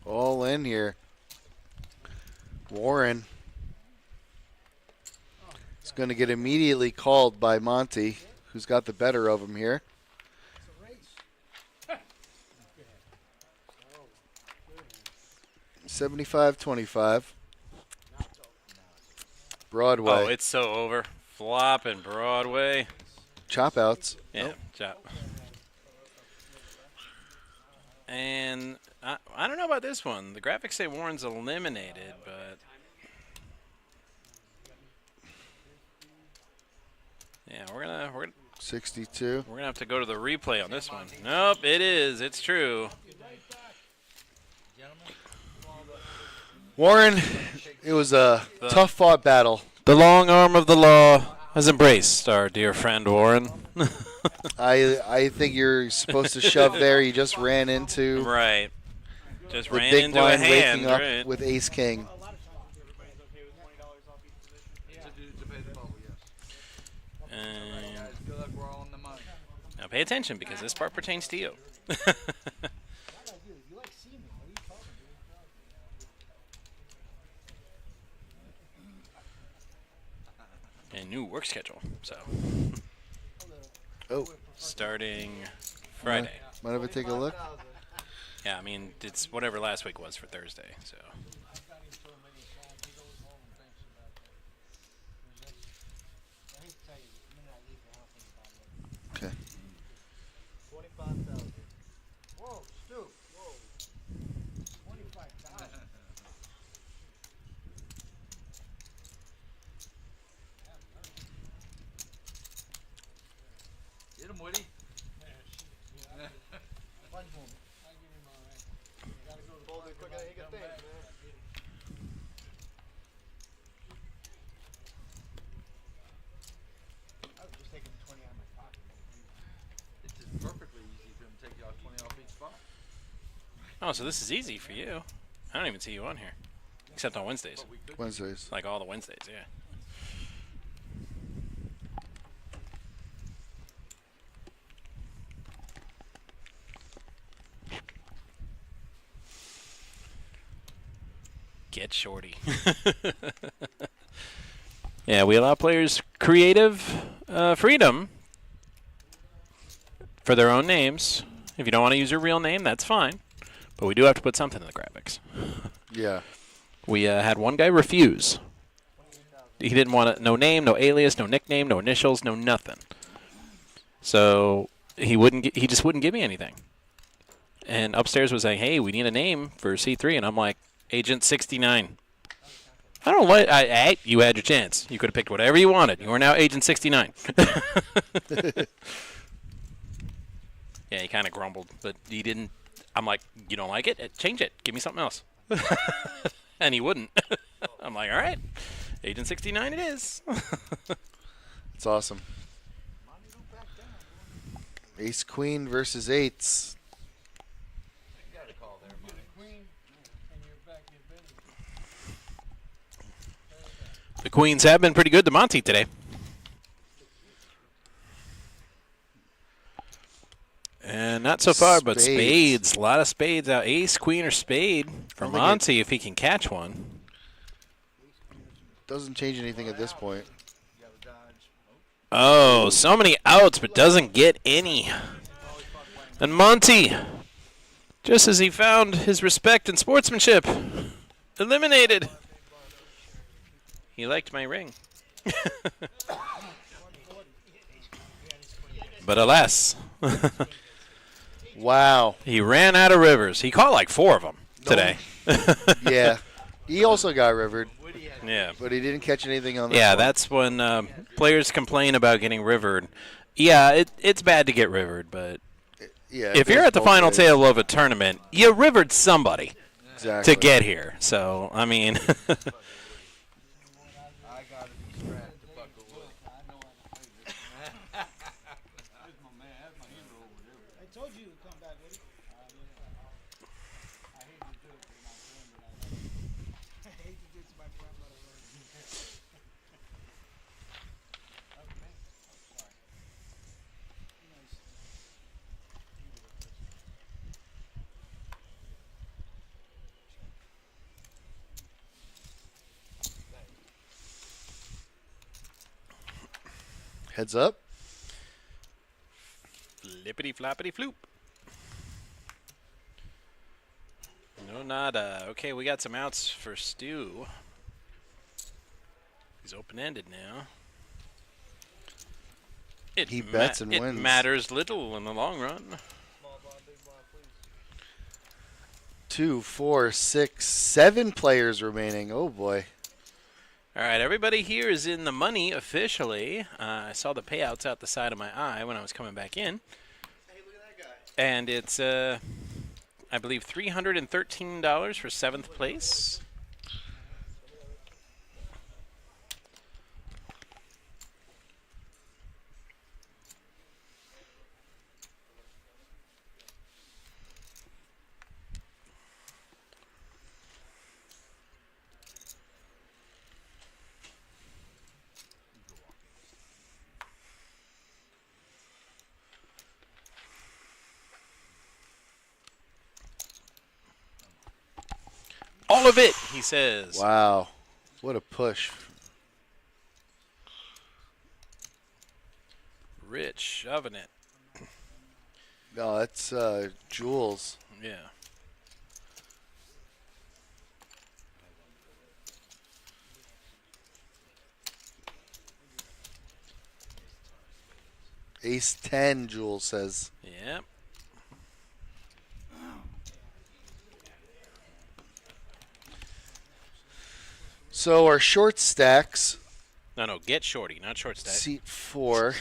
All in here. Warren is going to get immediately called by Monty, who's got the better of him here. 75-25. Broadway. Oh, it's so over. Flopping Broadway. Chop outs. Yeah, Nope. chop. And I don't know about this one. The graphics say Warren's eliminated, but yeah, we're gonna 62. we're gonna have to go to the replay on this one. Nope, it is. It's true. Warren, it was a tough fought battle. The long arm of the law has embraced our dear friend Warren. I think you're supposed to shove there. You just ran into Right. Just the ran big into a blind hand, waking up right? with ace king. To pay the bubble, yes. And Guys, good luck. We're all on the money. now pay attention because this part pertains to you. A new work schedule. So Oh, starting Friday. might have a take a look. Yeah, I mean it's whatever last week was for Thursday. So Okay. 25,000. Whoa, Stu. Whoa. 25,000. Get him, Woody. Fun moment. Fold it quicker than you can think, man. I was just taking 20 out of my pocket. It's just perfectly easy for him to take you off 20 off each spot. oh, so this is easy for you. I don't even see you on here, except on Wednesdays. But we could Wednesdays. Like all the Wednesdays, yeah. Get shorty. Yeah, we allow players creative freedom for their own names. If you don't want to use your real name, that's fine. But we do have to put something in the graphics. Yeah. We had one guy refuse. He didn't want no name, no alias, no nickname, no initials, no nothing. So he just wouldn't give me anything. And upstairs was saying, "Hey, we need a name for C3," and I'm like, "Agent 69." I don't like. You had your chance. You could have picked whatever you wanted. You are now Agent 69. Yeah, he kind of grumbled, but he didn't. I'm like, "You don't like it? Change it. Give me something else." And he wouldn't. I'm like, "All right, Agent 69 it is." It's awesome. Ace queen versus eights. You got a call there, money. Queen, and you're back in business. The Queens have been pretty good to Monty today. And not so far, but spades. A lot of spades out. Ace, queen, or spade for Monty if he can catch one. Doesn't change anything at this point. Oh, so many outs, but doesn't get any. And Monty, just as he found his respect and sportsmanship, eliminated. He liked my ring. But alas. Wow. He ran out of rivers. He caught like 4 of them today. Yeah. He also got rivered. Yeah. But he didn't catch anything on this Yeah, one. that's when players complain about getting rivered. Yeah, it's bad to get rivered, but yeah, if you're at the final table of a tournament, you rivered somebody exactly to get here. So, I mean. I got to be strapped to Buckle Wood. I told you to come back, Woody. I hate to do it to my friend, but I love it. I hate to do it to my friend, but I love it. Okay. Oh, sorry. Nice. Heads up. Flippity floppity floop. No nada. Okay, we got some outs for Stu. He's open-ended now. He bets and wins. It matters little in the long run. 2, 4, 6, 7 players remaining. Oh boy. All right, everybody here is in the money officially. I saw the payouts out the side of my eye when I was coming back in. Hey, look at that guy. And it's, I believe, $313 for 7th place. All of it, he says. Wow. What a push. Rich shoving it. No, that's Jules. Yeah. Ace 10, Jules says. Yep. So our short stacks, No, get shorty, not short stack. seat 4.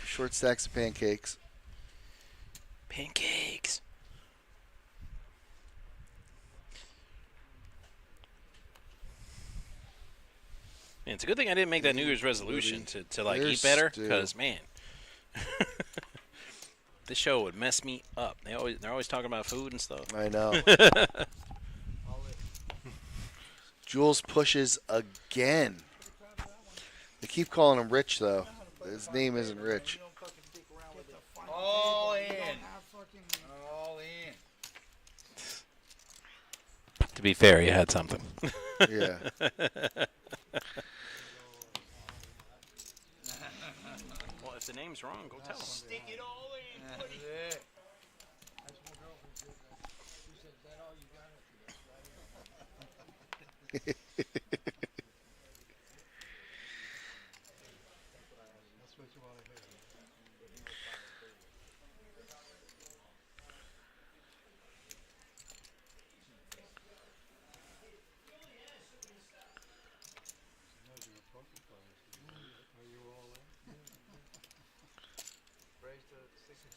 Short stacks of pancakes. Pancakes. Man, it's a good thing I didn't make that New Year's resolution to like There's eat better, Stu. because man, this show would mess me up. They're always talking about food and stuff. I know. Jules pushes again. They keep calling him Rich, though. His name isn't Rich. All in. All in. To be fair, you had something. Yeah. Well, if the name's wrong, go tell them. Stick it all in, buddy. That's it. Raise to 16,000.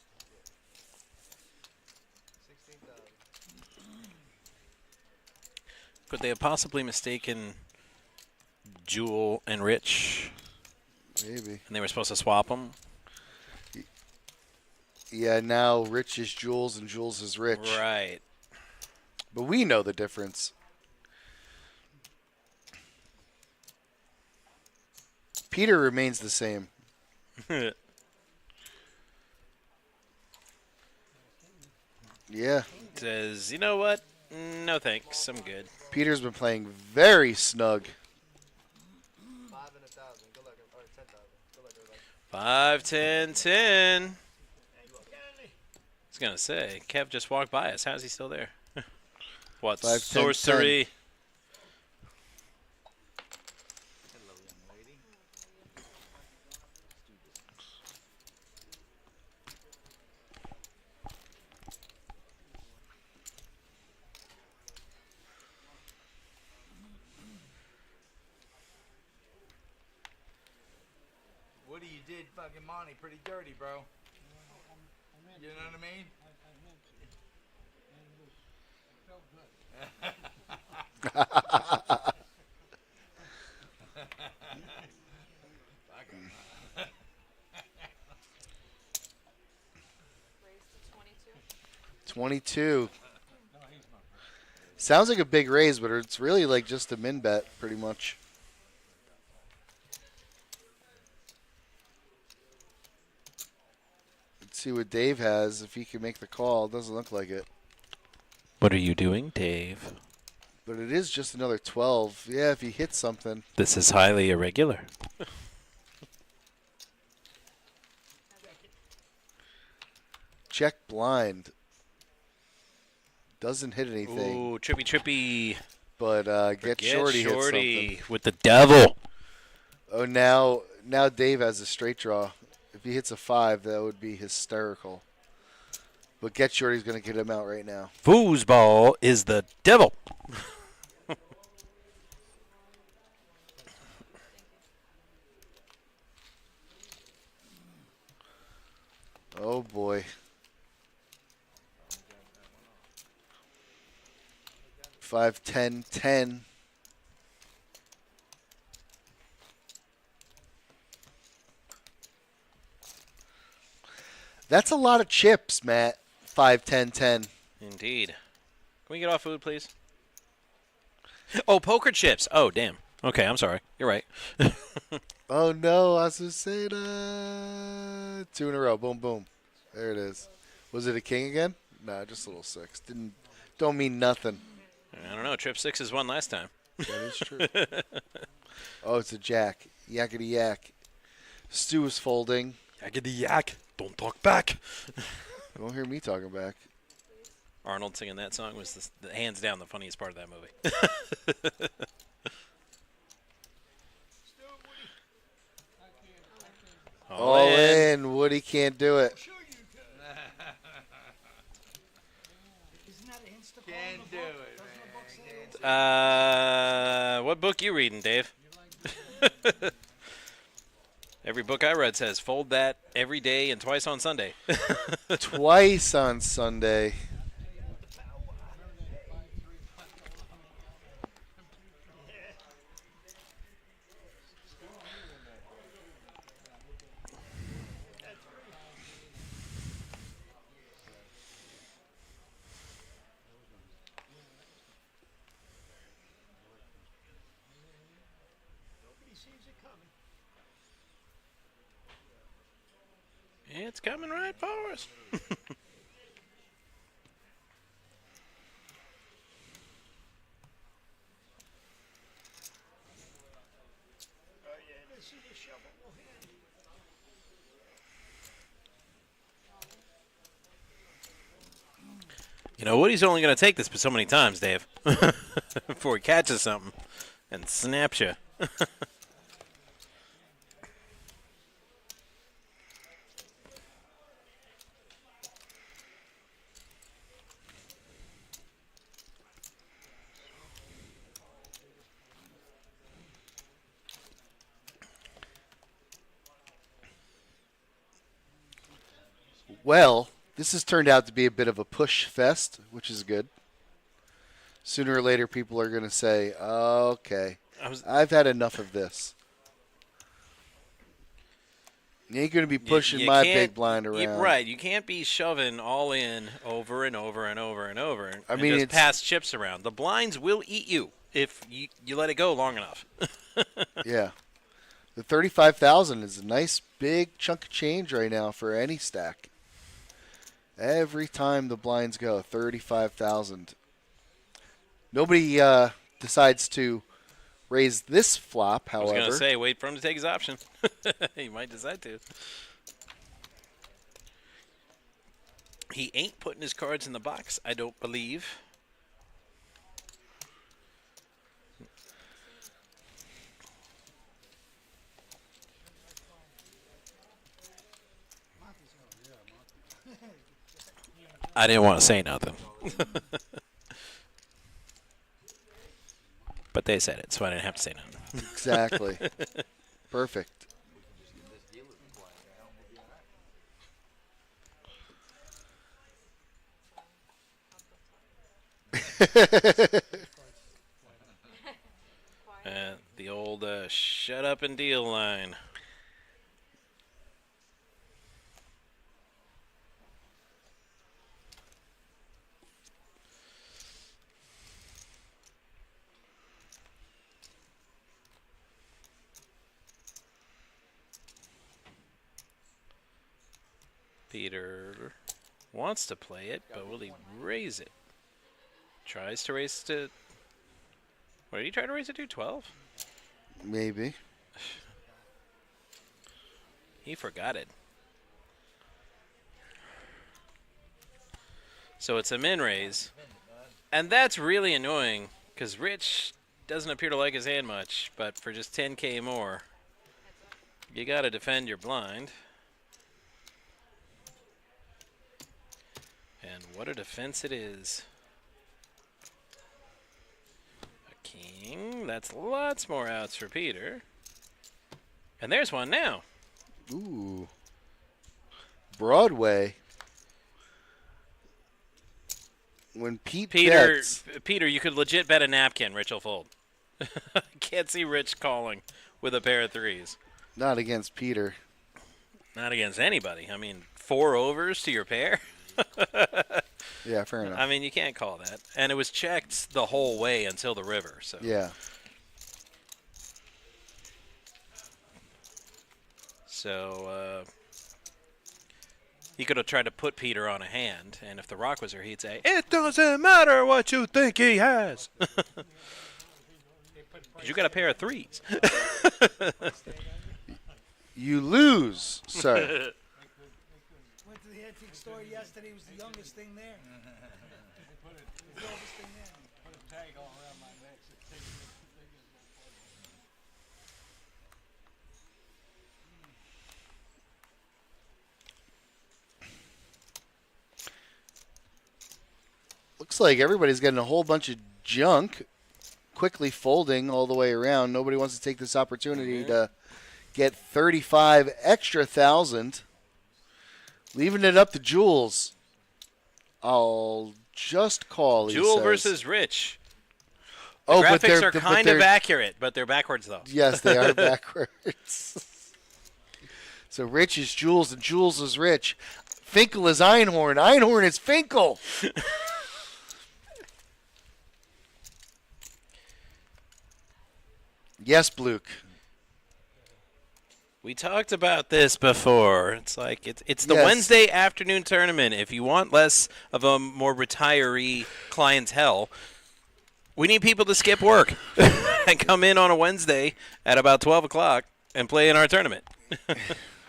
Could they have possibly mistaken Jewel and Rich, Maybe. and they were supposed to swap them? Yeah, now Rich is Jules and Jules is Rich. Right. But we know the difference. Peter remains the same. Yeah. Says, you know what? No thanks. I'm good. Peter's been playing very snug. 5 and 1,000. Good luck, or 10,000. Good luck, everybody. 5, 10, 10. I was going to say, Kev just walked by us. How's he still there? What 5, 10, sorcery? Hello, young lady. Woody, you did fucking Monty pretty dirty, bro. You know what I mean? Raise to 22. 22. Sounds like a big raise, but it's really like just a min bet, pretty much. Let's see what Dave has. If he can make the call, doesn't look like it. What are you doing, Dave? But it is just another 12. Yeah, if he hits something. This is highly irregular. Check blind. Doesn't hit anything. Ooh, trippy. But get Shorty hits something. With the devil. Oh, now Dave has a straight draw. If he hits a 5, that would be hysterical. But Get Shorty's going to get him out right now. Foosball is the devil. Oh, boy. 5, 10, 10. That's a lot of chips, Matt. 5, 10, 10. Indeed. Can we get off food, please? Oh, poker chips. Oh, damn. Okay, I'm sorry. You're right. Oh, no. Azucena. 2 in a row. Boom, boom. There it is. Was it a king again? Nah, just a little 6. Don't mean nothing. I don't know. Trip 6 won last time. That is true. Oh, it's a jack. Yakety yak. Stu is folding. Yakety yak. Don't talk back. You won't hear me talking back. Arnold singing that song was the hands down the funniest part of that movie. All in. Woody can't do it. Can't do it, man. What book you reading, Dave? Every book I read says fold that every day and twice on Sunday. Twice on Sunday. It's coming right for us. You know, Woody's only going to take this so many times, Dave, before he catches something and snaps you. Well, this has turned out to be a bit of a push fest, which is good. Sooner or later, people are going to say, okay, I've had enough of this. You ain't going to be pushing my big blind around. Right. You can't be shoving all in over and over and over and over I and mean, just it's, pass chips around. The blinds will eat you if you let it go long enough. Yeah. The 35,000 is a nice big chunk of change right now for any stack. Every time the blinds go, 35,000. Nobody decides to raise this flop, I was however. going to say, wait for him to take his option. He might decide to. He ain't putting his cards in the box, I don't believe. I didn't want to say nothing. But they said it, so I didn't have to say nothing. Exactly. Perfect. The old shut up and deal line. Peter wants to play it, but will he raise it? Tries to raise to... What did he try to raise it to? 12? Maybe. He forgot it. So it's a min raise. And that's really annoying, because Rich doesn't appear to like his hand much, but for just 10K more, you got to defend your blind. And what a defense it is. A king. That's lots more outs for Peter. And there's one now. Ooh. Broadway. When Peter, bets, Peter, you could legit bet a napkin. Rich will fold. Can't see Rich calling with a pair of threes. not against Peter. Not against anybody. I mean, 4 overs to your pair. Yeah, fair enough. I mean, you can't call that. And it was checked the whole way until the river. So Yeah. So he could have tried to put Peter on a hand, and if the rock was there, he'd say, "It doesn't matter what you think he has." 'Cause you got a pair of threes. You lose, sir. Went to the antique store yesterday. It was the youngest thing there. The oldest thing there. Put a tag all around my neck. Looks like everybody's getting a whole bunch of junk, quickly folding all the way around. Nobody wants to take this opportunity to get 35 extra thousand. Leaving it up to Jules. I'll just call. Jewel says. versus Rich. Oh, Graphics but they're are kind of accurate, but they're backwards, though. Yes, they are backwards. So Rich is Jules, and Jules is Rich. Finkel is Einhorn. Einhorn is Finkel. Yes, Bluke. We talked about this before. It's like it's the Yes. Wednesday afternoon tournament. If you want less of a more retiree clientele, we need people to skip work and come in on a Wednesday at about 12 o'clock and play in our tournament.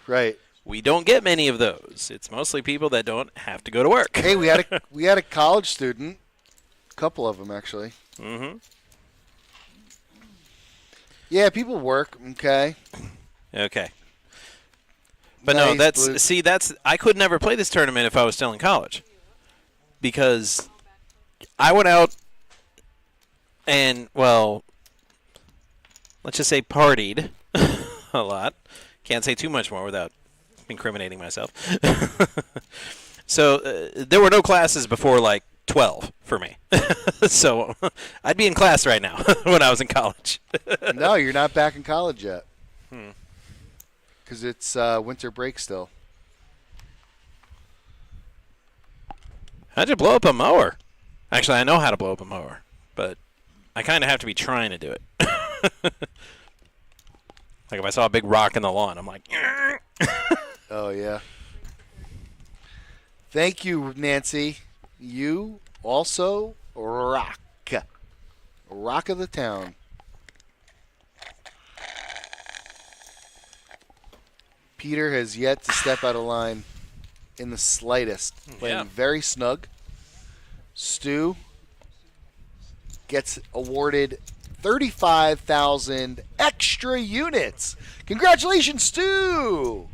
Right. We don't get many of those. It's mostly people that don't have to go to work. Hey, we had a college student, a couple of them actually. Mm-hmm. Yeah, people work. Okay. Okay. But no, Nice, Blue. I could never play this tournament if I was still in college. Because I went out and, well, let's just say partied a lot. Can't say too much more without incriminating myself. So there were no classes before like 12 for me. So I'd be in class right now when I was in college. No, you're not back in college yet. Because it's winter break still. How'd you blow up a mower? Actually, I know how to blow up a mower, but I kind of have to be trying to do it. Like if I saw a big rock in the lawn, I'm like, Oh, yeah. Thank you, Nancy. You also rock. Rock of the town. Peter has yet to step out of line in the slightest. Playing Yeah. very snug. Stu gets awarded 35,000 extra units. Congratulations, Stu!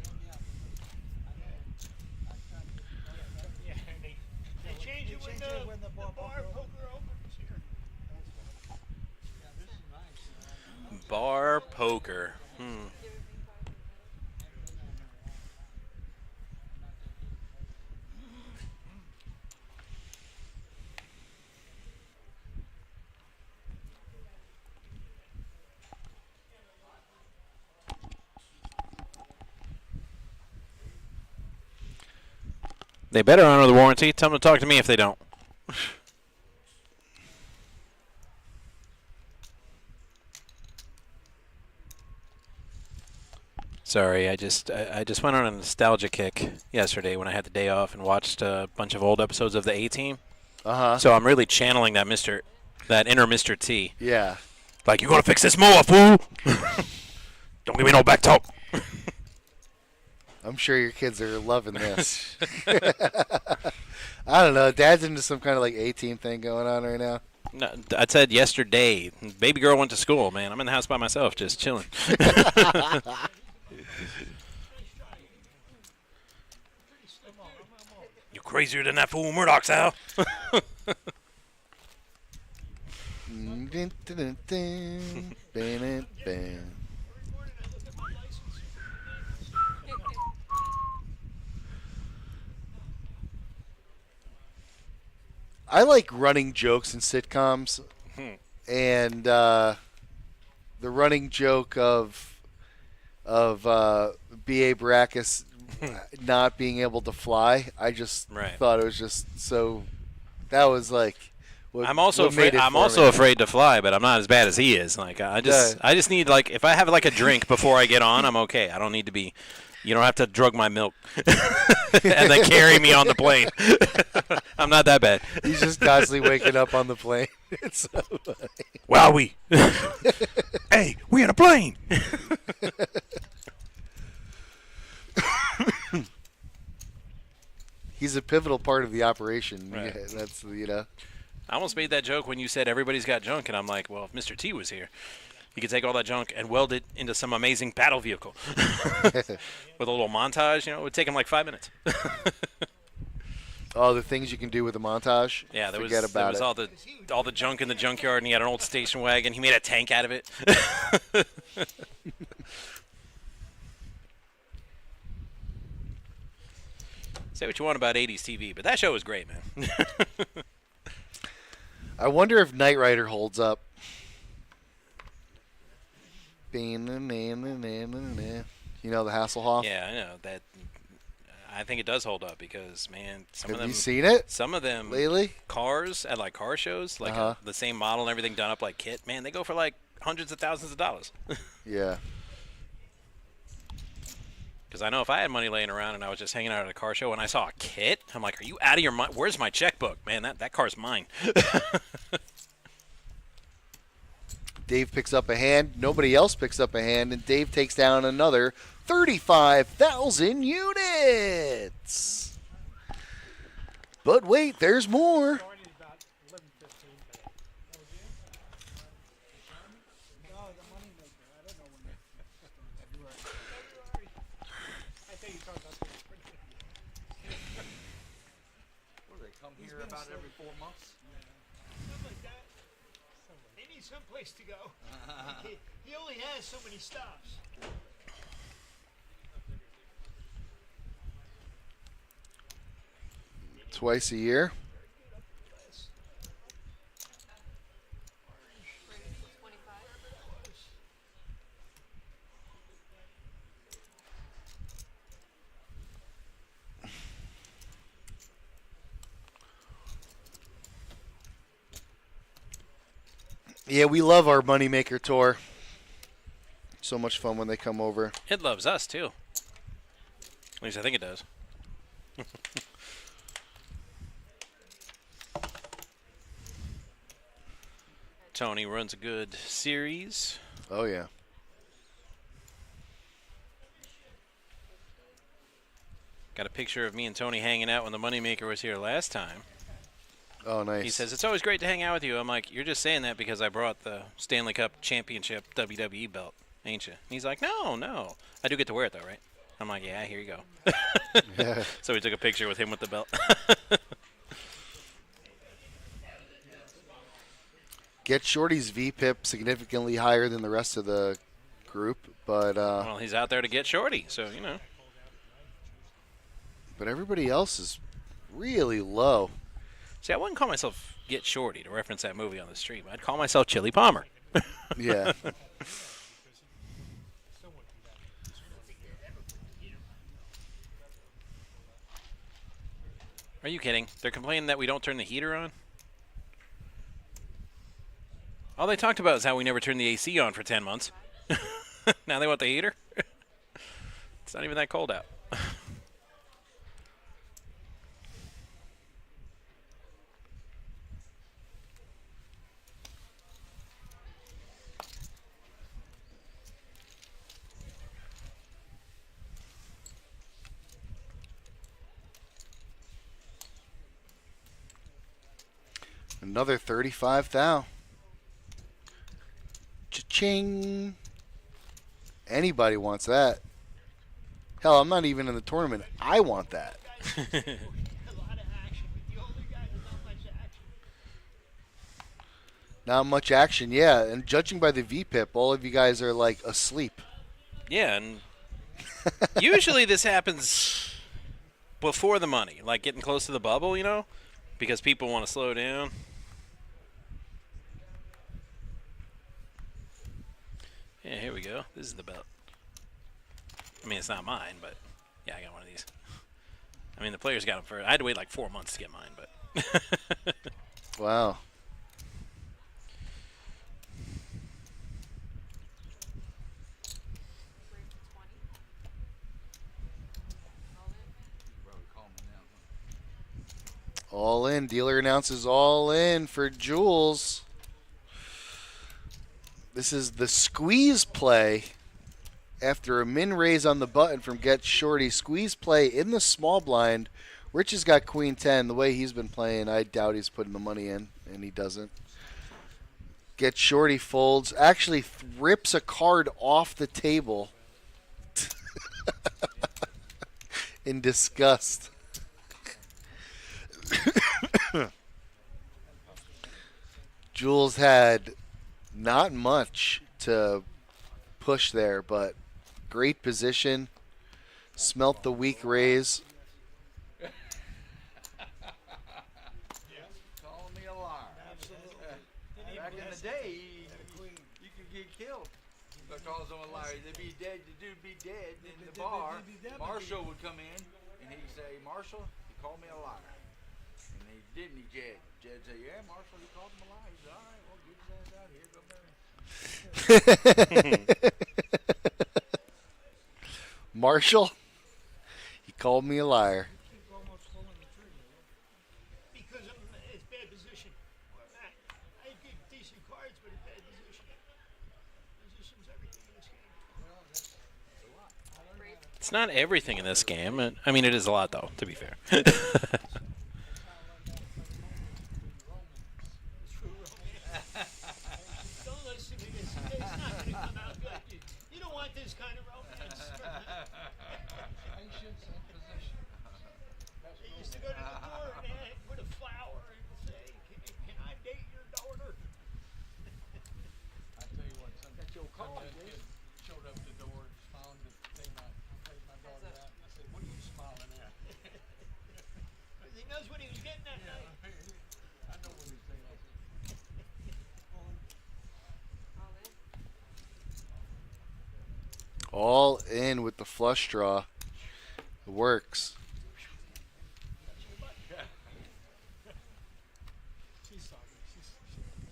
They change it when the bar poker opens here. bar poker. They better honor the warranty. Tell them to talk to me if they don't. Sorry, I just went on a nostalgia kick yesterday when I had the day off and watched a bunch of old episodes of the A-Team. Uh-huh. So I'm really channeling that inner Mr. T. Yeah. Like, you gonna fix this mower, fool? Don't give me no back talk. I'm sure your kids are loving this. I don't know. Dad's into some kind of like A-Team thing going on right now. No, I said yesterday, baby girl went to school, man. I'm in the house by myself, just chilling. You crazier than that fool Murdoch, Sal. I like running jokes in sitcoms, and the running joke of B.A. Baracus not being able to fly. I just thought it was just so. That was like. I'm also afraid to fly, but I'm not as bad as he is. Like I just need like if I have like a drink before I get on, I'm okay. I don't need to be. You don't have to drug my milk and then carry me on the plane. I'm not that bad. He's just constantly waking up on the plane. It's so funny. Wowie. Hey, we in a plane. He's a pivotal part of the operation. Right. Yeah, that's I almost made that joke when you said everybody's got junk, and I'm like, well, if Mr. T was here, he could take all that junk and weld it into some amazing battle vehicle. With a little montage, it would take him like 5 minutes. Oh, the things you can do with a montage. Yeah, there was about it. all the junk in the junkyard, and he had an old station wagon. He made a tank out of it. Say what you want about 80s TV, but that show was great, man. I wonder if Knight Rider holds up. You know, the Hasselhoff? Yeah, I know that. I think it does hold up because, man, Have you seen it? Some of them lately? Cars at like car shows, like the same model and everything done up like kit. Man, they go for like hundreds of thousands of dollars. Yeah. Because I know if I had money laying around and I was just hanging out at a car show and I saw a kit, I'm like, are you out of your mind? Where's my checkbook? Man, that car's mine. Dave picks up a hand. Nobody else picks up a hand, and Dave takes down another 35,000 units. But wait, there's more. Come here about every 4 months. Something like that. They need someplace to go. He only has so many stops. Twice a year. Yeah, we love our Moneymaker tour. So much fun when they come over. It loves us, too. At least I think it does. Tony runs a good series. Oh, yeah. Got a picture of me and Tony hanging out when the Moneymaker was here last time. Oh, nice. He says, it's always great to hang out with you. I'm like, you're just saying that because I brought the Stanley Cup Championship WWE belt, ain't you? And he's like, no. I do get to wear it, though, right? I'm like, yeah, here you go. Yeah. So we took a picture with him with the belt. Get Shorty's VPIP significantly higher than the rest of the group, but Well, he's out there to get Shorty, so, you know. but everybody else is really low. See, I wouldn't call myself Get Shorty to reference that movie on the stream. I'd call myself Chili Palmer. Yeah. Are you kidding? They're complaining that we don't turn the heater on? All they talked about is how we never turned the AC on for 10 months. Now they want the heater? It's not even that cold out. Another 35 thou. Cha-ching. Anybody wants that. Hell, I'm not even in the tournament. I want that. A lot of action, but the older guys are not much action. Not much action, yeah. And judging by the VPIP, all of you guys are like asleep. Yeah, and usually this happens before the money, like getting close to the bubble, you know, because people want to slow down. Yeah, here we go. This is the belt. I mean, it's not mine, but yeah, I got one of these. I mean, the players got them for. I had to wait like 4 months to get mine, but. Wow. All in. Dealer announces all in for Jules. This is the squeeze play after a min raise on the button from Get Shorty. Squeeze play in the small blind. Rich has got queen 10. The way he's been playing, I doubt he's putting the money in, and he doesn't. Get Shorty folds. Actually rips a card off the table in disgust. Jules had not much to push there, but great position. Smelt the weak raise. Calling me a liar. Back in the day, you could get killed because I'm a liar. They'd be dead. The dude be dead in the bar. Marshall would come in and he'd say, "Marshall, he called me a liar." And he didn't. Jed said, "Yeah, Marshall, he called him a liar." He said, "All right, well, get his ass out here. Go marry him." Marshall, he called me a liar. Keep almost pulling the trigger. Because it's bad position. I get decent cards, but it's bad position. Position's everything in this game. It's not everything in this game. I mean, it is a lot, though, to be fair. Don't listen to this. It's not going to come out good. You don't want this kind of romance. Patience and position. They used to go to the door and put a flower and say, can I date your daughter? I tell you what, some That's your call, young dude. kid showed up at the door, smiled at the thing I played my daughter at. I said, "What are you smiling at?" Because he knows what he was getting that night. I know what he's saying. I said, All in with the flush draw. It works. she's sorry.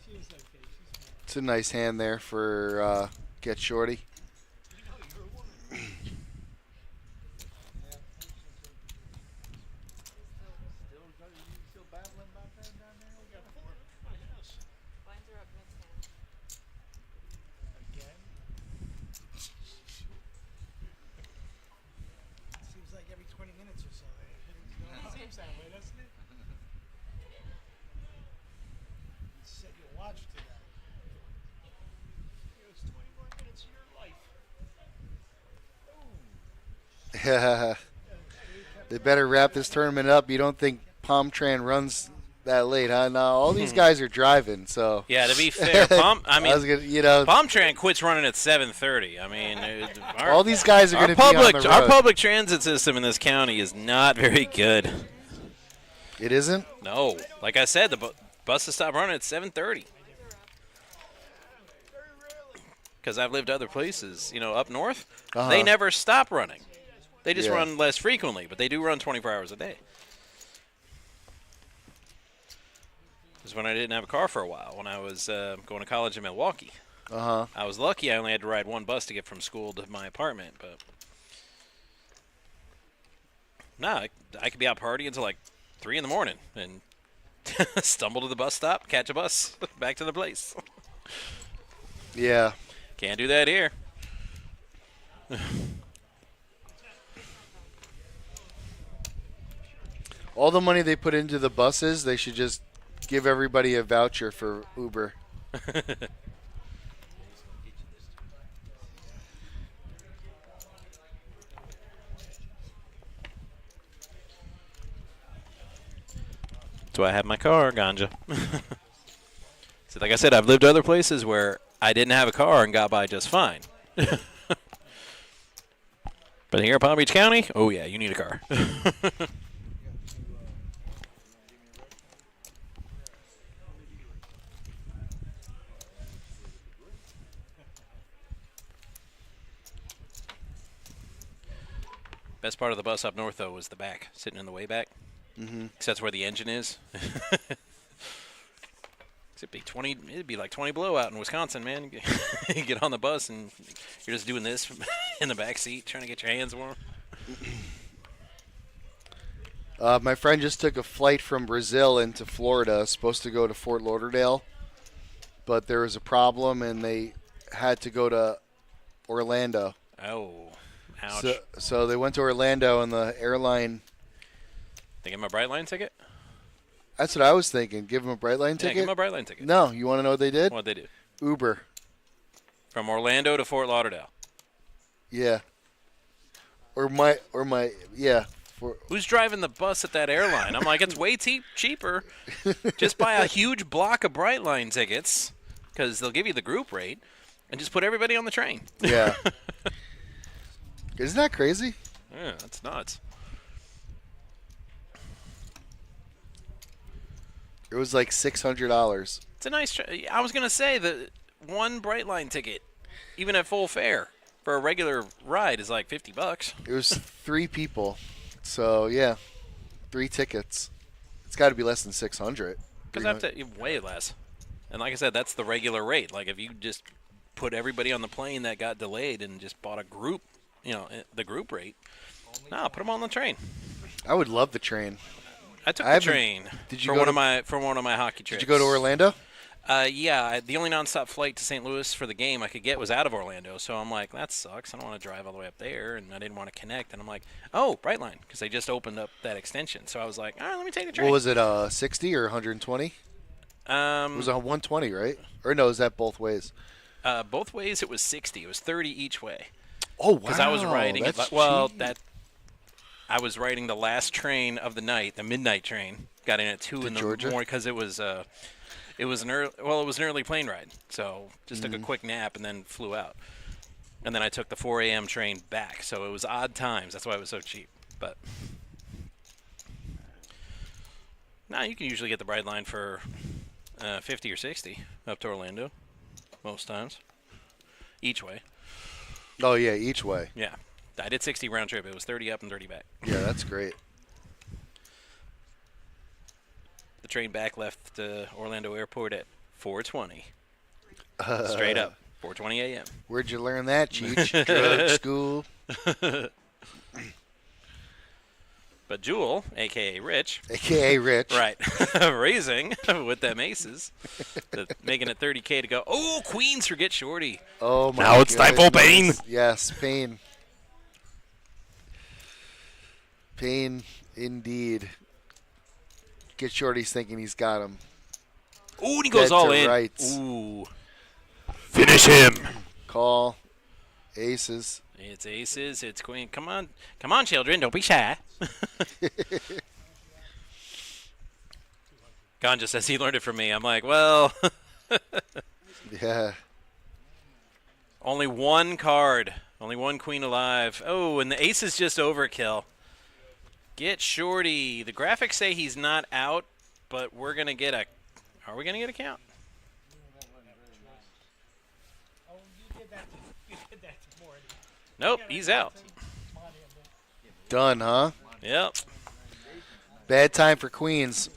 She was okay. She's fine. It's a nice hand there for Get Shorty. seems that way, doesn't it? Set your watch to that. It's 20 more minutes of your life. They better wrap this tournament up. You don't think Palmtran runs that late, huh? No, all these guys are driving, so. Yeah, to be fair, Palmtran quits running at 7:30. I mean, all these guys are going to be on the road. Our public transit system in this county is not very good. It isn't? No. Like I said, the buses stop running at 7:30. Because I've lived other places, up north, they never stop running. They just run less frequently, but they do run 24 hours a day. Because when I didn't have a car for a while, when I was going to college in Milwaukee, I was lucky I only had to ride one bus to get from school to my apartment. But I could be out partying until like 3 in the morning and stumble to the bus stop, catch a bus, back to the place. Yeah. Can't do that here. All the money they put into the buses, they should just give everybody a voucher for Uber. That's why I have my car, ganja. So like I said, I've lived other places where I didn't have a car and got by just fine. But here in Palm Beach County, oh yeah, you need a car. Best part of the bus up north, though, was the back, sitting in the way back. Because that's where the engine is. It'd be like 20 below out in Wisconsin, man. You get on the bus and you're just doing this in the back seat, trying to get your hands warm. My friend just took a flight from Brazil into Florida, supposed to go to Fort Lauderdale, but there was a problem and they had to go to Orlando. Oh, ouch. So they went to Orlando and the airline. They give him a Brightline ticket? That's what I was thinking. Give him a Brightline ticket? Yeah, give him a Brightline ticket. No, you want to know what they did? What'd they do? Uber. From Orlando to Fort Lauderdale. Yeah. Who's driving the bus at that airline? I'm like, it's way cheaper. Just buy a huge block of Brightline tickets, because they'll give you the group rate, and just put everybody on the train. Yeah. Isn't that crazy? Yeah, that's nuts. It was like $600. It's a nice. I was gonna say that one Brightline ticket, even at full fare for a regular ride, is like $50. It was 3 people, so yeah, 3 tickets. It's got to be less than 600. Because I have to way less. And like I said, that's the regular rate. Like if you just put everybody on the plane that got delayed and just bought a group, the group rate. No, put them on the train. I would love the train. I took the train for one of my hockey trips. Did you go to Orlando? Yeah. The only nonstop flight to St. Louis for the game I could get was out of Orlando. So I'm like, that sucks. I don't want to drive all the way up there, and I didn't want to connect. And I'm like, oh, Brightline, because they just opened up that extension. So I was like, all right, let me take the train. What was it, 60 or 120? It was 120, right? Or no, is that both ways? Both ways it was 60. It was 30 each way. Oh, wow. Because I was riding That's cheap. I was riding the last train of the night, the midnight train. Got in at 2 in the morning because it was an early plane ride. So just took a quick nap and then flew out. And then I took the 4 a.m. train back. So it was odd times. That's why it was so cheap. But you can usually get the Brightline for 50 or 60 up to Orlando most times. Each way. Oh, yeah, each way. Yeah. I did 60 round trip. It was 30 up and 30 back. Yeah, that's great. The train back left Orlando Airport at 4:20. Straight up, 4:20 a.m. Where'd you learn that, Cheech? Drug school? But Jewel, a.k.a. Rich. A.k.a. Rich. Right. Raising with them aces. Making it 30K to go. Oh, Queens forget Shorty. Oh, my Now it's Stifle Pain. Yes, Pain. Pain, indeed. Get Shorty's thinking he's got him. Ooh, and he goes Dead all to in. rights. Ooh. Finish him. Call. Aces. It's aces. It's queen. Come on. Come on, children. Don't be shy. Ganja says he learned it from me. I'm like, well, Yeah. only one card. Only one queen alive. Oh, and the ace is just overkill. Get Shorty. The graphics say he's not out, but we're going to get a... Are we going to get a count? Oh, you did that to Morty. Nope, he's out. Done, huh? Yep. Bad time for queens.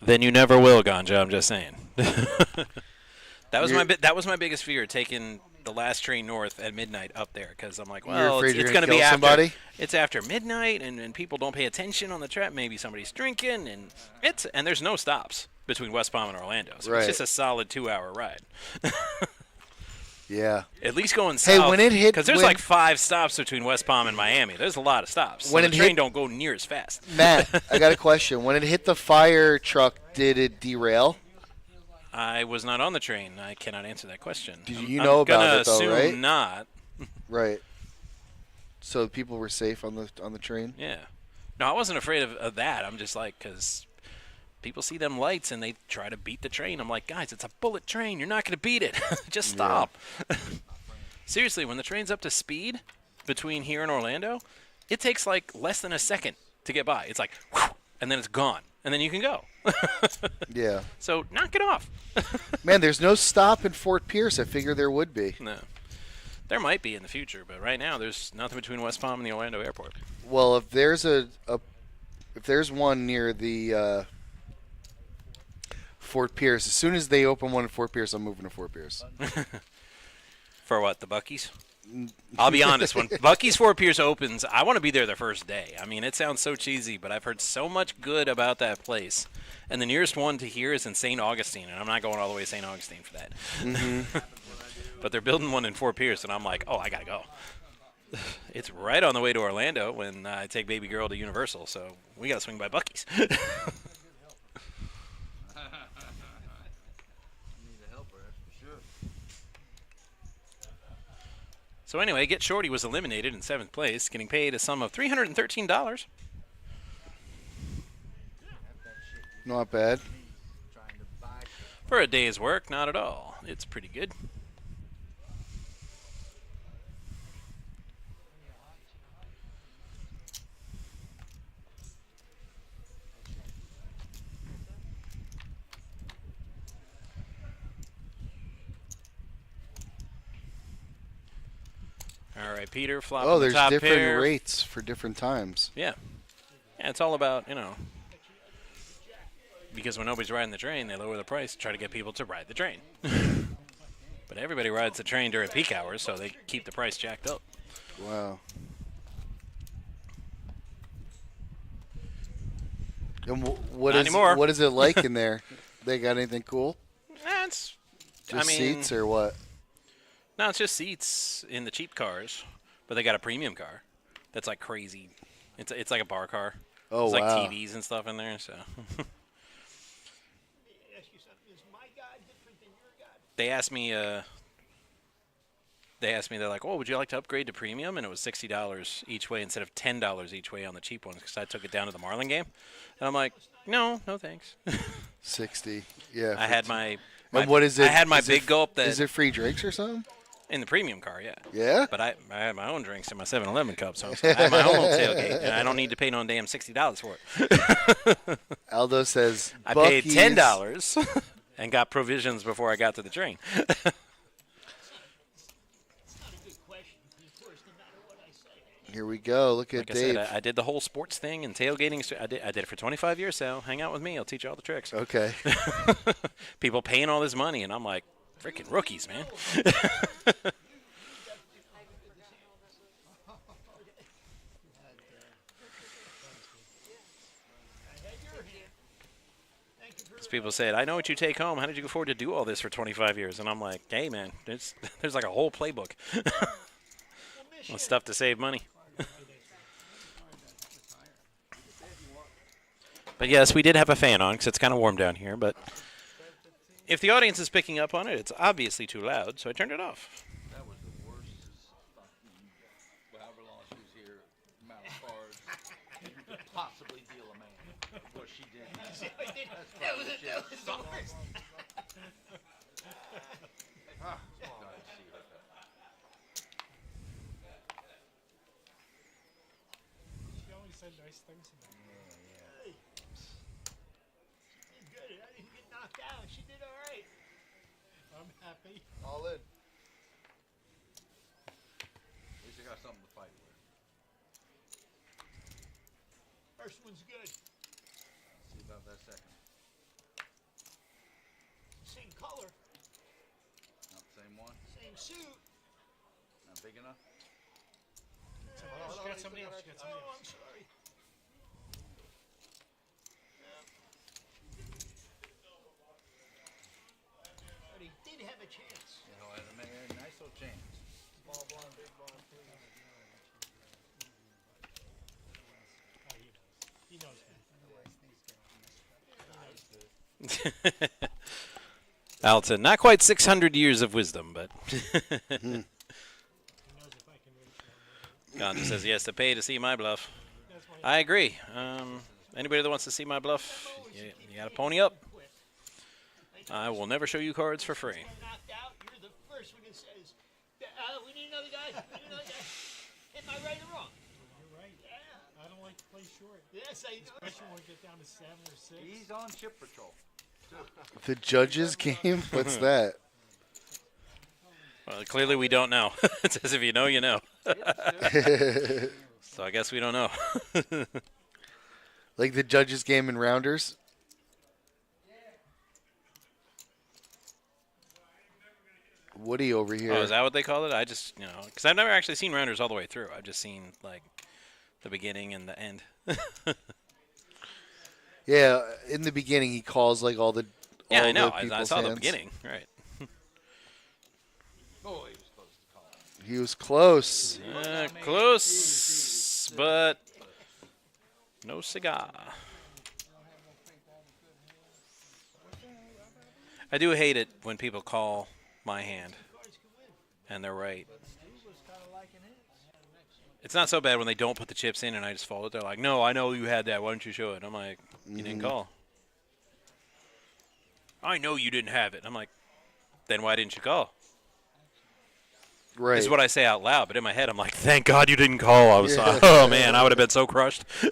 Then you never will, Ganja. I'm just saying. That was my biggest fear, taking the last train north at midnight up there, because I'm like, well, afraid it's you're going to gonna be kill after somebody? It's after midnight, and people don't pay attention on the trap. Maybe somebody's drinking, and there's no stops between West Palm and Orlando, so Right. it's just a solid 2-hour ride. Yeah. At least going Hey, south. when it hit- because there's when- like 5 stops between West Palm and Miami. There's a lot of stops. When So it the train hit- don't go near as fast. Matt, I got a question. When it hit the fire truck, did it derail? I was not on the train. I cannot answer that question. Did you know about I'm it, though, gonna right? assume not. Right. So people were safe on the train? Yeah. No, I wasn't afraid of that. I'm just like, because people see them lights and they try to beat the train. I'm like, guys, it's a bullet train. You're not going to beat it. Just stop. Seriously, when the train's up to speed between here and Orlando, it takes like less than a second to get by. It's like, whew, and then it's gone. And then you can go. Yeah. So knock it off. Man, there's no stop in Fort Pierce. I figure there would be. No. There might be in the future, but right now there's nothing between West Palm and the Orlando airport. Well, if there's if there's one near the Fort Pierce, as soon as they open one in Fort Pierce, I'm moving to Fort Pierce. For what, the Buc-ee's? I'll be honest, when Buc-ee's Fort Pierce opens, I want to be there the first day. I mean, it sounds so cheesy, but I've heard so much good about that place. And the nearest one to here is in St. Augustine, and I'm not going all the way to St. Augustine for that. Mm-hmm. But they're building one in Fort Pierce, and I'm like, oh, I got to go. It's right on the way to Orlando when I take baby girl to Universal, so we got to swing by Buc-ee's. So anyway, Get Shorty was eliminated in 7th place, getting paid a sum of $313. Not bad. For a day's work, not at all. It's pretty good. All right, Peter, flop Oh, on the there's top different pair. rates for different times. Yeah. Yeah, it's all about, because when nobody's riding the train, they lower the price to try to get people to ride the train. But everybody rides the train during peak hours, so they keep the price jacked up. Wow. And what Not is anymore. what is it like in there? They got anything cool? That's, Just seats or what? No, it's just seats in the cheap cars, but they got a premium car that's like crazy. It's like a bar car. Oh, There's wow. like TVs and stuff in there, so. Ask you something. Is my God different than your God? They asked me, they're like, oh, would you like to upgrade to premium? And it was $60 each way instead of $10 each way on the cheap ones because I took it down to the Marlin game. And I'm like, no thanks. 60. Yeah. I had my And what is it? I had my Is big it, gulp that Is it free drinks or something? in the premium car, yeah. Yeah? But I had my own drinks in my 7-Eleven cup, so I had my own little tailgate, and I don't need to pay no damn $60 for it. Aldo says I paid Buc-ee's- $10 and got provisions before I got to the train. Here we go. Look at Like I Dave. said, I did the whole sports thing and tailgating. I did it for 25 years, so hang out with me. I'll teach you all the tricks. Okay. People paying all this money, and I'm like, freaking rookies, man. People said, I know what you take home. How did you afford to do all this for 25 years? And I'm like, hey, man, there's like a whole playbook. Well, stuff to save money. But yes, we did have a fan on because it's kind of warm down here. But if the audience is picking up on it, it's obviously too loud, so I turned it off. That was the worst fucking, however long she was here, amount of cards you could possibly deal a man. What she did. That's probably the shit. She always said nice things about me. She did good. I didn't get knocked out. She did all right. I'm happy. All in. At least I got something to fight with. First one's good. See about that second. Same color, Not the same one. same suit. Not big enough. She got somebody else. She got somebody Oh, else. I'm sorry. But he did have a chance. You know, had a nice little chance. Small blind, big blind, too. Oh, he knows me. Alton, not quite 600 years of wisdom, but He knows if I can reach him. Gandhi says he has to pay to see my bluff. That's why I agree. Anybody that wants to see my bluff, you got to pony up. I will never show you cards for free. Knocked out. You're the first one that says, we need another guy. We need another guy. Am I right or wrong? you're right. Yeah. I don't like to play short. Yes, I know. Especially when we get down to 7 or 6. He's on chip patrol. The judges game? What's that? Well, clearly we don't know. It's as if you know, you know. So I guess we don't know. Like the judges game in rounders? Woody over here. Oh, is that what they call it? I just, because I've never actually seen rounders all the way through. I've just seen, like, the beginning and the end. Yeah, in the beginning he calls like all the Yeah, all I know. the I people's saw the hands. beginning. Right. Oh, he was close to calling. He was close. Close, but no cigar. I do hate it when people call my hand and they're right. It's not so bad when they don't put the chips in and I just fold it. They're like, no, I know you had that. Why don't you show it? I'm like, you didn't call. I know you didn't have it. I'm like, then why didn't you call? Right. This is what I say out loud, but in my head, I'm like, thank God you didn't call. I was, Yeah. oh man, I would have been so crushed. You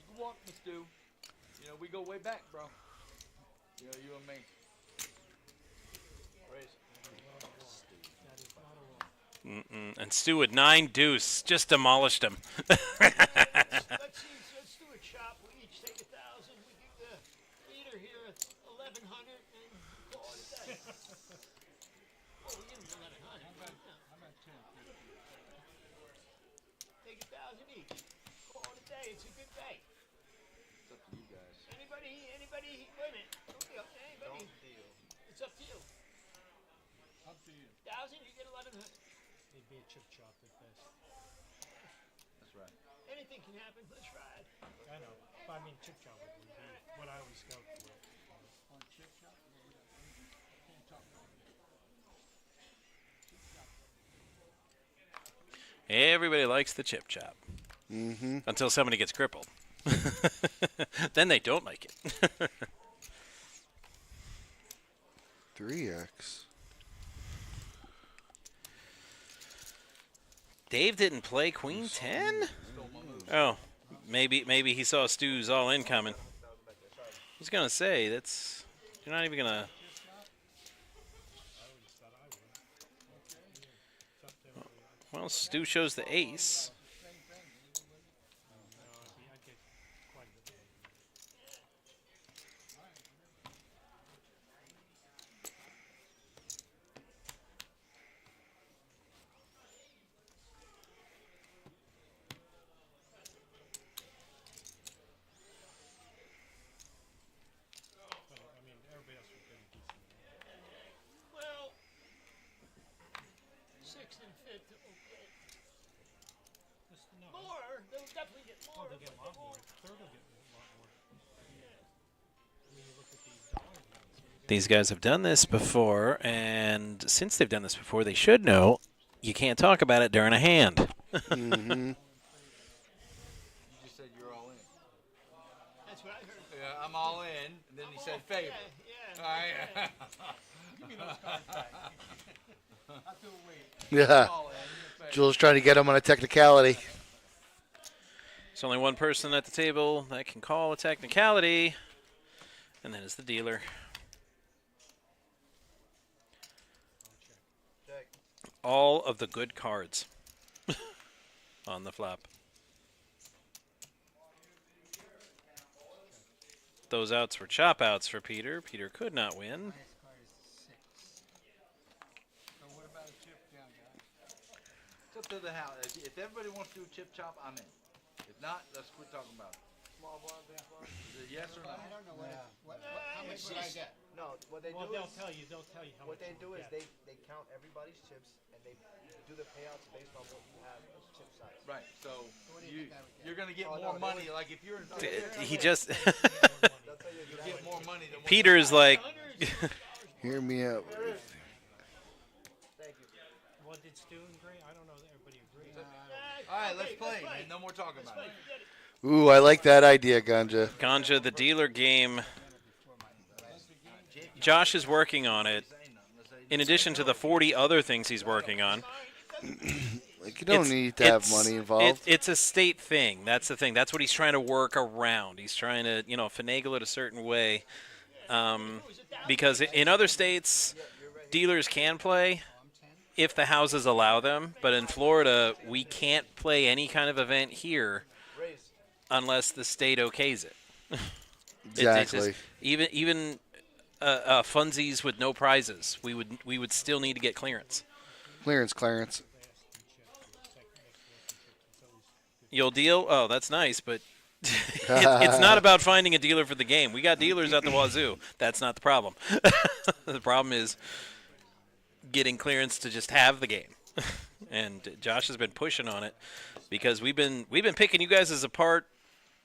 can walk me, Stu. You know, we go way back, bro. You know, you and me. And Stu with 9 deuce just demolished him. Let's do a chop. We each take 1,000. We give the leader here 1,100 and call it a day. Oh, we give him 1,100. How about 10? Take 1,000 each. Call it a day. It's a good day. It's up to you guys. Anybody, wait a minute. Anybody? It's up to you. Up to you. 1,000, you get 1,100. It'd be a chip chop at best. That's right. Anything can happen. Let's ride. I know. But I mean, chip chop would be what I always go for. Everybody likes the chip chop. Mm-hmm. Until somebody gets crippled. Then they don't like it. 3x. Dave didn't play Queen 10? Oh, maybe he saw Stu's all in coming. I was going to say, you're not even going to... Well, Stu shows the ace. and fifth. Okay. More. They'll definitely get more. They'll get a lot more. Third will get a lot more. Yeah. I mean, you look at the dollar amounts. These guys have done this before, and since they've done this before, they should know you can't talk about it during a hand. Mm-hmm. You just said you're all in. That's what I heard. Yeah, I'm all in. And then he said favor. Yeah. All right. Give me those cards back. I feel weight. Yeah. All in. Favor. Jules trying to get him on a technicality. There's only one person at the table that can call a technicality, and that is the dealer. Check. All of the good cards on the flop. Those outs were chop outs for Peter. Peter could not win. Highest card is 6. So what about a chip down, guys? It's up to the house. If everybody wants to do chip chop, I'm in. If not, let's quit talking about it. Small blind, big blind. Is it yes or no? I don't know how much would I get? No, what they Well, do they'll is tell you. They'll tell you how what much they you do is get. they count everybody's chips and they do the payouts based on what you have as chip size. Right. So What do you think I would get? you're gonna get Oh, more no, they money. Like if you're in, He just They'll tell you you'll exactly. get more money than what Peter's like Hear me out. Thank you. What did Stu agree? I don't know that everybody agrees. All right, let's play. Man. No more talking about it. Ooh, I like that idea, Ganja. Ganja, the dealer game. Josh is working on it. In addition to the 40 other things he's working on. Like, you don't need to have money involved. It's a state thing. That's the thing. That's what he's trying to work around. He's trying to, finagle it a certain way. Because in other states, dealers can play if the houses allow them. But in Florida, we can't play any kind of event here unless the state okays it. Exactly. Even funsies with no prizes, we would still need to get clearance. Clarence. You'll deal? Oh, that's nice, but it's not about finding a dealer for the game. We got dealers at the wazoo. That's not the problem. The problem is getting clearance to just have the game. And Josh has been pushing on it because we've been picking you guys apart.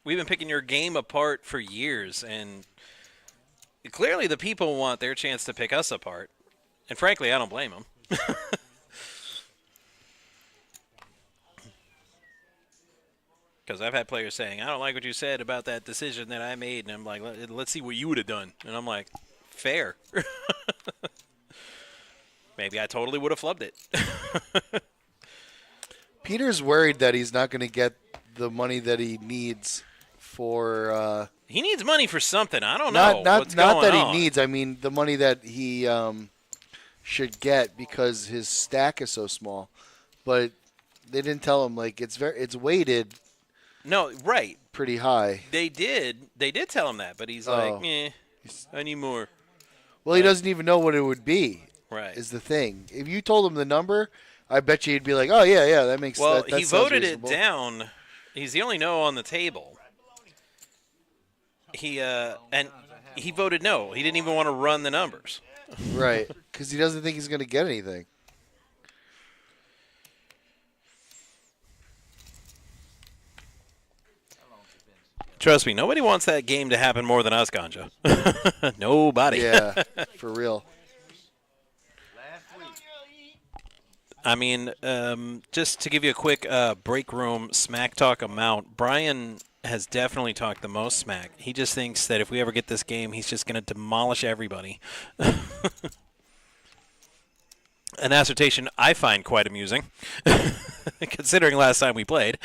We've been picking your game apart for years, and clearly the people want their chance to pick us apart. And frankly, I don't blame them. Because I've had players saying, I don't like what you said about that decision that I made. And I'm like, let's see what you would have done. And I'm like, fair. Maybe I totally would have flubbed it. Peter's worried that he's not going to get the money that he needs for. He needs money for something. I don't know what's Not going that on. he needs. I mean, the money that he should get because his stack is so small. But they didn't tell him it's weighted. No, right. Pretty high. They did tell him that, but he's like, I need more. Well, he doesn't even know what it would be. Right. Is the thing. If you told him the number, I bet you he'd be like, oh, yeah, that makes sense. Well, that he sounds voted reasonable. it down. He's the only no on the table. And he voted no. He didn't even want to run the numbers. Right. Because he doesn't think he's going to get anything. Trust me, nobody wants that game to happen more than us, Ganja. Nobody. Yeah, for real. I mean, just to give you a quick break room smack talk amount, Brian has definitely talked the most smack. He just thinks that if we ever get this game, he's just going to demolish everybody. An assertion I find quite amusing, considering last time we played.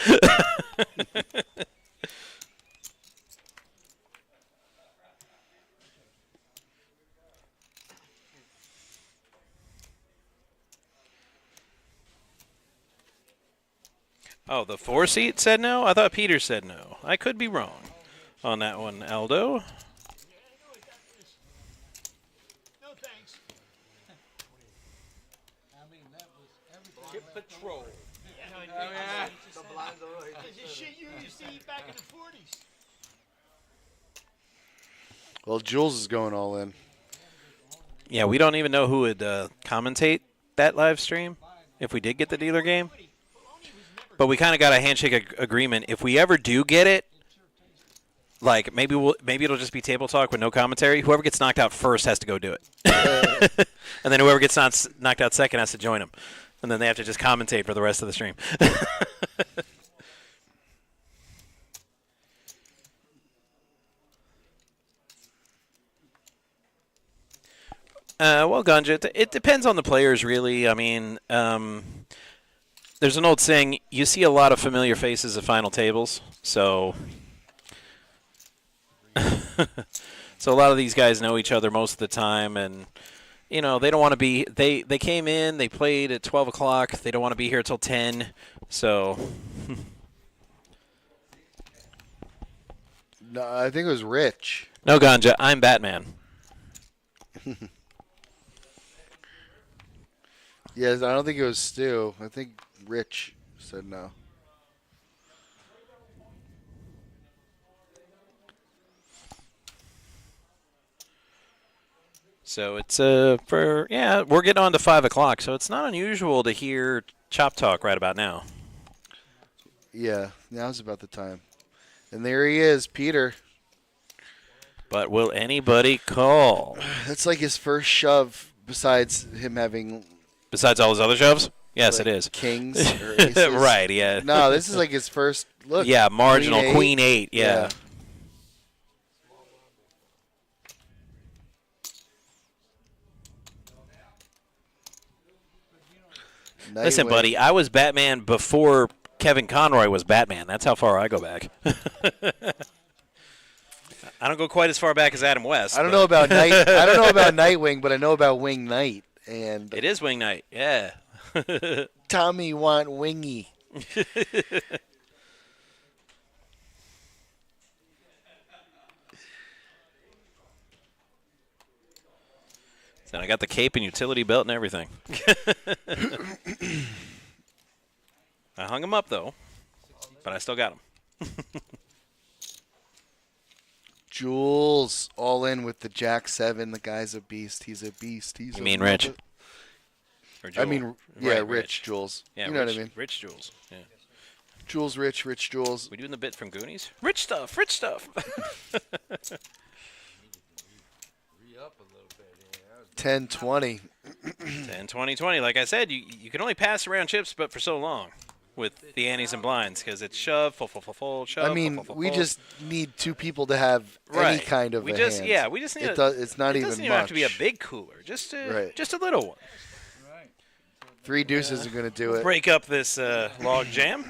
Oh, the 4-seat said no? I thought Peter said no. I could be wrong on that one, Aldo. No thanks. I mean, that was everything. Chip patrol. Yeah. The blinds are right. It's the shit you used to eat back in the 40s. Well, Jules is going all in. Yeah, we don't even know who would commentate that live stream. if we did get the dealer game. But we kind of got a handshake agreement. If we ever do get it, like maybe it'll just be table talk with no commentary. Whoever gets knocked out first has to go do it, and then whoever gets knocked out second has to join them, and then they have to just commentate for the rest of the stream. Well, Ganja, it depends on the players, really. I mean, there's an old saying, you see a lot of familiar faces at final tables, so so a lot of these guys know each other most of the time, and, you know, they don't want to be – they came in, they played at 12 o'clock, they don't want to be here till 10, so – No, I think it was Rich. No, Ganja, I'm Batman. Yes, I don't think it was Stu. I think Rich said no. So it's we're getting on to 5 o'clock, so it's not unusual to hear Chop Talk right about now. Yeah, now's about the time. And there he is, Peter. But will anybody call? That's like his first shove besides him having... Besides all his other shoves? Yes, like it is. Kings or aces. Right, yeah. No, this is like his first look. Yeah, marginal Queen 8, yeah. Listen, buddy, I was Batman before Kevin Conroy was Batman. That's how far I go back. I don't go quite as far back as Adam West. I don't know about Nightwing, but I know about Wing Knight. And it is Wing Knight, yeah. Tommy want wingy. And I got the cape and utility belt and everything. I hung him up, though, but I still got him. Jules, all in with the Jack 7. The guy's a beast. He's a beast. He's You mean Rich? Or I mean, yeah, right, Rich Jules. Yeah, you know Rich, what I mean? Rich Jules. Yeah. Jules Rich Jules. We doing the bit from Goonies? Rich stuff, rich stuff. Re-up a little bit. Yeah, 10, 20. 10, 20, 20. Like I said, you can only pass around chips, but for so long with the antes and blinds because it's shove, full, shove. I mean, we just need two people to have any kind of we a just hand. Yeah, we just need. It's not it even doesn't even much. have to be a big cooler, just a little one. right. 3 deuces are going to do it. Break up this log jam.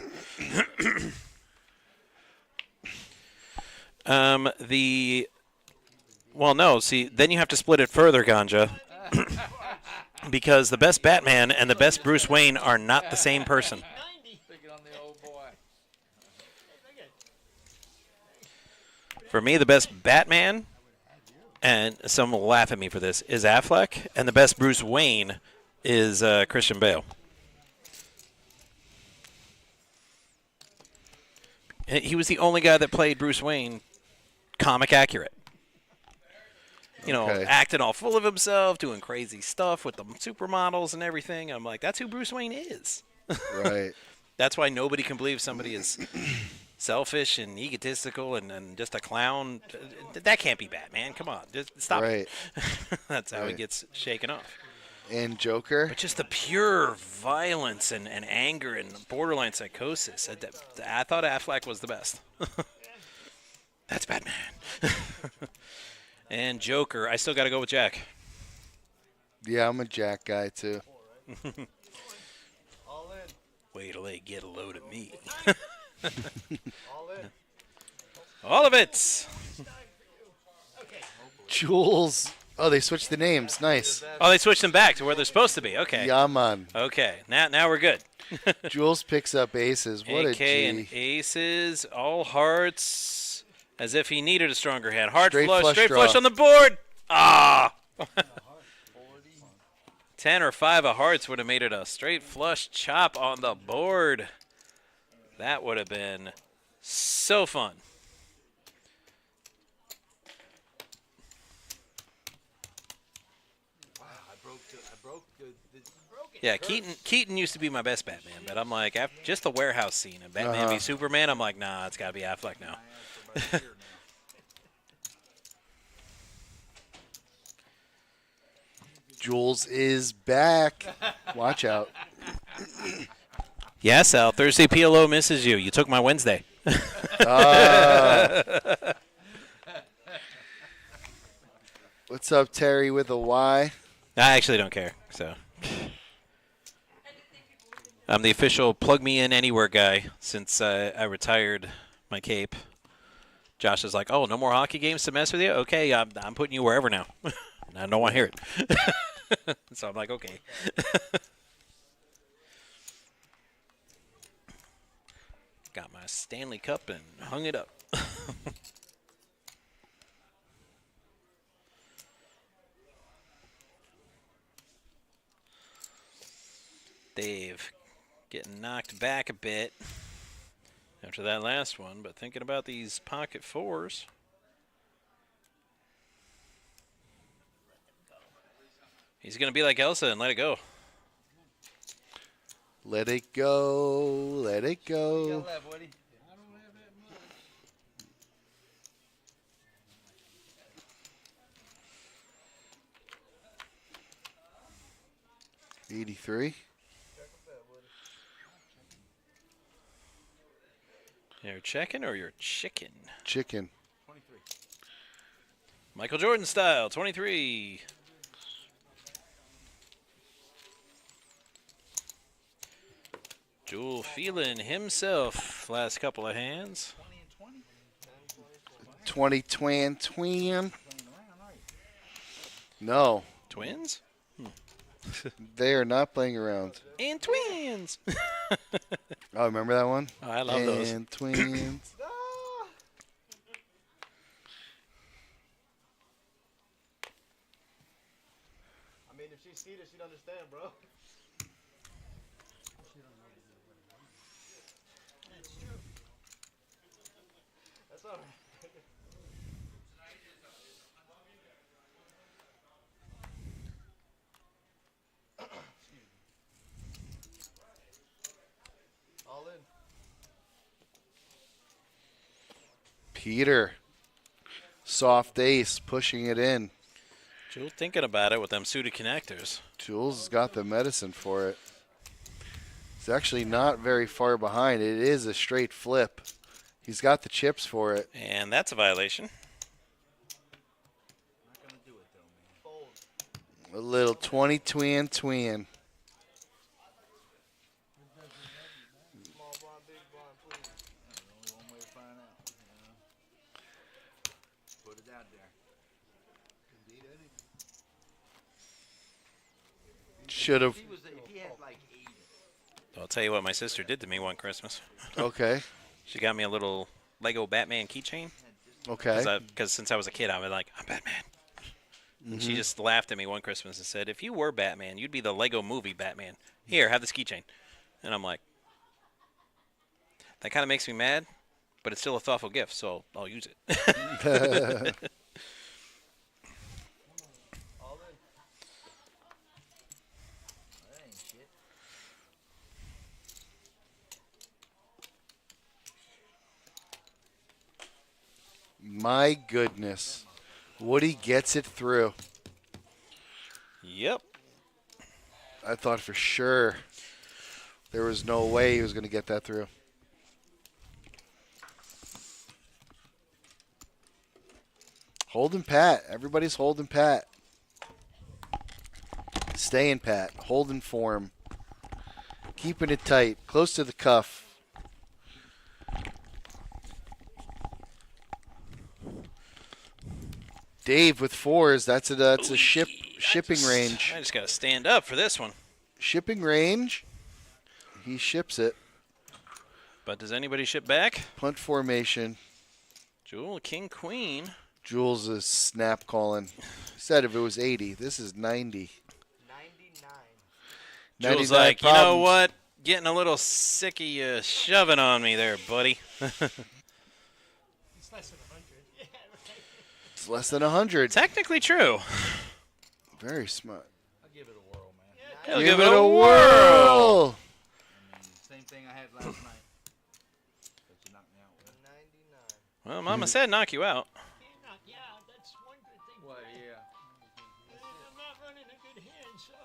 Well, no. See, then you have to split it further, Ganja, because the best Batman and the best Bruce Wayne are not the same person. Picking on the old boy. For me, the best Batman, and some will laugh at me for this, is Affleck, and the best Bruce Wayne is Christian Bale. He was the only guy that played Bruce Wayne comic accurate. You know, acting all full of himself, doing crazy stuff with the supermodels and everything. I'm like, that's who Bruce Wayne is. Right. That's why nobody can believe somebody is selfish and egotistical and just a clown. That can't be Batman. Come on. Just stop it. That's how he gets shaken off. And Joker. But just the pure violence and anger and borderline psychosis. I thought Affleck was the best. That's Batman. And Joker, I still got to go with Jack. Yeah, I'm a Jack guy, too. All in. Wait till they get a load of me. All in. All of it. Jules. Oh, they switched the names. Nice. Oh, they switched them back to where they're supposed to be. Okay. Yeah, man. Okay. Now we're good. Jules picks up aces. What AK a G. and aces, all hearts, as if he needed a stronger hand. Heart Straight flush, flush straight draw. flush on the board. Ah. 10 or 5 of hearts would have made it a straight flush chop on the board. That would have been so fun. Wow, I broke the Yeah, Keaton used to be my best Batman, but I'm like, after just the warehouse scene of Batman v Superman, I'm like, nah, it's got to be Affleck now. Jules is back. Watch out. Yeah, Sal, Thursday PLO misses you. You took my Wednesday. What's up, Terry with a Y? I actually don't care, so. I'm the official plug me in anywhere guy since I retired my cape. Josh is like, oh, no more hockey games to mess with you? Okay, I'm putting you wherever now. I don't want to hear it. So I'm like, okay. Got my Stanley Cup and hung it up. Dave getting knocked back a bit after that last one, but thinking about these pocket fours. He's going to be like Elsa and let it go. Let it go. Let it What you go. got left, Woody? 83. You're checking or you're chicken? Chicken. 23. Michael Jordan style, 23. Jewel feeling himself last couple of hands. 20 and 20? 20 twin. Playing around, are you? No, Twins? they are not playing around. And twins! Oh, remember that one? Oh, I love those. And twins. I mean, if she's seen it, she'd understand, bro. That's all right. All in. Peter. Soft ace, pushing it in. Jewel thinking about it with them suited connectors. Jules has got the medicine for it. It's actually not very far behind. It is a straight flip. He's got the chips for it. And that's a violation. Not going to do it, though, man. Fold. A little 20 twin. Small blind, big blind, please. There's only one way to find out. You know? Put it out there. Should have. If he had like 80. I'll tell you what my sister did to me one Christmas. Okay. She got me a little Lego Batman keychain. Okay. Because since I was a kid, I was like, I'm Batman. And she just laughed at me one Christmas and said, if you were Batman, you'd be the Lego movie Batman. Here, have this keychain. And I'm like, that kind of makes me mad, but it's still a thoughtful gift, so I'll use it. All in. That ain't shit. My goodness. Woody gets it through. Yep. I thought for sure there was no way he was going to get that through. Holding pat. Everybody's holding pat. Staying pat. Holding form. Keeping it tight. Close to the cuff. Dave with fours. That's a shipping range. I just got to stand up for this one. Shipping range. He ships it. But does anybody ship back? Punt formation. Jewel, King, Queen. Jules is snap calling. Said if it was 80. This is 90. 99. Jewel's 99 like, you know problems. what? Getting a little sick of you shoving on me there, buddy. It's less than 100. Yeah, right. It's less than 100. Technically true. Very smart. I'll give it a whirl, man. He'll Give it a whirl. I mean, same thing I had last night. But you knocked me out with. 99. Well, Mama said knock you out. Can't knock you out. That's one good thing. Well, yeah. I'm not running a good hand, so.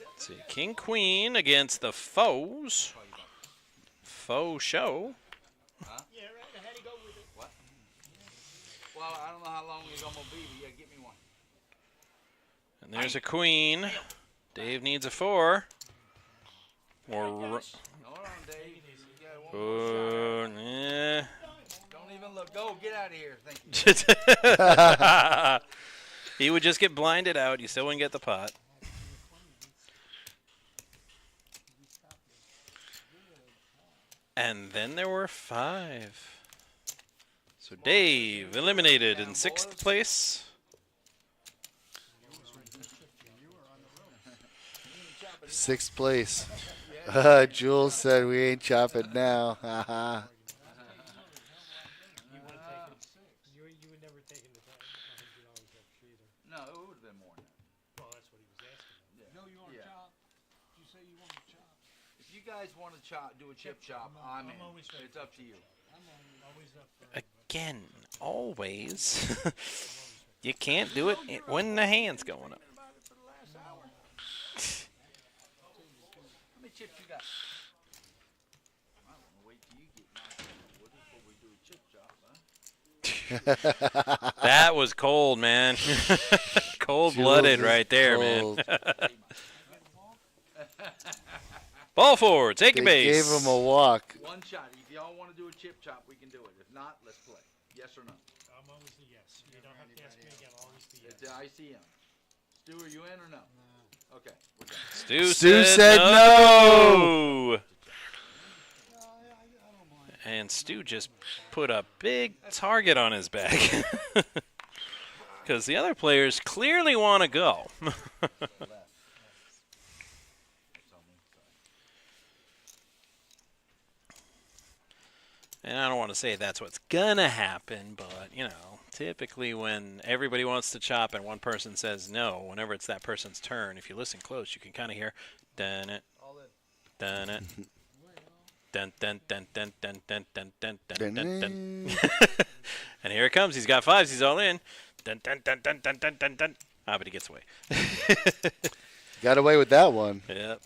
Let's see, King Queen against the foes. Faux show. Yeah, right. I had to go with it. What? Well, I don't know how long it's gonna be, but yeah, get me one. And there's a queen. Dave needs a 4. Or Hold on, Dave. You got one more shot. yeah. Don't even look. Go. Get out of here. Thank you. He would just get blinded out. You still wouldn't get the pot. And then there were 5. So Dave eliminated in 6th place. Sixth place. Jules said we ain't chopping now. Haha. You would never take in the $100 extra either. No, it would have been more than that. Well, that's what he was asking. No, you want to Yeah. chop? You say you want to chop? If you guys want to do a chip chop, I'm in. always ready It's up to you. I'm always up for Again, always. You can't do it when the hand's going up. How many chips you got? I don't know. Wait till you get knocked out before we do a chip chop, huh? That was cold, man. Cold-blooded Jules is right there, cold. man. Ball forward, take They a base. gave him a walk. One shot. If y'all want to do a chip chop, we can do it. If not, let's play. Yes or no? I'm always the yes. You don't have to ask me again. I'll always the yes. It's the ICM. Stu, are you in or no? Okay. We're done. Stu said no. And Stu just put a big target on his back. Because the other players clearly want to go. And I don't want to say that's what's going to happen, but, you know, typically when everybody wants to chop and one person says no, whenever it's that person's turn, if you listen close, you can kind of hear, dun it, dun it, dun dun dun dun dun dun dun dun dun dun dun. And here it comes. He's got 5s. He's all in. Dun dun dun dun dun dun dun dun. Ah, but he gets away. Got away with that one. Yep.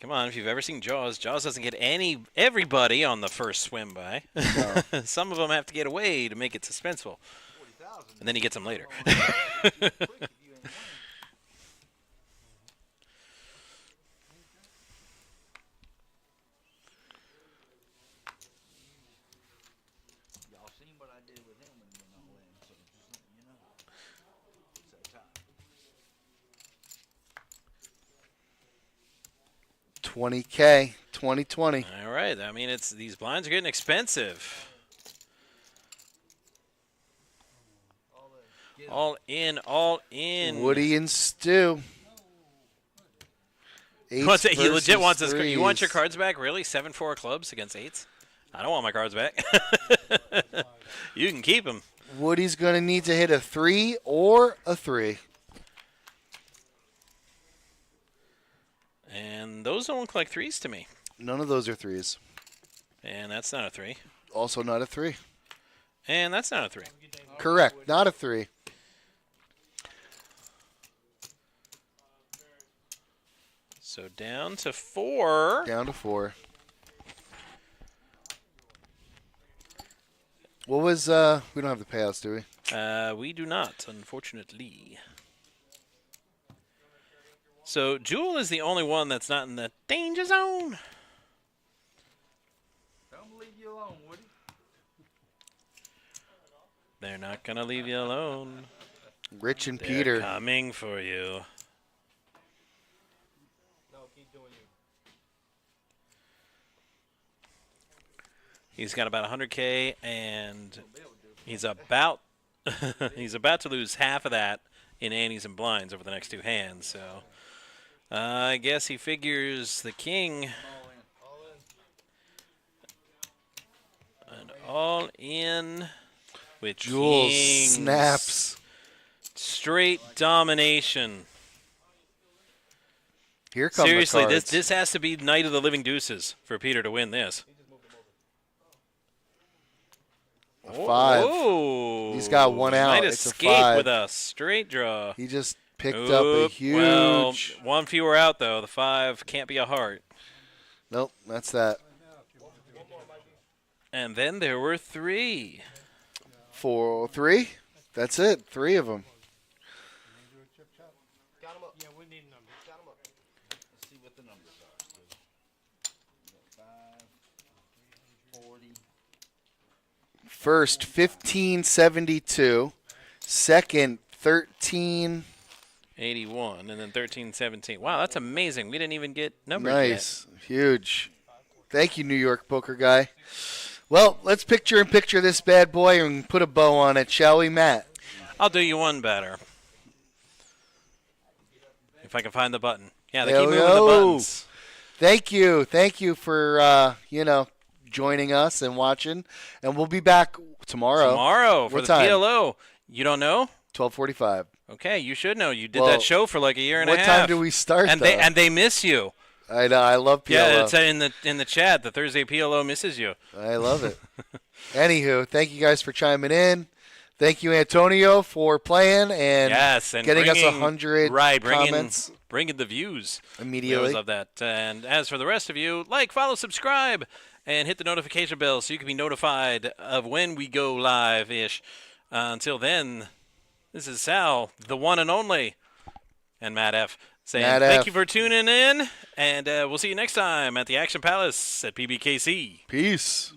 Come on, if you've ever seen Jaws, Jaws doesn't get everybody on the first swim by. No. Some of them have to get away to make it suspenseful. And then he gets them later. Y'all seen what I did with him when he went all in, so just letting you know. It's that time. 20K, 2020. All right. I mean, these blinds are getting expensive. All in, all in. Woody and Stu. He legit wants his. threes. You want your cards back? Really? 7-4 clubs against 8s? I don't want my cards back. You can keep them. Woody's going to need to hit a 3 or a 3. And those don't look like 3s to me. None of those are 3s. And that's not a 3. Also not a 3. And that's not a 3. Correct. Not a 3. So down to 4. Down to 4. What was, we don't have the payouts, do we? We do not, unfortunately. So Jewel is the only one that's not in the danger zone. Don't leave you alone, Woody. They're not going to leave you alone. Rich and They're Peter. coming for you. No, keep doing you. He's got about 100K, and he's about he's about to lose half of that in antes and blinds over the next 2 hands. So I guess he figures the king and all in with Jules kings. snaps. Straight domination. Here come Seriously, the cards. this has to be Night of the Living Deuces for Peter to win this. A 5. Oh, He's got one out. Might It's a escape 5. with a straight draw. He just picked up a huge. Well, one fewer out though. The 5 can't be a heart. Nope, that's that. And then there were 3. 4, 3. That's it. 3 of them. Got him up. Yeah, we need numbers. Got him up. Let's see what the numbers are. 5, 40. First, 1572. Second, 13. 81, and then 13-17. Wow, that's amazing. We didn't even get numbers Nice. Huge. Thank you, New York poker guy. Well, let's picture this bad boy and put a bow on it, shall we, Matt? yet. I'll do you one better. If I can find the button. Yeah, they There keep we moving the go. buttons. Thank you for joining us and watching. And we'll be back tomorrow. Tomorrow for What the time? PLO. You don't know? 12:45. Okay, you should know. You did Well, that show for like a year and a What half. time do we start? And though? they miss you. I know. I love PLO. Yeah, it's in the chat. The Thursday PLO misses you. I love it. Anywho, thank you guys for chiming in. Thank you, Antonio, for playing and, Yes, and getting us bringing- 100 comments bringing the views. We immediately. always love that. And as for the rest of you, like, follow, subscribe, and hit the notification bell so you can be notified of when we go live-ish. Until then, this is Sal, the one and only, and Matt F. saying Matt thank F. you for tuning in, and we'll see you next time at the Action Palace at PBKC. Peace.